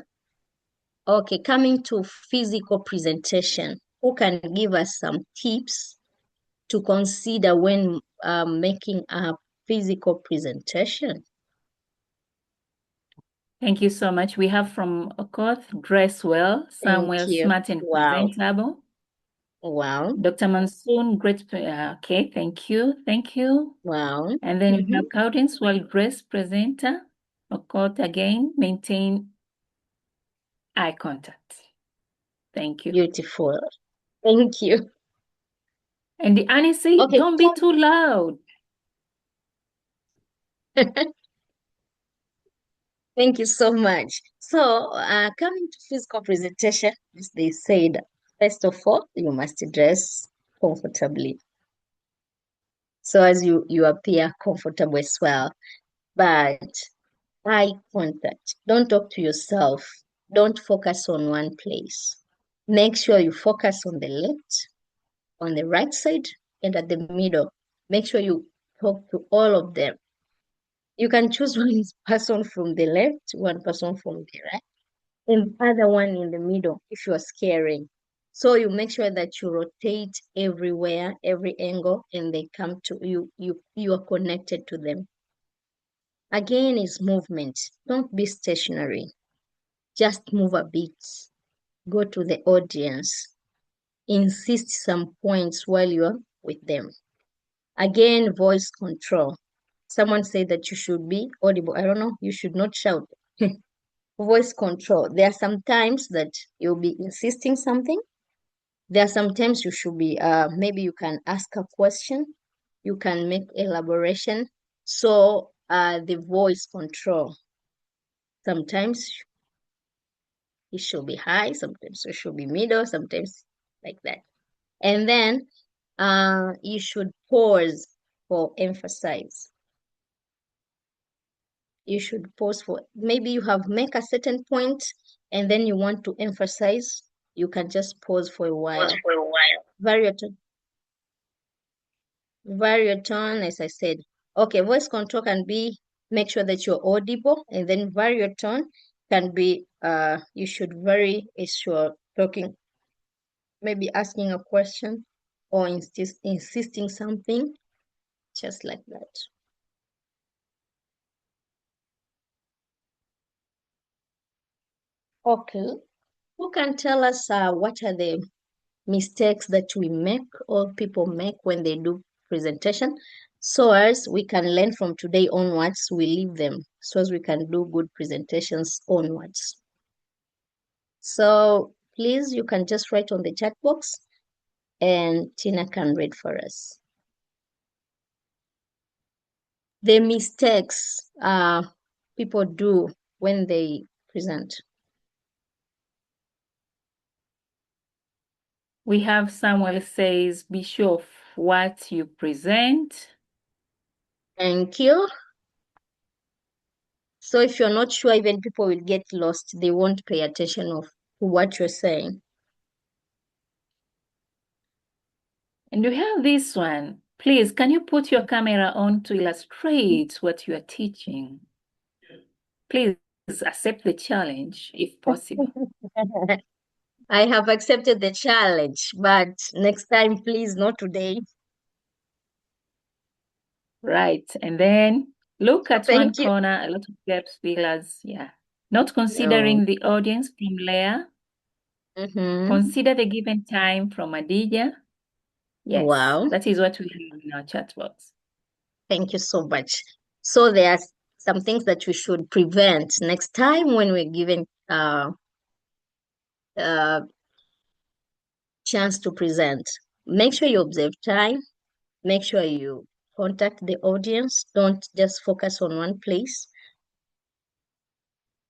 okay, coming to physical presentation, who can give us some tips to consider when making a physical presentation? Thank you so much. We have from Okoth, dress well, Samuel, Thank you. smart and Wow. presentable. Wow. Dr. Mansoon, great. Okay, thank you. Thank you. Wow. And then we have Cowdens, well dressed presenter. Okoth again, maintain eye contact. Thank you. Beautiful. Thank you. And the Annie say, Okay. don't be too loud. Thank you so much. So, coming to physical presentation, as they said, first of all, you must dress comfortably. So as you appear comfortable as well. But eye contact, don't talk to yourself. Don't focus on one place. Make sure you focus on the left, on the right side, and at the middle. Make sure you talk to all of them. You can choose one person from the left, one person from the right, and the other one in the middle if you're scaring. So you make sure that you rotate everywhere, every angle, and they come to you. You are connected to them. Again, is movement. Don't be stationary. Just move a bit. Go to the audience. Insist some points while you're with them. Again, voice control. Someone said that you should be audible. I don't know, you should not shout. Voice control. There are some times that you'll be insisting something. There are some times you should be, maybe you can ask a question. You can make elaboration. So the voice control. Sometimes it should be high, sometimes it should be middle, sometimes like that. And then you should pause for emphasize. You should pause for, maybe you have make a certain point and then you want to emphasize, you can just pause for a while. Vary your tone, as I said. Okay, voice control can be, make sure that you're audible, and then vary your tone can be, you should vary as you're talking, maybe asking a question or insisting something, just like that. Okay, who can tell us what are the mistakes that we make or people make when they do presentation, so as we can learn from today onwards, we leave them, so as we can do good presentations onwards. So please, you can just write on the chat box and Tina can read for us. The mistakes people do when they present. We have Samuel says, be sure of what you present. Thank you. So if you're not sure, even people will get lost. They won't pay attention to what you're saying. And we have this one. Please, can you put your camera on to illustrate what you are teaching? Please accept the challenge if possible. I have accepted the challenge, but next time, please, not today. Right. And then look at one Thank you. corner, a lot of gaps, fillers. Yeah. Not considering the audience from Leah. Consider the given time from Adija. Yes. Wow. That is what we have in our chat box. Thank you so much. So there are some things that we should prevent next time when we're given chance to present. Make sure you observe time. Make sure you contact the audience. Don't just focus on one place.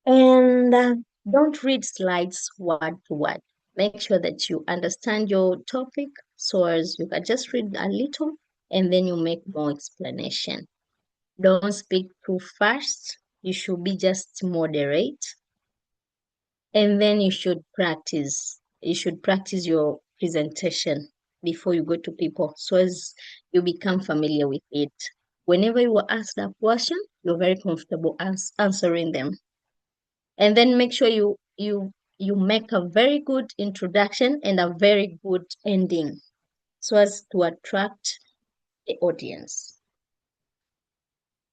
And don't read slides word to word. Make sure that you understand your topic, so as you can just read a little and then you make more explanation. Don't speak too fast. You should be just moderate. And then you should practice. You should practice your presentation before you go to people, so as you become familiar with it. Whenever you are asked a question, you're very comfortable answering them. And then make sure you make a very good introduction and a very good ending so as to attract the audience.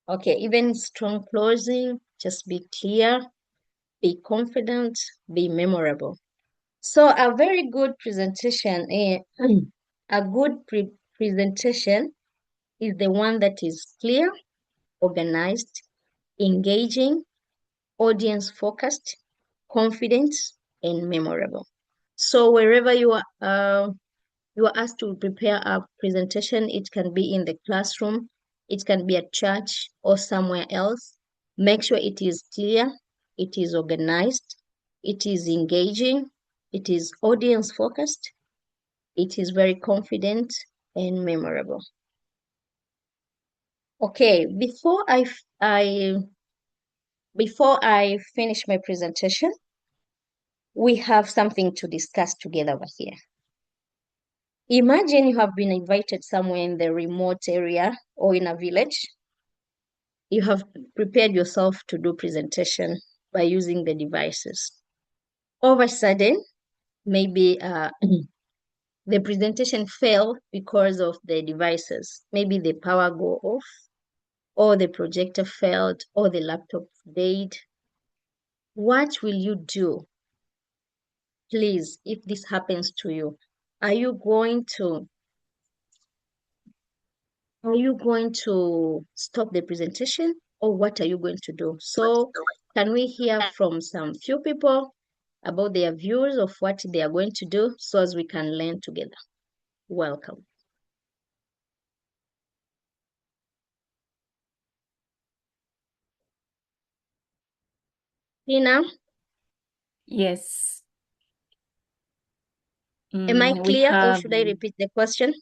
Okay, even strong closing, just be clear, be confident, be memorable. So a very good presentation, a good presentation is the one that is clear, organized, engaging, audience focused, confident, and memorable. So wherever you are asked to prepare a presentation, it can be in the classroom, it can be at church or somewhere else. Make sure it is clear, it is organized, it is engaging, it is audience focused, it is very confident and memorable. Okay, before I finish my presentation, we have something to discuss together over here. Imagine you have been invited somewhere in the remote area or in a village. You have prepared yourself to do presentation by using the devices. All of a sudden, maybe the presentation failed because of the devices. Maybe the power go off, or the projector failed, or the laptop died. What will you do? Please, if this happens to you, are you going to stop the presentation, or what are you going to do? So can we hear from some few people about their views of what they are going to do so as we can learn together? Welcome. Tina? Yes. Am I We clear, or have, should I repeat the question?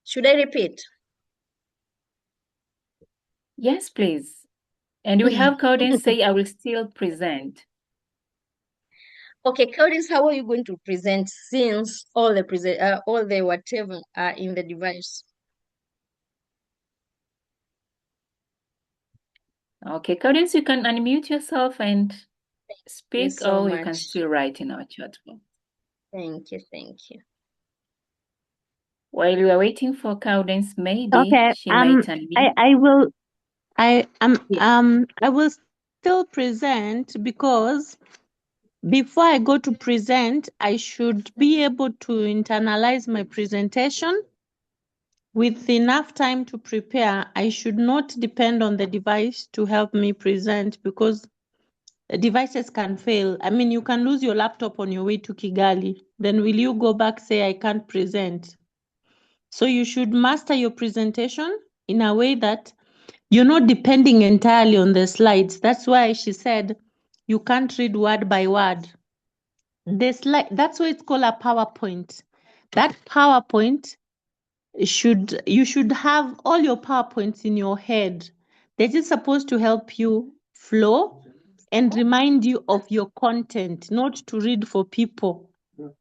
Should I repeat? yes, please. And we have Cowden say, I will still present. Okay, Claudius, how are you going to present since all the whatever are in the device? Okay, Cowden, you can unmute yourself and speak, so or you can much. still write in our chat box. Thank you, thank you. While we are waiting for Cowden's, maybe Okay, she might unmute. I will still present, because before I go to present, I should be able to internalize my presentation with enough time to prepare. I should not depend on the device to help me present, because devices can fail. I mean, you can lose your laptop on your way to Kigali. Then will you go back, say, I can't present? So you should master your presentation in a way that you're not depending entirely on the slides. That's why she said you can't read word by word. The slide, that's why it's called a PowerPoint. That PowerPoint you should have all your PowerPoints in your head. They're just supposed to help you flow and remind you of your content, not to read for people.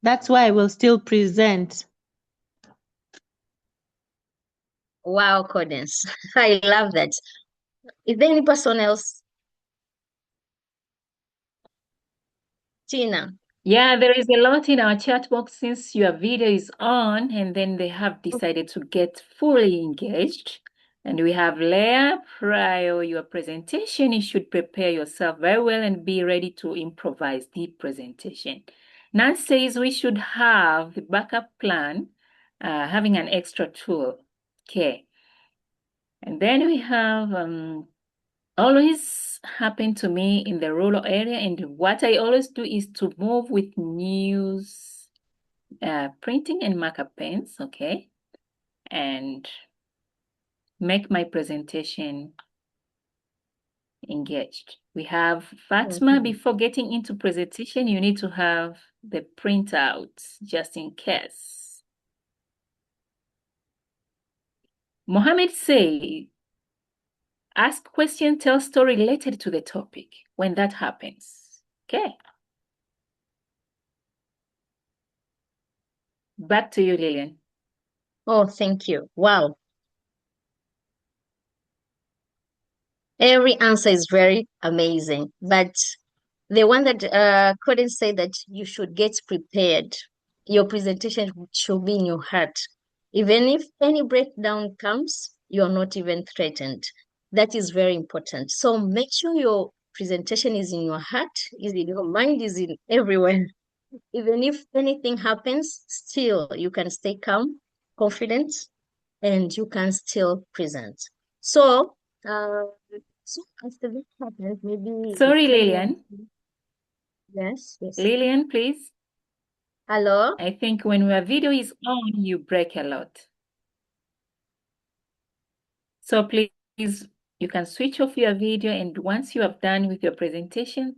That's why I will still present. Wow, Cordence. I love that. Is there any person else? Tina? Yeah, there is a lot in our chat box since your video is on, and then they have decided to get fully engaged. And we have Leah, prior your presentation, you should prepare yourself very well and be ready to improvise the presentation. Nan says we should have the backup plan, having an extra tool. Okay. And then we have always happen to me in the rural area, and what I always do is to move with news, printing and marker pens, okay, and make my presentation engaged. We have Fatma. Before getting into presentation, you need to have the printouts just in case. Mohammed say, ask question, tell story related to the topic when that happens. Okay. Back to you, Lilian. Oh, thank you. Wow. Every answer is very amazing, but the one that couldn't say that you should get prepared. Your presentation should be in your heart. Even if any breakdown comes, you're not even threatened. That is very important. So make sure your presentation is in your heart, is in your mind, is in everywhere. Even if anything happens, still you can stay calm, confident, and you can still present. So, so after that happens, maybe Sorry, the trainer. Lilian. Yes, yes. Lilian, please. Hello? I think when your video is on, you break a lot. So please, you can switch off your video, and once you have done with your presentation,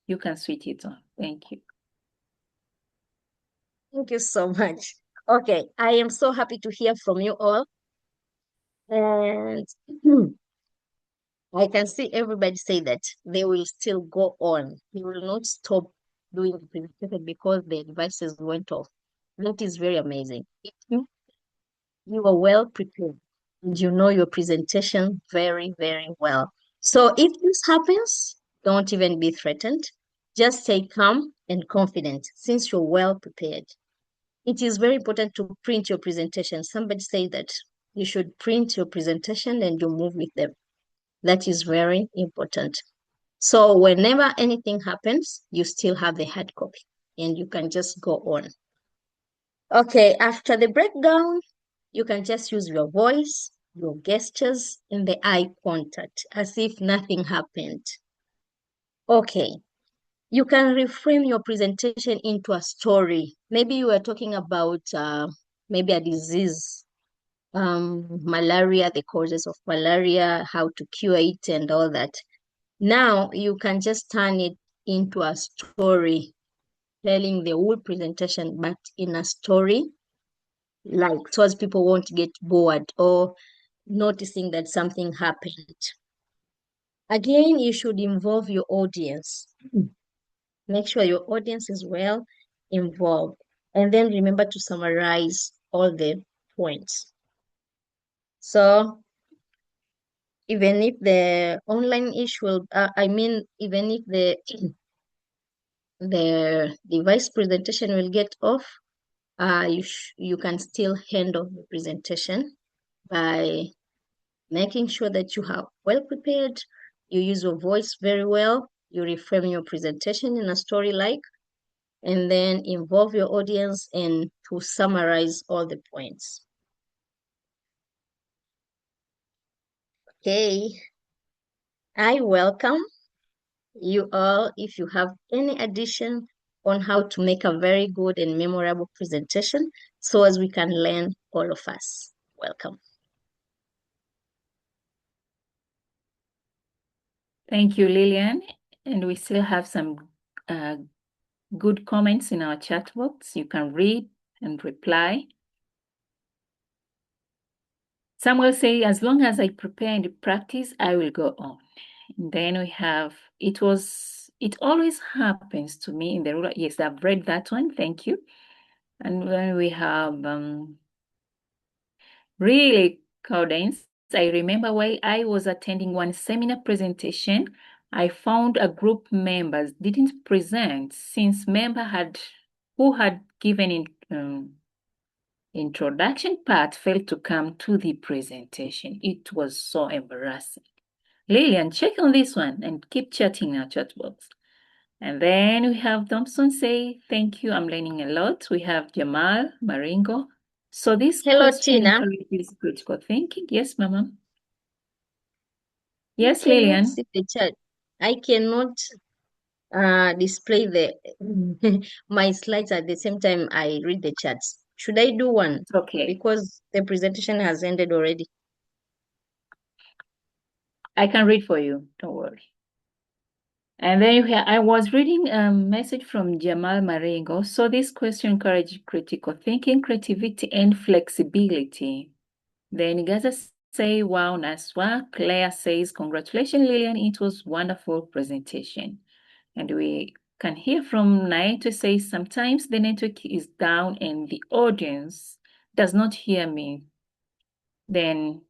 you can switch it on. Thank you. Thank you so much. Okay, I am so happy to hear from you all. And I can see everybody say that they will still go on. They will not stop doing the presentation because the devices went off. That is very amazing. It means you are well prepared and you know your presentation very, very well. So if this happens, don't even be threatened. Just stay calm and confident since you're well prepared. It is very important to print your presentation. Somebody said that you should print your presentation and you move with them. That is very important. So whenever anything happens, you still have the hard copy and you can just go on. Okay, after the breakdown, you can just use your voice, your gestures, and the eye contact as if nothing happened. Okay, you can reframe your presentation into a story. Maybe you are talking about maybe a disease, malaria, the causes of malaria, how to cure it and all that. Now you can just turn it into a story, telling the whole presentation, but in a story, like so as people won't get bored or noticing that something happened. Again, you should involve your audience. Make sure your audience is well involved. And then remember to summarize all the points. So even if the online issue, even if the device presentation will get off, you can still handle the presentation by making sure that you are well prepared, you use your voice very well, you reframe your presentation in a story like, and then involve your audience and to summarize all the points. Okay, I welcome you all. If you have any addition on how to make a very good and memorable presentation, so as we can learn, all of us. Welcome. Thank you, Lilian. And we still have some good comments in our chat box. You can read and reply. Some will say, as long as I prepare and practice, I will go on. And then we have, it always happens to me in the rural. Yes, I've read that one. Thank you. And then we have really Cordance. I remember while I was attending one seminar presentation, I found a group members didn't present since member who had given introduction part failed to come to the presentation. It was so embarrassing. Lilian, check on this one and keep chatting in our chat box. And then we have Thompson say, thank you, I'm learning a lot. We have Jamal Maringo. So this Hello, question Tina. encourages critical thinking. Yes, Mama. Yes, I cannot Lilian. see the chat. I cannot display my slides at the same time I read the chats. Should I do one? Okay. Because the presentation has ended already. I can read for you. Don't worry. And then I was reading a message from Jamal Maringo. So this question encourages critical thinking, creativity, and flexibility. Then Gaza say, wow, Naswa. Claire says, congratulations, Lilian. It was wonderful presentation. And we can hear from Naito say, sometimes the network is down and the audience does not hear me. Then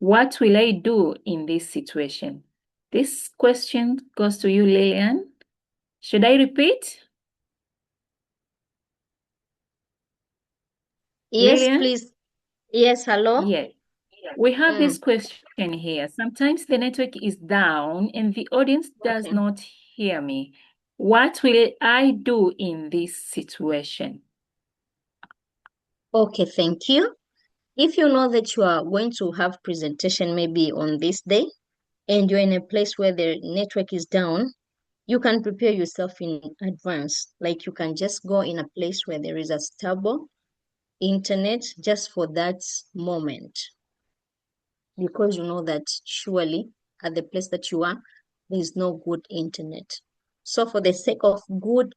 What will I do in this situation? This question goes to you, Lilian. Should I repeat? Yes, Lilian? please. Yes, hello? Yes. We have this question here. Sometimes the network is down and the audience does not hear me. What will I do in this situation? Okay, thank you. If you know that you are going to have presentation maybe on this day and you're in a place where the network is down, you can prepare yourself in advance. Like you can just go in a place where there is a stable internet just for that moment. Because you know that surely at the place that you are, there is no good internet. So for the sake of good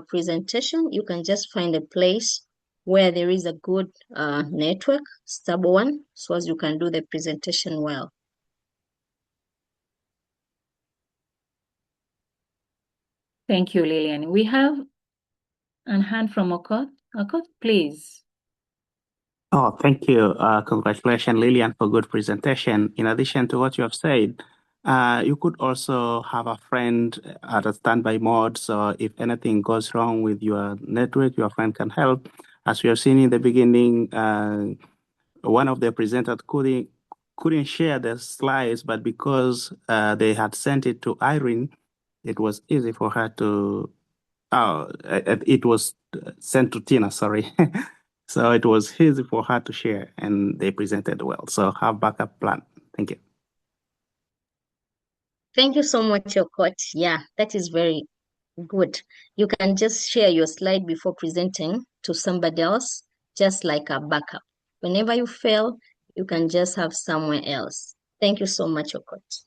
presentation, you can just find a place where there is a good network, stable one, so as you can do the presentation well. Thank you, Lilian. We have a hand from Okot. Okot, please. Oh, thank you. Congratulations, Lilian, for good presentation. In addition to what you have said, you could also have a friend at a standby mode. So if anything goes wrong with your network, your friend can help. As we have seen in the beginning, one of the presenters couldn't share the slides, but because they had sent it to Irene, it was easy for her to. It was sent to Tina. Sorry. So it was easy for her to share, and they presented well. So have backup plan. Thank you. Thank you so much, Okot. Yeah, that is very good. You can just share your slide before presenting to somebody else, just like a backup. Whenever you fail, you can just have somewhere else. Thank you so much, Okot.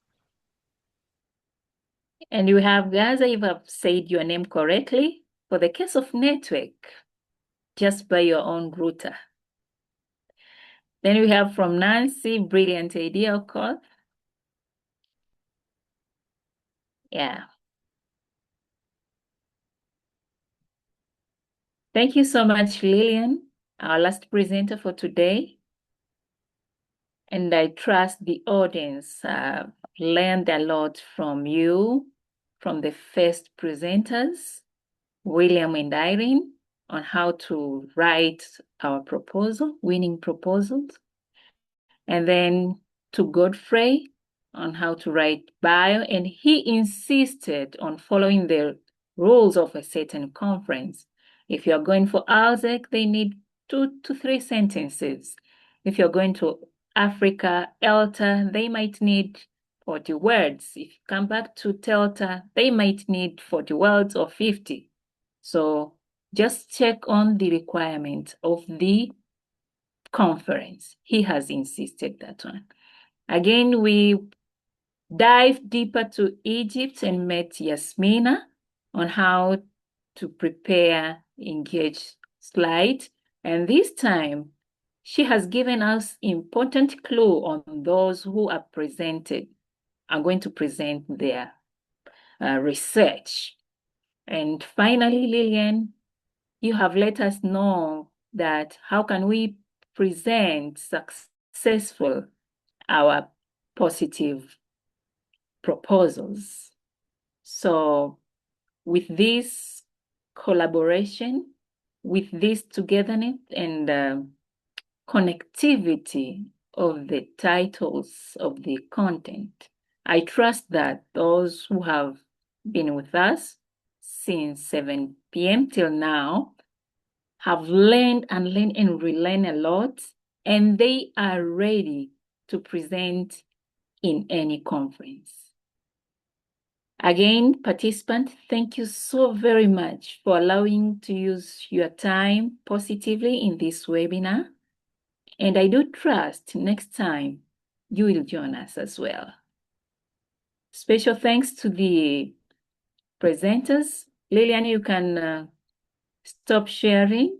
And you have Gaza, if I've said your name correctly. For the case of network, just buy your own router. Then we have from Nancy, brilliant idea, of course. Yeah. Thank you so much, Lilian, our last presenter for today. And I trust the audience learned a lot from you, from the first presenters, William and Irene, on how to write our proposal, winning proposals. And then to Godfrey on how to write bio. And he insisted on following the rules of a certain conference. If you're going for ALSEC, they need 2 to 3 sentences. If you're going to Africa, ELTA, they might need 40 words. If you come back to Delta, they might need 40 words or 50. So just check on the requirement of the conference. He has insisted that one. Again, we dive deeper to Egypt and met Yasmina on how to prepare engage slide. And this time, she has given us important clue on those who are going to present their research. And finally, Lilian, you have let us know that how can we present successful our positive proposals. So with this collaboration, with this togetherness and connectivity of the titles of the content, I trust that those who have been with us since 7 p.m. till now have learned and relearned a lot, and they are ready to present in any conference. Again, participants, thank you so very much for allowing to use your time positively in this webinar. And I do trust next time you will join us as well. Special thanks to the presenters. Lilian, you can stop sharing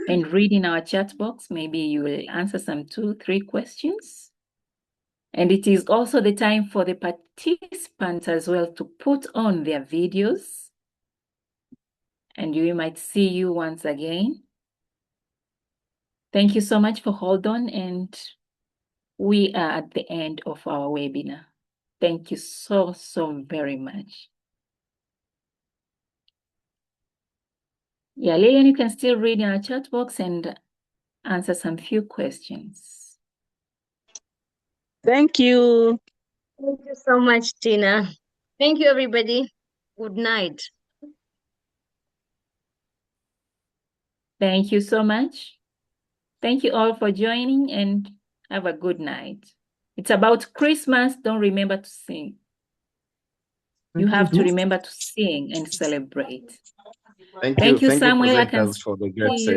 and read in our chat box. Maybe you will answer some 2-3 questions. And it is also the time for the participants as well to put on their videos. And we might see you once again. Thank you so much for holding on, and we are at the end of our webinar. Thank you so very much. Yeah, Lilian, you can still read in our chat box and answer some few questions. Thank you. Thank you so much, Tina. Thank you, everybody. Good night. Thank you so much. Thank you all for joining, and have a good night. It's about Christmas. Don't remember to sing. You have to remember to sing and celebrate. Thank Thank you, you, Samuel. I can presenters, for the great see you. session.